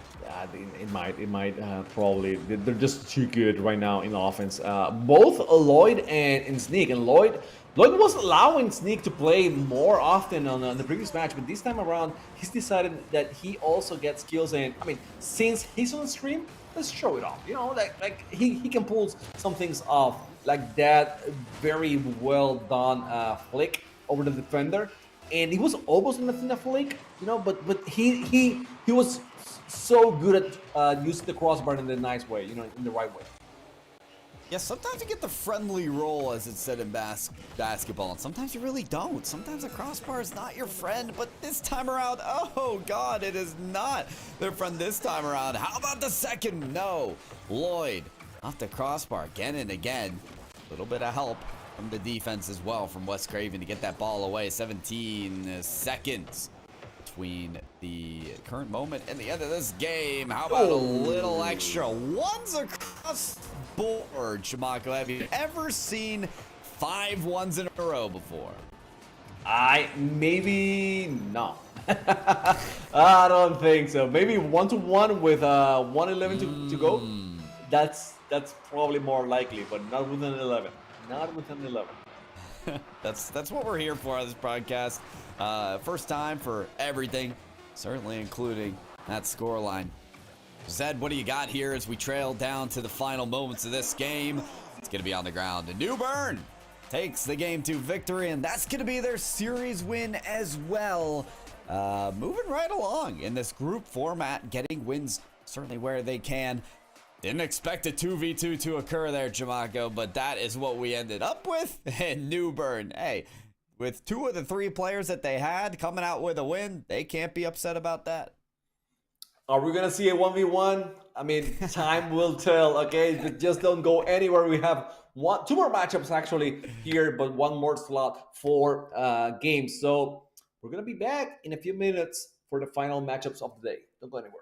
It might probably. They're just too good right now in the offense. Both Lloyd and Sneak. And Lloyd was allowing Sneak to play more often on the previous match, but this time around, he's decided that he also gets skills. And I mean, since he's on stream, let's show it off. You know, like he can pull some things off, like that very well done flick over the defender. And he was almost in the flick, you know, but he was so good at using the crossbar in the nice way, you know, in the right way. Yeah, sometimes you get the friendly roll, as it's said in basketball, and sometimes you really don't. Sometimes a crossbar is not your friend, but this time around, oh God, it is not their friend this time around. How about the second? No. Lloyd off the crossbar again and again. A little bit of help from the defense as well from West Craven to get that ball away. 17 seconds between the current moment and the end of this game. How about a little extra ones across the board, Chamaco? Have you ever seen 5 ones in a row before? Maybe not. I don't think so. Maybe 1-1 with 1:11 to go. That's probably more likely, but not with an 11. Not with an 11. That's what we're here for on this broadcast. First time for everything, certainly including that scoreline. Zed, what do you got here as we trail down to the final moments of this game? It's going to be on the ground. And Newburn takes the game to victory, and that's going to be their series win as well. Moving right along in this group format, getting wins certainly where they can. Didn't expect a 2v2 to occur there, Jamaco, but that is what we ended up with. And Newburn, hey, with 2 of the 3 players that they had coming out with a win, they can't be upset about that. Are we going to see a 1v1? I mean, time will tell, okay? But just don't go anywhere. We have 2 more matchups actually here, but 1 more slot for games. So we're going to be back in a few minutes for the final matchups of the day. Don't go anywhere.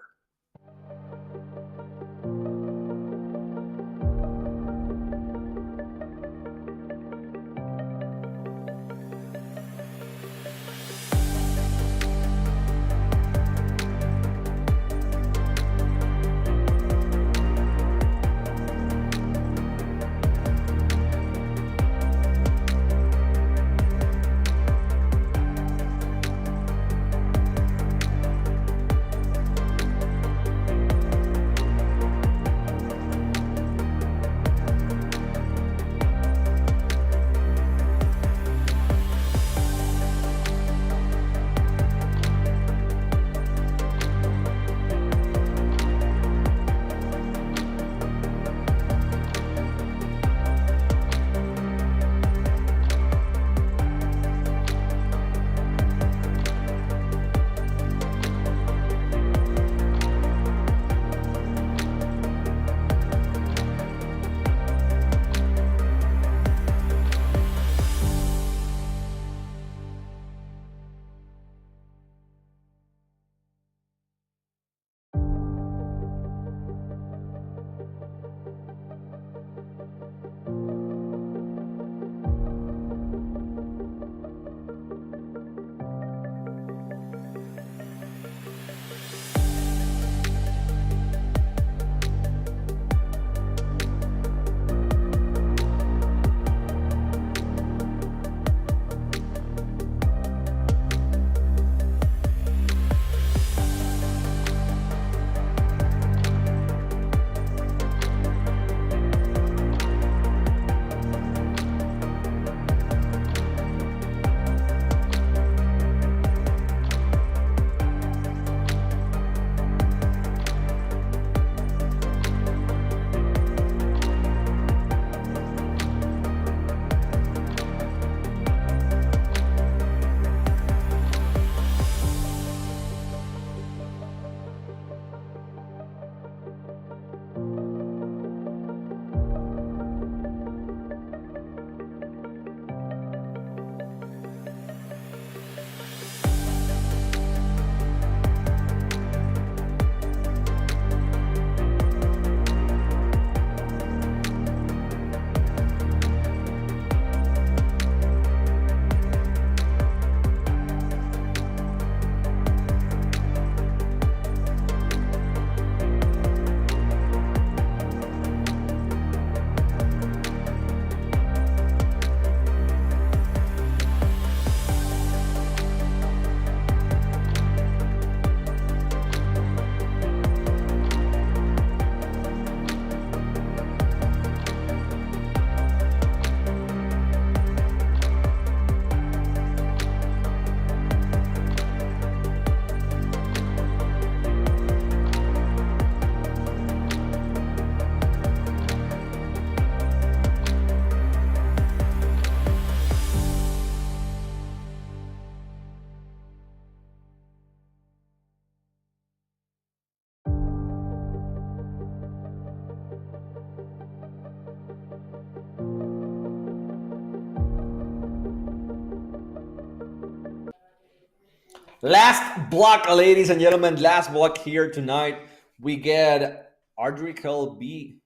Last block, ladies and gentlemen. Last block here tonight. We get Ardrey Kell B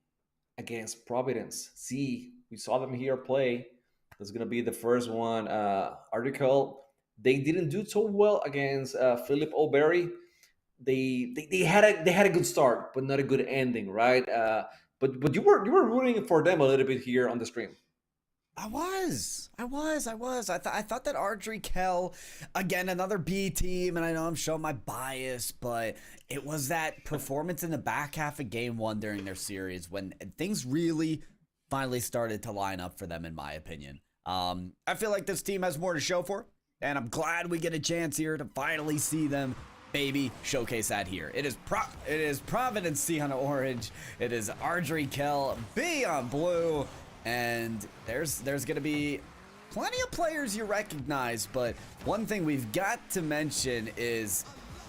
against Providence. See, we saw them here play. That's going to be the first one. Ardrey Kell, they didn't do so well against Philip O'Berry. they had a good start, but not a good ending, right? But you were rooting for them a little bit here on the stream. I thought that Ardrey Kell, again, another B team, and I know I'm showing my bias, but it was that performance in the back half of game one during their series when things really finally started to line up for them, in my opinion. I feel like this team has more to show for, and I'm glad we get a chance here to finally see them baby showcase that here. It is Providence C on orange. It is Ardrey Kell B on blue. And there's going to be plenty of players you recognize, but one thing we've got to mention is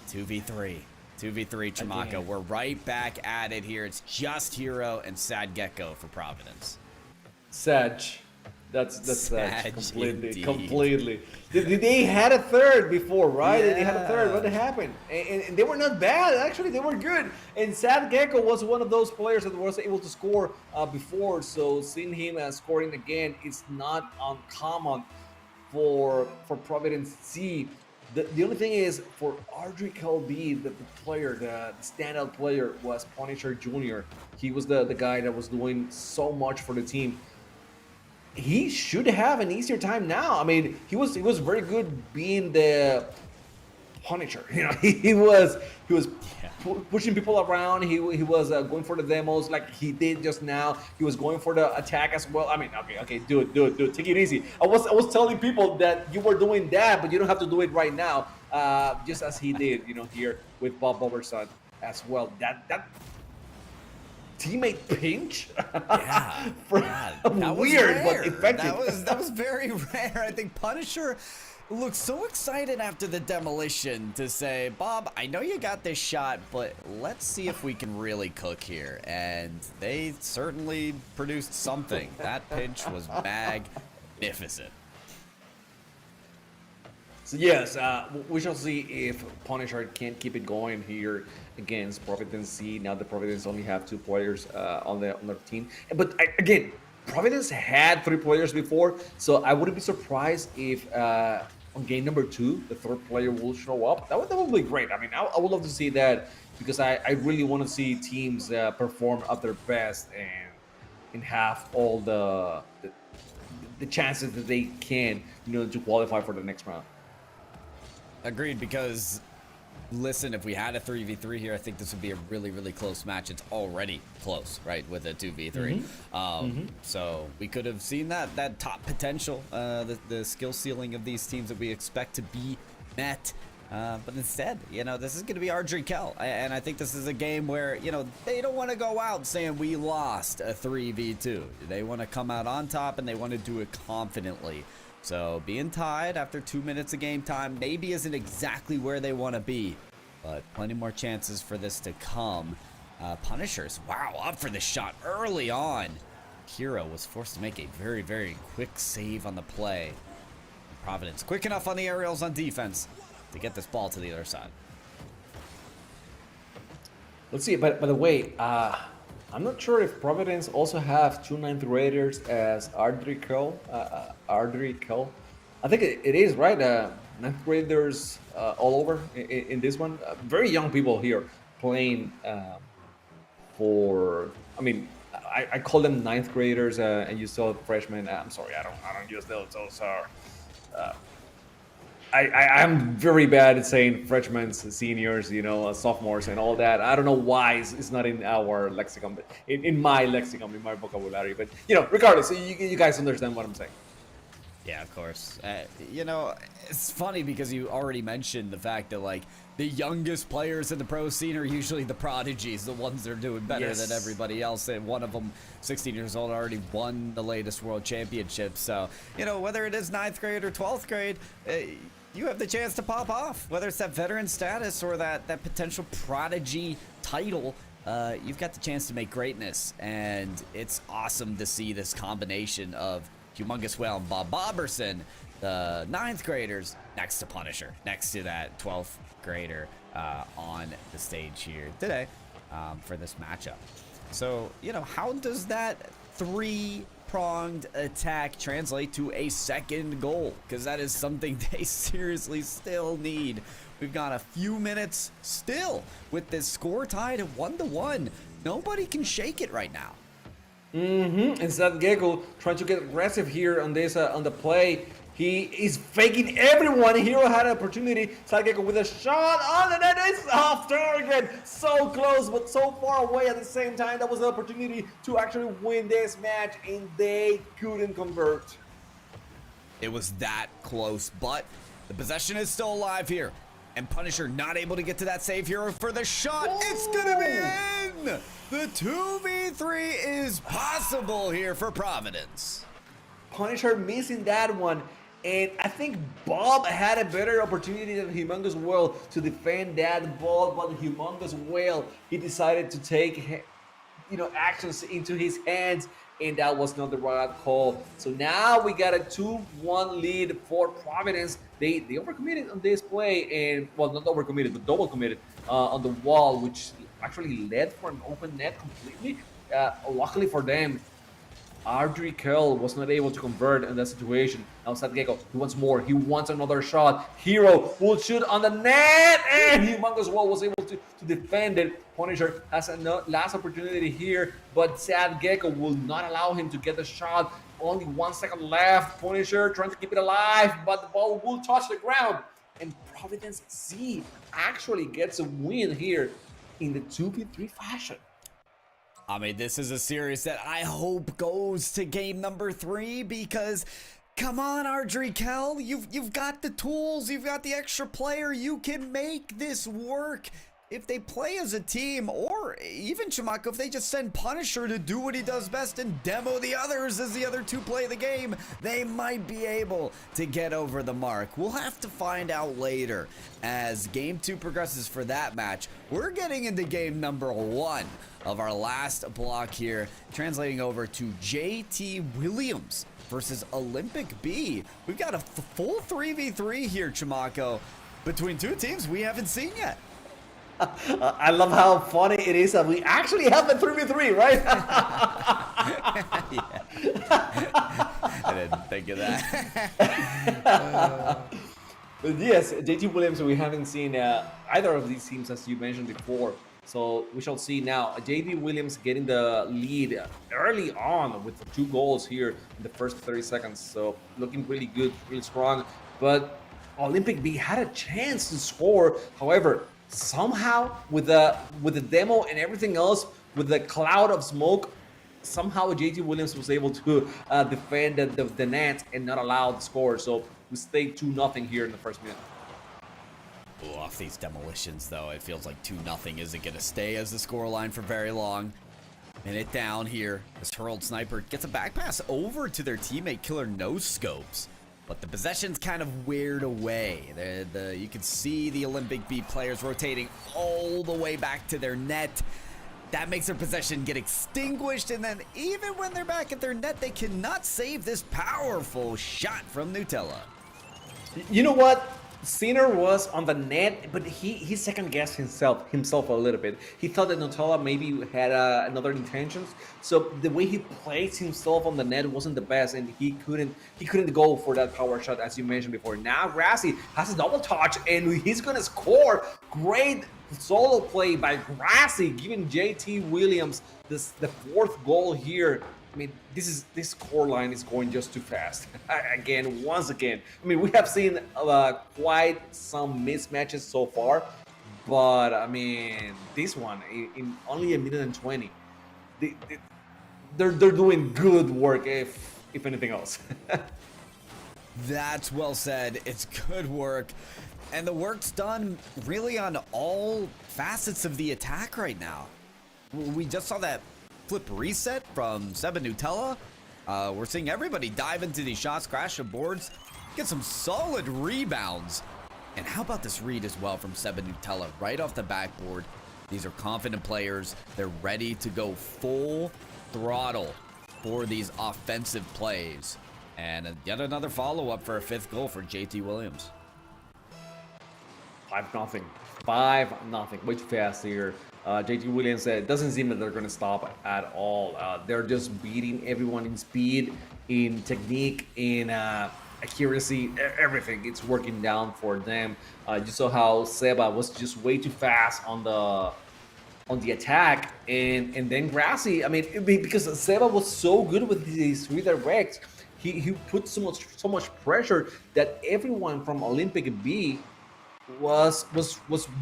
2v3. 2v3 Chamaka. We're right back at it here. It's just Hero and Sad Gecko for Providence. Sag. That's Sag, completely. They had a third before, right? Yeah. They had a third. What happened? And they were not bad. Actually, they were good. And Sad Gecko was one of those players that was able to score before. So seeing him scoring again, it's not uncommon for Providence C. The only thing is for Ardrey Kelby, the player, the standout player was Punisher Jr. He was the guy that was doing so much for the team. He should have an easier time now. I mean, he was very good being the Punisher. You know, he was pushing people around. He was going for the demos like he did just now. He was going for the attack as well. I mean, okay, do it. Take it easy. I was telling people that you were doing that, but you don't have to do it right now. Just as he did, here with Bob Boberson as well. That teammate pinch. Yeah, that weird, but effective. That was very rare. I think Punisher looked so excited after the demolition to say, Bob, I know you got this shot, but let's see if we can really cook here. And they certainly produced something. That pinch was magnificent. So yes, we shall see if Punisher can keep it going here against Providence C. Now the Providence only have 2 players on their team. But again, Providence had 3 players before, so I wouldn't be surprised if on game number 2, the 3rd player will show up. That would be great. I mean, I would love to see that because I really want to see teams perform at their best and have all the chances that they can, to qualify for the next round. Agreed, because listen, if we had a 3v3 here, I think this would be a really, really close match. It's already close, right, with a 2v3. So we could have seen that top potential, the skill ceiling of these teams that we expect to be met. But instead, this is going to be Ardrey Kell. And I think this is a game where, they don't want to go out saying we lost a 3v2. They want to come out on top, and they want to do it confidently. So being tied after 2 minutes of game time maybe isn't exactly where they want to be, but plenty more chances for this to come. Punishers, wow, up for the shot early on. Hero was forced to make a very, very quick save on the play. Providence quick enough on the aerials on defense to get this ball to the other side. Let's see, but by the way, I'm not sure if Providence also have 2 9th graders as Ardrey Kell. I think it is, right? 9th graders all over in this one. Very young people here playing for. I mean, I call them 9th graders, and you still freshmen. I'm sorry, I don't use those. Those are. I'm very bad at saying freshmen, seniors, sophomores, and all that. I don't know why it's not in our lexicon, but in my lexicon, in my vocabulary. But regardless, you guys understand what I'm saying. Yeah, of course. It's funny because you already mentioned the fact that the youngest players in the pro scene are usually the prodigies, the ones that are doing better than everybody else. And one of them, 16 years old, already won the latest world championship. So, whether it is 9th grade or 12th grade, you have the chance to pop off. Whether it's that veteran status or that potential prodigy title, you've got the chance to make greatness. And it's awesome to see this combination of Humongous Whale and Bob Boberson, the 9th graders, next to Punisher, next to that 12th grader on the stage here today for this matchup. So, how does that 3-pronged attack translate to a second goal? Because that is something they seriously still need We've got a few minutes still with this score tied at 1-1. Nobody can shake it right now. And Sad Gecko trying to get aggressive here on this on the play. He is faking everyone. Hero had an opportunity. Sad Gecko with a shot on the net. It's off target. So close, but so far away at the same time. That was the opportunity to actually win this match, and they couldn't convert. It was that close, but the possession is still alive here. And Punisher not able to get to that save here for the shot. Whoa. It's gonna be in! The 2v3 is possible here for Providence. Punisher missing that one. And I think Bob had a better opportunity than Humongous Whale to defend that ball, but Humongous Whale, he decided to take, actions into his hands, and that was not the right call. So now we got a 2-1 lead for Providence. They overcommitted on this play, and well, not overcommitted, but double committed on the wall, which actually led for an open net completely. Luckily for them, Ardrey Kell was not able to convert in that situation. Now Sad Gecko, he wants more. He wants another shot. Hero will shoot on the net, and Humongous Wall was able to defend it. Punisher has a last opportunity here, but Sad Gecko will not allow him to get the shot. Only 1 second left. Punisher trying to keep it alive, but the ball will touch the ground. And Providence Z actually gets a win here in the 2v3 fashion. I mean, this is a series that I hope goes to game number 3 because, come on, Ardrey Kell, you've got the tools, you've got the extra player, you can make this work. If they play as a team, or even Chimako, if they just send Punisher to do what he does best and demo the others as the other two play the game, they might be able to get over the mark. We'll have to find out later as game 2 progresses for that match. We're getting into game number 1 of our last block here, translating over to JT Williams versus Olympic B. We've got a full 3v3 here, Chimako, between two teams we haven't seen yet. I love how funny it is that we actually have a 3v3, right? Yeah. I didn't think of that. But yes, JT Williams, we haven't seen either of these teams, as you mentioned before. So we shall see now. JT Williams getting the lead early on with 2 goals here in the first 30 seconds. So looking really good, really strong. But Olympic B had a chance to score. However, somehow with the demo and everything else, with the cloud of smoke, somehow JT Williams was able to defend the net and not allow the score. So we stayed 2-0 here in the first minute. Ooh, off these demolitions, though, it feels like 2-0 isn't going to stay as the scoreline for very long. Minute down here. This hurled sniper gets a back pass over to their teammate Killer No Scopes. But the possession's kind of weird away. You can see the Olympic B players rotating all the way back to their net. That makes their possession get extinguished, and then even when they're back at their net, they cannot save this powerful shot from Nutella. You know what? Sinner was on the net, but he second-guessed himself a little bit. He thought that Nutella maybe had another intentions, so the way he placed himself on the net wasn't the best, and he couldn't go for that power shot, as you mentioned before. Now Grassy has a double touch, and he's gonna score. Great solo play by Grassy, giving JT Williams the 4th goal here. I mean, this scoreline is going just too fast. Once again. I mean, we have seen quite some mismatches so far, but I mean, this one in only a minute and 20, they're doing good work, if anything else. That's well said. It's good work, and the work's done really on all facets of the attack right now. We just saw that flip reset from Seba Nutella. We're seeing everybody dive into these shots, crash the boards, get some solid rebounds. And how about this read as well from Seba Nutella right off the backboard? These are confident players. They're ready to go full throttle for these offensive plays. And yet another follow-up for a 5th goal for JT Williams. 5-0. 5-0. Way too fast here. JT Williams said it doesn't seem that they're going to stop at all. They're just beating everyone in speed, in technique, in accuracy, everything. It's working down for them. You saw how Seba was just way too fast on the attack, and then Grassy. I mean, because Seba was so good with his redirects, he put so much pressure that everyone from Olympic B was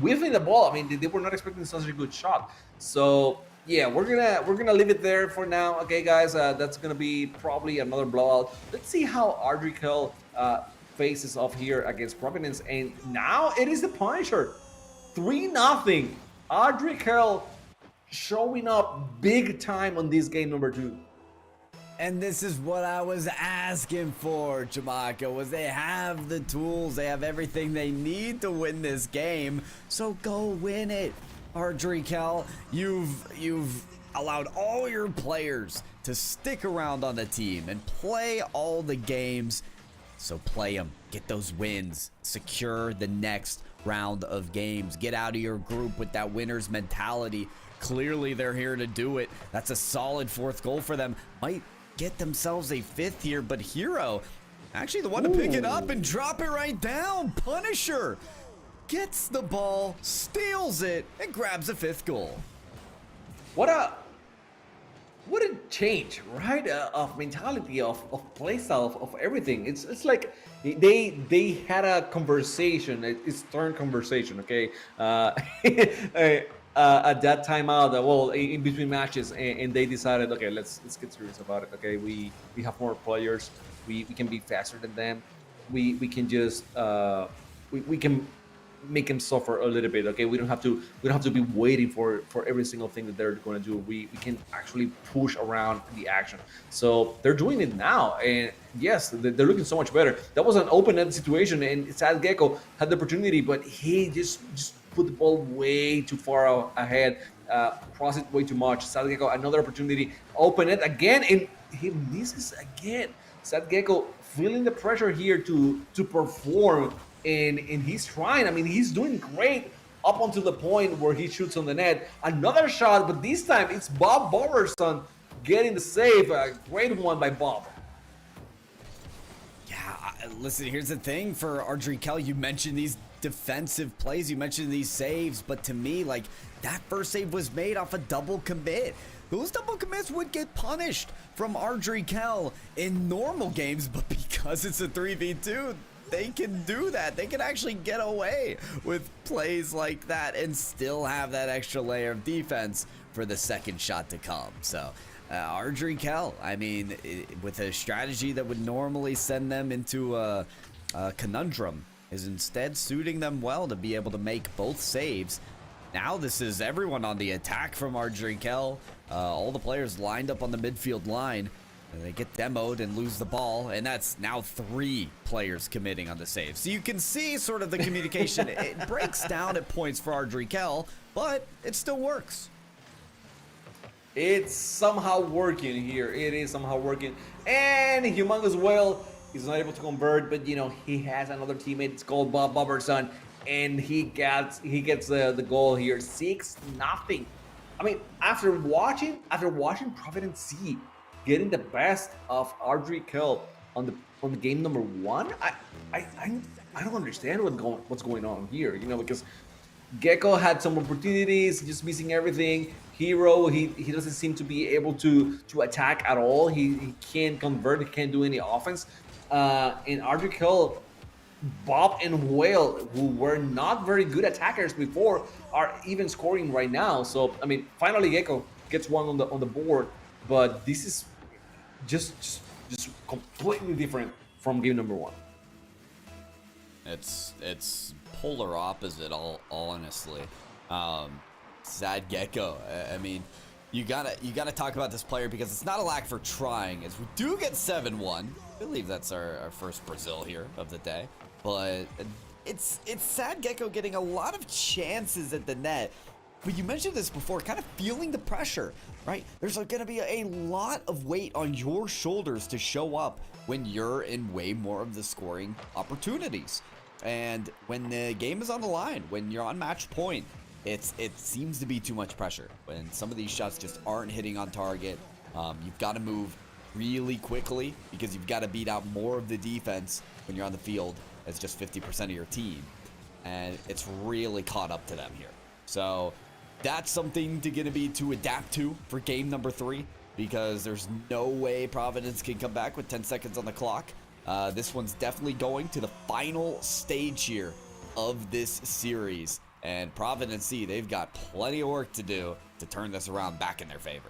whiffing the ball. I mean, they were not expecting such a good shot. So yeah, we're gonna leave it there for now. Okay, guys, that's gonna be probably another blowout. Let's see how Ardrey Kell faces off here against Providence, and now it is the Punisher, 3-0. Ardrey Kell showing up big time on this game number 2. And this is what I was asking for, Jamaica, was they have the tools, they have everything they need to win this game, so go win it. Ardrey Kell, you've allowed all your players to stick around on the team and play all the games, so play them, get those wins, secure the next round of games, get out of your group with that winner's mentality. Clearly they're here to do it. That's a solid 4th goal for them. Might get themselves a 5th here, but Hero actually the one to pick it up and drop it right down. Punisher gets the ball, steals it, and grabs a 5th goal. What a change, right? Of mentality, of playstyle, of everything. It's like they had a conversation. It's turned conversation, okay? At that timeout, well, in between matches, and they decided, okay, let's get serious about it. Okay, we have more players. We can be faster than them. We can just we can make them suffer a little bit. Okay, we don't have to be waiting for every single thing that they're going to do. We can actually push around the action. So they're doing it now, and yes, they're looking so much better. That was an open-ended situation, and Sad Gecko had the opportunity, but he just put the ball way too far ahead, crossed it way too much. Sad Gecko, another opportunity, open it again, and he misses again. Sad Gecko feeling the pressure here to perform, and he's trying. I mean, he's doing great up until the point where he shoots on the net. Another shot, but this time it's Bob Boberson getting the save. A great one by Bob. Yeah, listen, here's the thing for Ardrey Kell. You mentioned these defensive plays, you mentioned these saves, but to me, like, that first save was made off a double commit. Those double commits would get punished from Ardrey Kell in normal games, but because it's a 3v2, they can do that. They can actually get away with plays like that and still have that extra layer of defense for the second shot to come. So Ardrey Kell, I mean, with a strategy that would normally send them into a conundrum, is instead suiting them well to be able to make both saves. Now this is everyone on the attack from Ardrey Kell. All the players lined up on the midfield line. They get demoed and lose the ball, and that's now 3 players committing on the save. So you can see sort of the communication. It breaks down at points for Ardrey Kell, but it still works. It's somehow working here. It is somehow working. And Humongous Whale is not able to convert, but you know, he has another teammate. It's called Bob Boberson, and he gets the goal here, 6-0. I mean, after watching Providence C getting the best of Ardrey Kell on the game number 1, I don't understand what's going on here. You know, because Gecko had some opportunities, just missing everything. Hero, he doesn't seem to be able to attack at all. He can't convert. He can't do any offense. And Ardrey Kell, Bob and Whale, who were not very good attackers before, are even scoring right now. So I mean, finally Gecko gets one on the board, but this is just completely different from game number 1. It's polar opposite, all honestly. Sad Gecko. I mean, you gotta talk about this player because it's not a lack for trying. As we do get 7-1, I believe that's our first Brazil here of the day. But it's Sad Gecko getting a lot of chances at the net. But you mentioned this before, kind of feeling the pressure, right? There's going to be a lot of weight on your shoulders to show up when you're in way more of the scoring opportunities. And when the game is on the line, when you're on match point, it seems to be too much pressure. When some of these shots just aren't hitting on target, you've got to move really quickly because you've got to beat out more of the defense when you're on the field as just 50% of your team. And it's really caught up to them here. So that's something to adapt to for game number 3, because there's no way Providence can come back with 10 seconds on the clock. This one's definitely going to the final stage here of this series. And Providence, they've got plenty of work to do to turn this around back in their favor.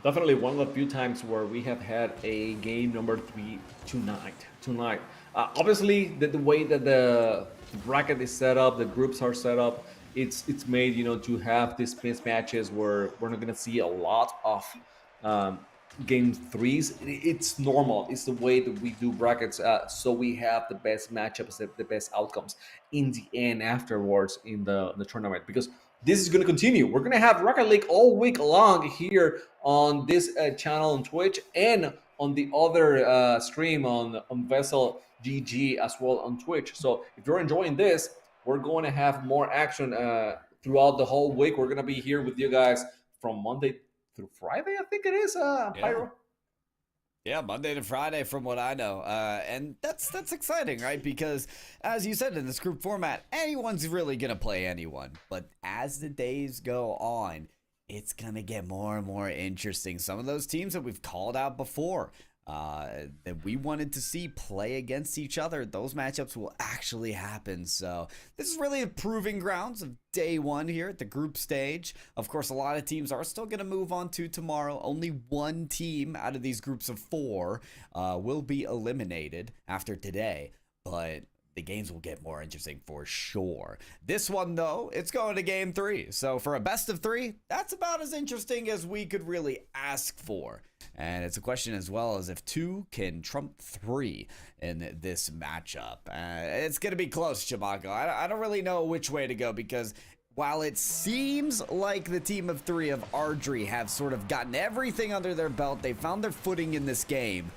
Definitely one of the few times where we have had a game number 3 tonight. Obviously, the way that the bracket is set up, the groups are set up, it's made, to have these mismatches where we're not going to see a lot of game 3s. It's normal. It's the way that we do brackets, so we have the best matchups, the best outcomes in the end afterwards in the tournament, because this is going to continue. We're going to have Rocket League all week long here on this channel on Twitch and on the other stream on VESL GG as well on Twitch. So if you're enjoying this, we're going to have more action throughout the whole week. We're going to be here with you guys from Monday through Friday, I think it is, Pyro. Yeah, Monday to Friday from what I know. And that's exciting, right? Because as you said, in this group format, anyone's really going to play anyone. But as the days go on, it's going to get more and more interesting. Some of those teams that we've called out before that we wanted to see play against each other, those matchups will actually happen. So this is really a proving grounds of day 1 here at the group stage. Of course, a lot of teams are still going to move on to tomorrow. Only one team out of these groups of 4 will be eliminated after today, but the games will get more interesting for sure. This one, though, it's going to game 3. So for a best of 3, that's about as interesting as we could really ask for. And it's a question as well as if 2 can trump 3 in this matchup. It's going to be close, Chamaco. I don't really know which way to go, because while it seems like the team of 3 of Ardrey have sort of gotten everything under their belt, they found their footing in this game,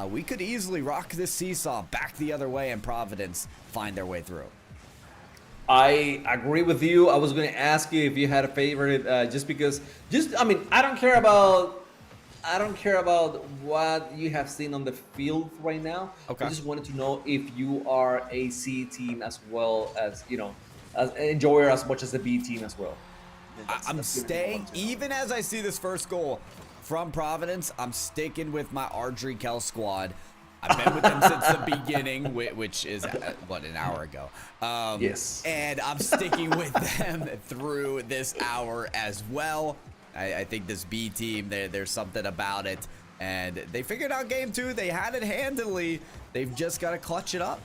we could easily rock this seesaw back the other way and Providence find their way through. I agree with you. I was going to ask you if you had a favorite, I don't care about what you have seen on the field right now. Okay. I just wanted to know if you are a C team as well as, as an enjoyer as much as the B team as well. I'm staying, even as I see this first goal from Providence, I'm sticking with my Ardrey Kell squad. I've been with them since the beginning, which is, an hour ago. Yes. And I'm sticking with them through this hour as well. I think this B team, there's something about it. And they figured out game 2. They had it handily. They've just got to clutch it up.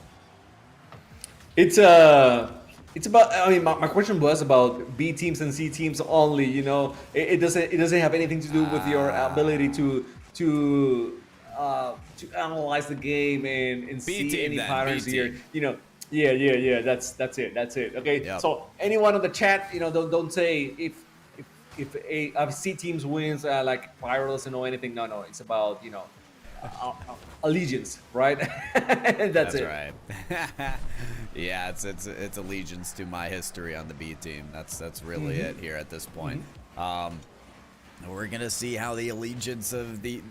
It's about, my question was about B teams and C teams only, it doesn't have anything to do with your ability to analyze the game and see any patterns here, Yeah, that's it. Okay. Yep. So anyone on the chat, don't say if a C teams wins, like Pyro doesn't know anything. No, it's about, allegiance, right? That's it. Right. Yeah, it's allegiance to my history on the B team. That's really it here at this point. We're gonna see how the allegiance of the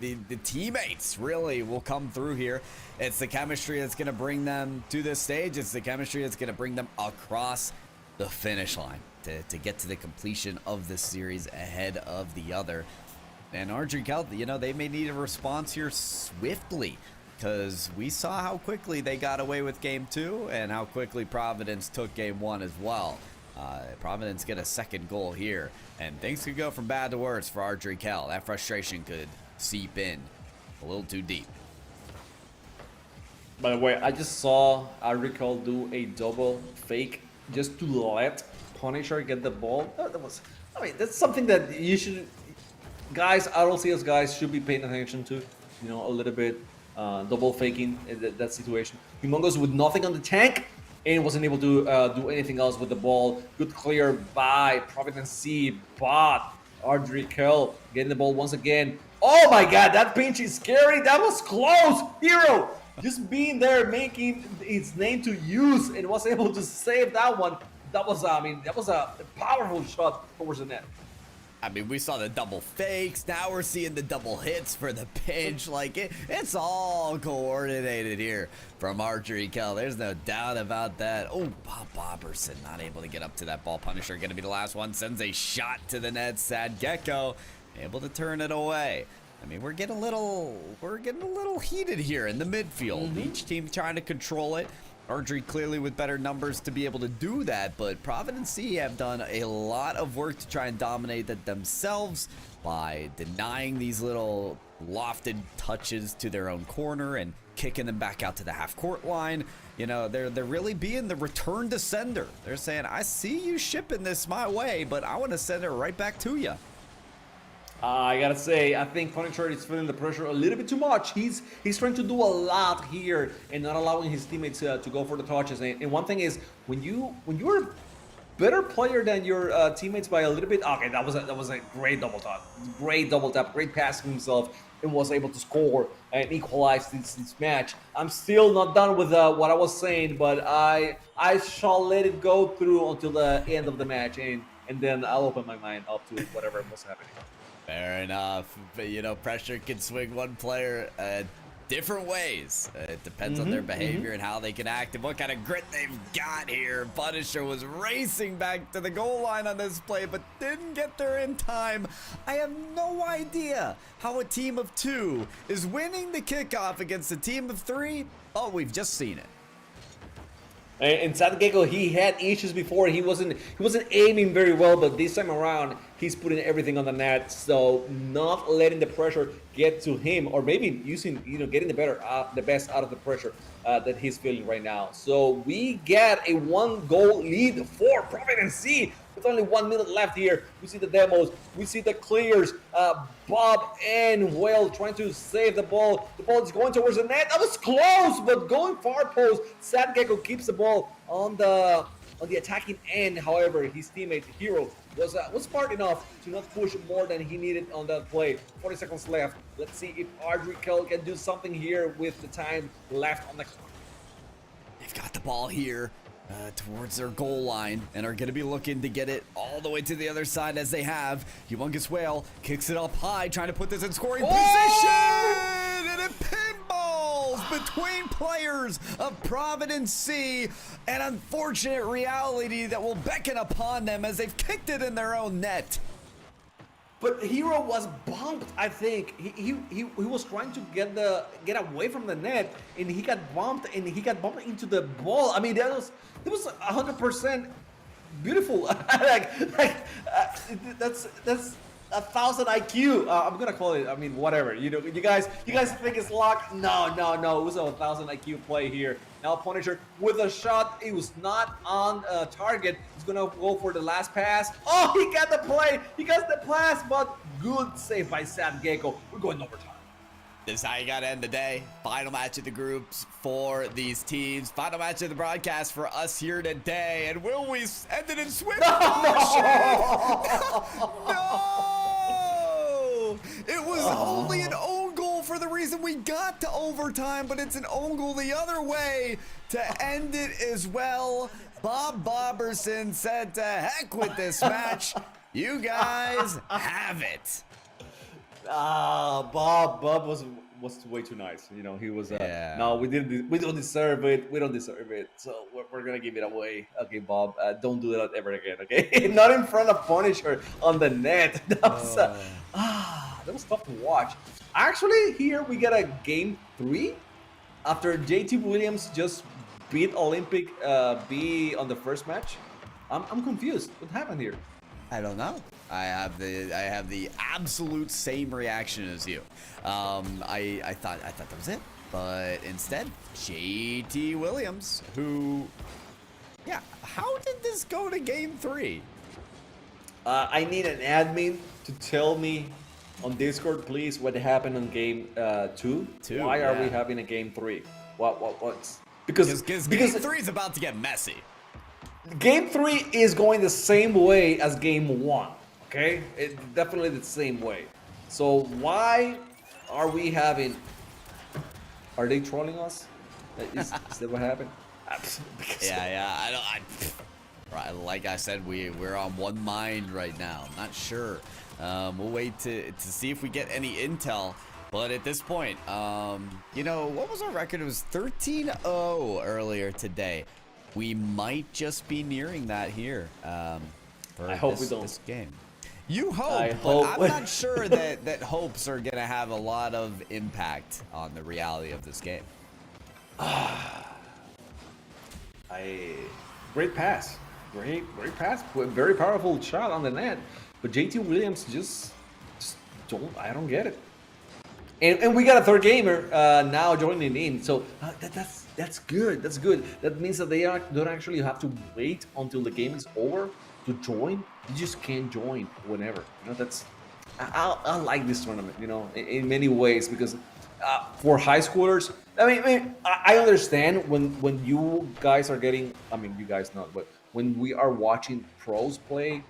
teammates really will come through here. It's the chemistry that's gonna bring them to this stage. It's the chemistry that's gonna bring them across the finish line to get to the completion of this series ahead of the other. And Ardrey Kell, they may need a response here swiftly, because we saw how quickly they got away with game 2 and how quickly Providence took game 1 as well. Providence get a second goal here, and things could go from bad to worse for Ardrey Kell. That frustration could seep in a little too deep. By the way, I just saw Ardrey Kell do a double fake just to let Punisher get the ball. That's something that you should... Guys, RLCS guys should be paying attention to, a little bit, double faking that situation. Humongous with nothing on the tank and wasn't able to do anything else with the ball. Good clear by Providence C, but Ardrey Kell getting the ball once again. Oh my God, that pinch is scary. That was close. Hero just being there, making his name to use, and was able to save that one. That was a powerful shot towards the net. I mean, we saw the double fakes. Now we're seeing the double hits for the pinch. Like, it's all coordinated here from Ardrey, Kell. There's no doubt about that. Oh, Bob Boberson not able to get up to that ball. Punisher going to be the last one. Sends a shot to the net. Sad Gecko able to turn it away. I mean, we're getting a little heated here in the midfield. Each team trying to control it. Ardrey clearly with better numbers to be able to do that, but Providence C have done a lot of work to try and dominate that themselves by denying these little lofted touches to their own corner and kicking them back out to the half-court line. You know, they're really being the return to sender. They're saying, I see you shipping this my way, but I want to send it right back to you. I gotta say, I think Punisher is feeling the pressure a little bit too much. He's trying to do a lot here and not allowing his teammates to go for the touches. And one thing is, when you're a better player than your teammates by a little bit, okay, that was a great double tap, great pass to himself, and was able to score and equalize this match. I'm still not done with what I was saying, but I shall let it go through until the end of the match, and then I'll open my mind up to whatever was happening. Fair enough, but you know, pressure can swing one player different ways. It depends on their behavior and how they can act and what kind of grit they've got here. Punisher was racing back to the goal line on this play, but didn't get there in time. I have no idea how a team of 2 is winning the kickoff against a team of 3. Oh, we've just seen it. And Sad Gecko, he had issues before. He wasn't aiming very well, but this time around, he's putting everything on the net. So not letting the pressure get to him, or maybe using, getting the best out of the pressure that he's feeling right now. So we get a 1-goal lead for Providence C. With only 1 minute left here, we see the demos, we see the clears. Bob and Whale trying to save the ball. The ball is going towards the net. That was close, but going far post. Sad Gecko keeps the ball on the attacking end. However, his teammate Hero was smart enough to not push more than he needed on that play. 40 seconds left. Let's see if Ardrey Kell can do something here with the time left on the clock. They've got the ball here. Towards their goal line and are going to be looking to get it all the way to the other side as they have. Humongous Whale kicks it up high, trying to put this in scoring position, and it pinballs between players of Providence C. An unfortunate reality that will beckon upon them as they've kicked it in their own net. But Hero was bumped, I think. He was trying to get away from the net, and he got bumped, into the ball. I mean, that was 100% beautiful. That's 1,000 IQ. I'm gonna call it. I mean, whatever. You guys think it's luck? No. It was a 1,000 IQ play here. Now Punisher with a shot. It was not on target. He's gonna go for the last pass. Oh, he got the play. He got the pass, but good save by Sad Gecko. We're going overtime. This is how you gotta end the day. Final match of the groups for these teams. Final match of the broadcast for us here today. And will we end it in swift motion? No! It was only an own goal for the reason we got to overtime, but it's an own goal the other way to end it as well. Bob Boberson said to heck with this match. You guys have it. Bob was way too nice. He was. No, we don't deserve it. We don't deserve it. So we're gonna give it away. Okay, Bob, don't do that ever again. Okay, not in front of Punisher on the net. That was tough to watch. Actually, here we get a game 3 after JT Williams just beat Olympic B on the first match. I'm confused. What happened here? I don't know. I have the absolute same reaction as you. I thought that was it, but instead, JT Williams, who, how did this go to game 3? I need an admin to tell me on Discord, please, what happened on game 2. Why are we having a game 3? What's because game 3 is about to get messy. Game 3 is going the same way as game 1. Okay, it's definitely the same way. So why are we having? Are they trolling us? Is that what happened? Yeah. Right, like I said, we're on one mind right now. I'm not sure. We'll wait to see if we get any intel. But at this point, you know, what was our record? It was 13-0 earlier today. We might just be nearing that here. For I hope we don't. This game. You hope, I but hope. I'm not sure that hopes are going to have a lot of impact on the reality of this game. Great pass. Great pass. Very powerful shot on the net. But JT Williams just I don't get it. And we got a third gamer now joining in. So that's good. That's good. That means that they don't actually have to wait until the game is over to join. You just can't join whenever. You know, I like this tournament, you know, in many ways, because for high schoolers, I understand when you guys are getting, you guys not, but when we are watching pros play,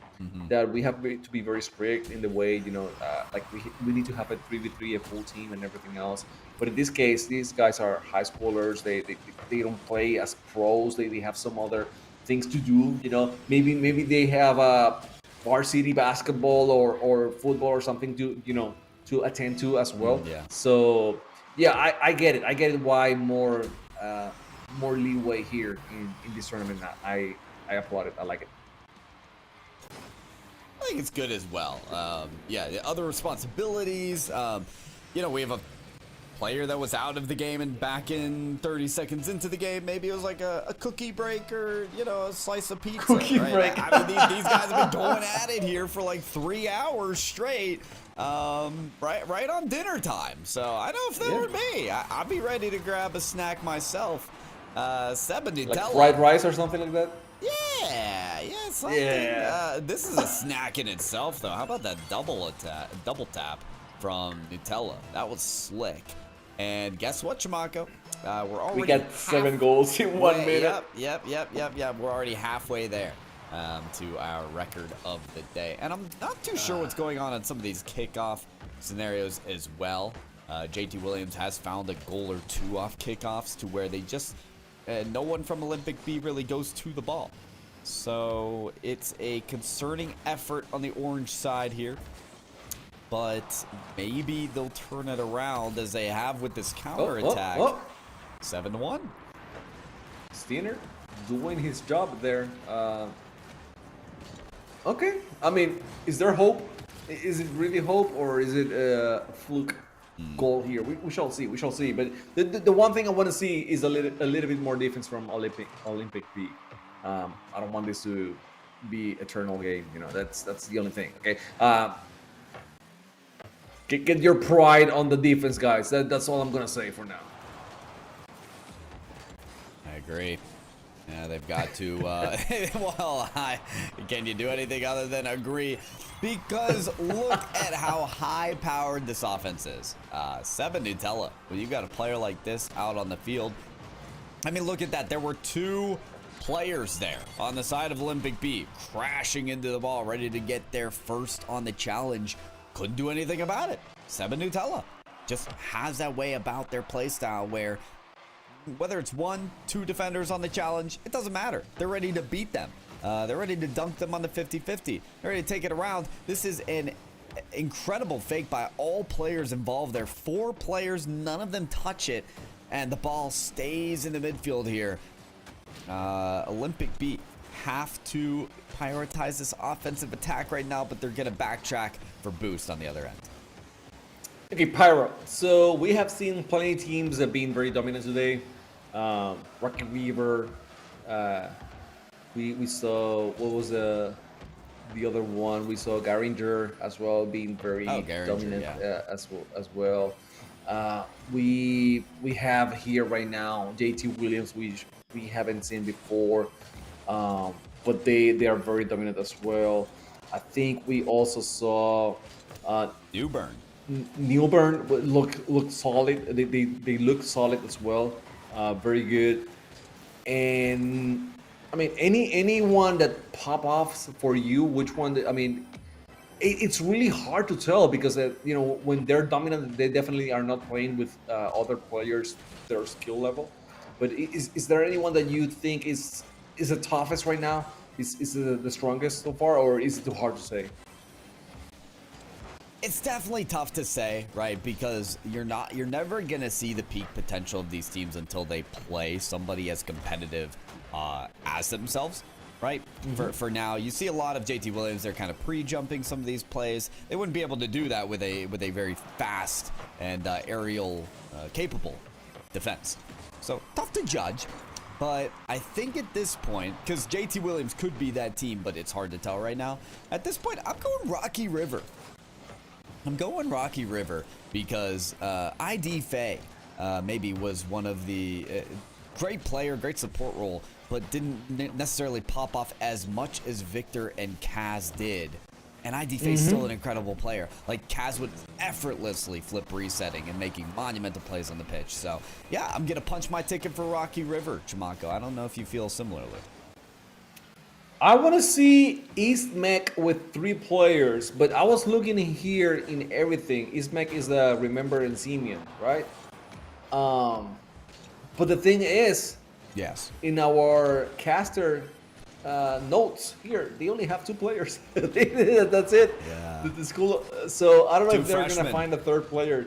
that we have to be very strict in the way, you know, like we need to have a 3v3, a full team and everything else. But in this case, these guys are high schoolers. They don't play as pros. They have some other things to do, you know. Maybe they have a varsity basketball or football or something to attend to as well. Yeah. So yeah, I get it. I get it why more leeway here in this tournament. I applaud it. I like it. I think it's good as well. Yeah, the other responsibilities. You know, we have a player that was out of the game and back in 30 seconds into the game. Maybe it was like a cookie break or, you know, a slice of pizza. Cookie break. I mean, these guys have been going at it here for like 3 hours straight. Right on dinner time. So I know if that were me, I'd be ready to grab a snack myself. Seba Nutella. Like fried rice or something like that? Yeah, something. Yeah. This is a snack in itself, though. How about that double tap from Nutella? That was slick. And guess what, Chamaco? We're already. We got 7 goals in 1 minute. Yep. We're already halfway there to our record of the day. And I'm not too sure what's going on in some of these kickoff scenarios as well. JT Williams has found a goal or two off kickoffs to where they just. No one from Olympic B really goes to the ball. So it's a concerning effort on the orange side here. But maybe they'll turn it around as they have with this counter attack. 7-1. Steiner doing his job there. Okay. I mean, is there hope? Is it really hope, or is it a fluke goal here? We shall see. We shall see. But the one thing I want to see is a little bit more defense from Olympic B. I don't want this to be eternal game. You know, that's the only thing. Okay. Get your pride on the defense, guys. That's all I'm gonna say for now. I agree. Yeah, they've got to. Well, can you do anything other than agree? Because look at how high-powered this offense is. Seba Nutella. When you got a player like this out on the field, I mean, look at that. There were 2 players there on the side of Olympic B, crashing into the ball, ready to get their first on the challenge. Couldn't do anything about it. Seba Nutella just has that way about their play style where whether it's 1, 2 defenders on the challenge, it doesn't matter. They're ready to beat them. They're ready to dunk them on the 50-50. They're ready to take it around. This is an incredible fake by all players involved there. 4 players, none of them touch it, and the ball stays in the midfield here. Olympic B have to prioritize this offensive attack right now, but they're going to backtrack for boost on the other end. Okay, Pyro. So we have seen plenty of teams that being very dominant today. Rocket Weaver. We saw, what was the other one? We saw Garinger as well being very dominant as well. We have here right now JT Williams, which we haven't seen before, but they are very dominant as well. I think we also saw Newburn look solid. They look solid as well. Very good. And I mean, anyone that pop off for you, which one? I mean, it's really hard to tell because when they're dominant, they definitely are not playing with other players their skill level. But is there anyone that you think is the toughest right now is the strongest so far, or is it too hard to say? It's definitely tough to say, right? Because you're never gonna see the peak potential of these teams until they play somebody as competitive as themselves, right? For now, you see a lot of JT Williams. They're kind of pre-jumping some of these plays. They wouldn't be able to do that with a very fast and aerial capable defense. So tough to judge. But I think at this point, because JT Williams could be that team, but it's hard to tell right now. At this point, I'm going Rocky River. I'm going Rocky River because ID Faye maybe was one of the great player, great support role, but didn't necessarily pop off as much as Victor and Kaz did. And ID Faye's still an incredible player. Like, Kaz would effortlessly flip resetting and making monumental plays on the pitch. So, yeah, I'm going to punch my ticket for Rocky River, Chamaco. I don't know if you feel similarly. I want to see East Meck with 3 players, but I was looking here in everything. East Meck is the Remember and Simeon, right? But the thing is, yes, in our caster notes here, they only have 2 players. That's it. Yeah. The school. So I don't know 2 if they're freshmen. gonna find a 3rd player.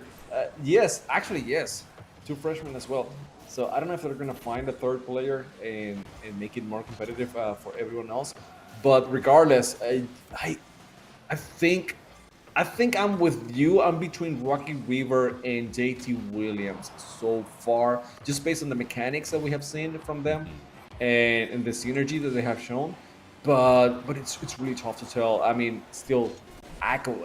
Yes, actually, yes, 2 freshmen as well. So I don't know if they're gonna find a 3rd player and make it more competitive for everyone else. But regardless, I think I'm with you. I'm between Rocky River and JT Williams so far, just based on the mechanics that we have seen from them and the synergy that they have shown. But it's really tough to tell. I mean, still, Akko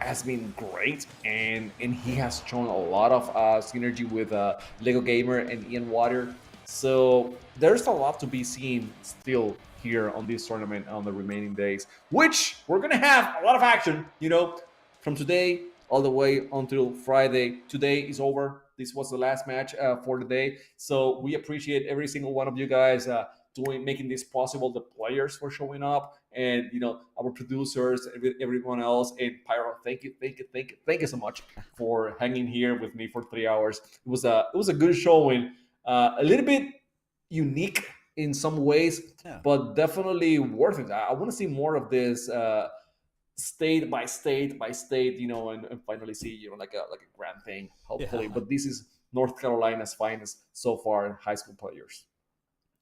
has been great, and he has shown a lot of synergy with Lego Gamer and Ian Water. So there's a lot to be seen still here on this tournament on the remaining days, which we're gonna have a lot of action, from today all the way until Friday. Today is over. This was the last match for the day. So we appreciate every single one of you guys making this possible, the players for showing up, and our producers, everyone else. And Pyro, thank you so much for hanging here with me for 3 hours. It was a good showing, a little bit unique in some ways, but definitely worth it. I want to see more of this state by state, and finally see like a grand thing, hopefully. But this is North Carolina's finest so far in high school players.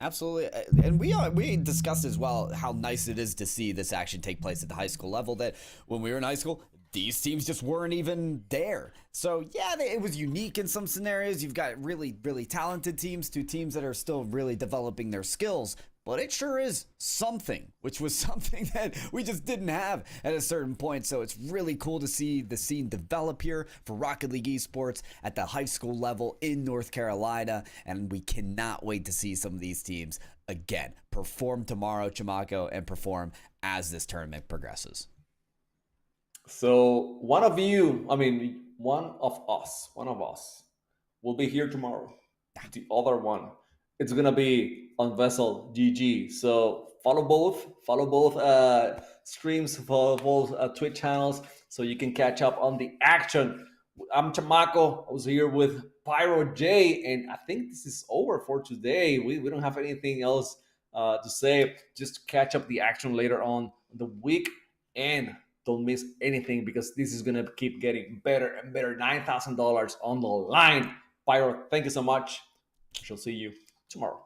Absolutely. And we discussed as well how nice it is to see this action take place at the high school level, that when we were in high school, these teams just weren't even there. So yeah, it was unique in some scenarios. You've got really, really talented teams to teams that are still really developing their skills. But it sure is something, which was something that we just didn't have at a certain point. So it's really cool to see the scene develop here for Rocket League esports at the high school level in North Carolina. And we cannot wait to see some of these teams, again, perform tomorrow, Chamaco, and perform as this tournament progresses. So one of us will be here tomorrow. The other one, it's gonna be on VESL GG. So follow both streams, follow both Twitch channels, so you can catch up on the action. I'm Chamaco. I was here with Pyro J, and I think this is over for today. We don't have anything else to say. Just catch up the action later on the week, and don't miss anything, because this is gonna keep getting better and better. $9,000 on the line. Pyro, thank you so much. I shall see you tomorrow.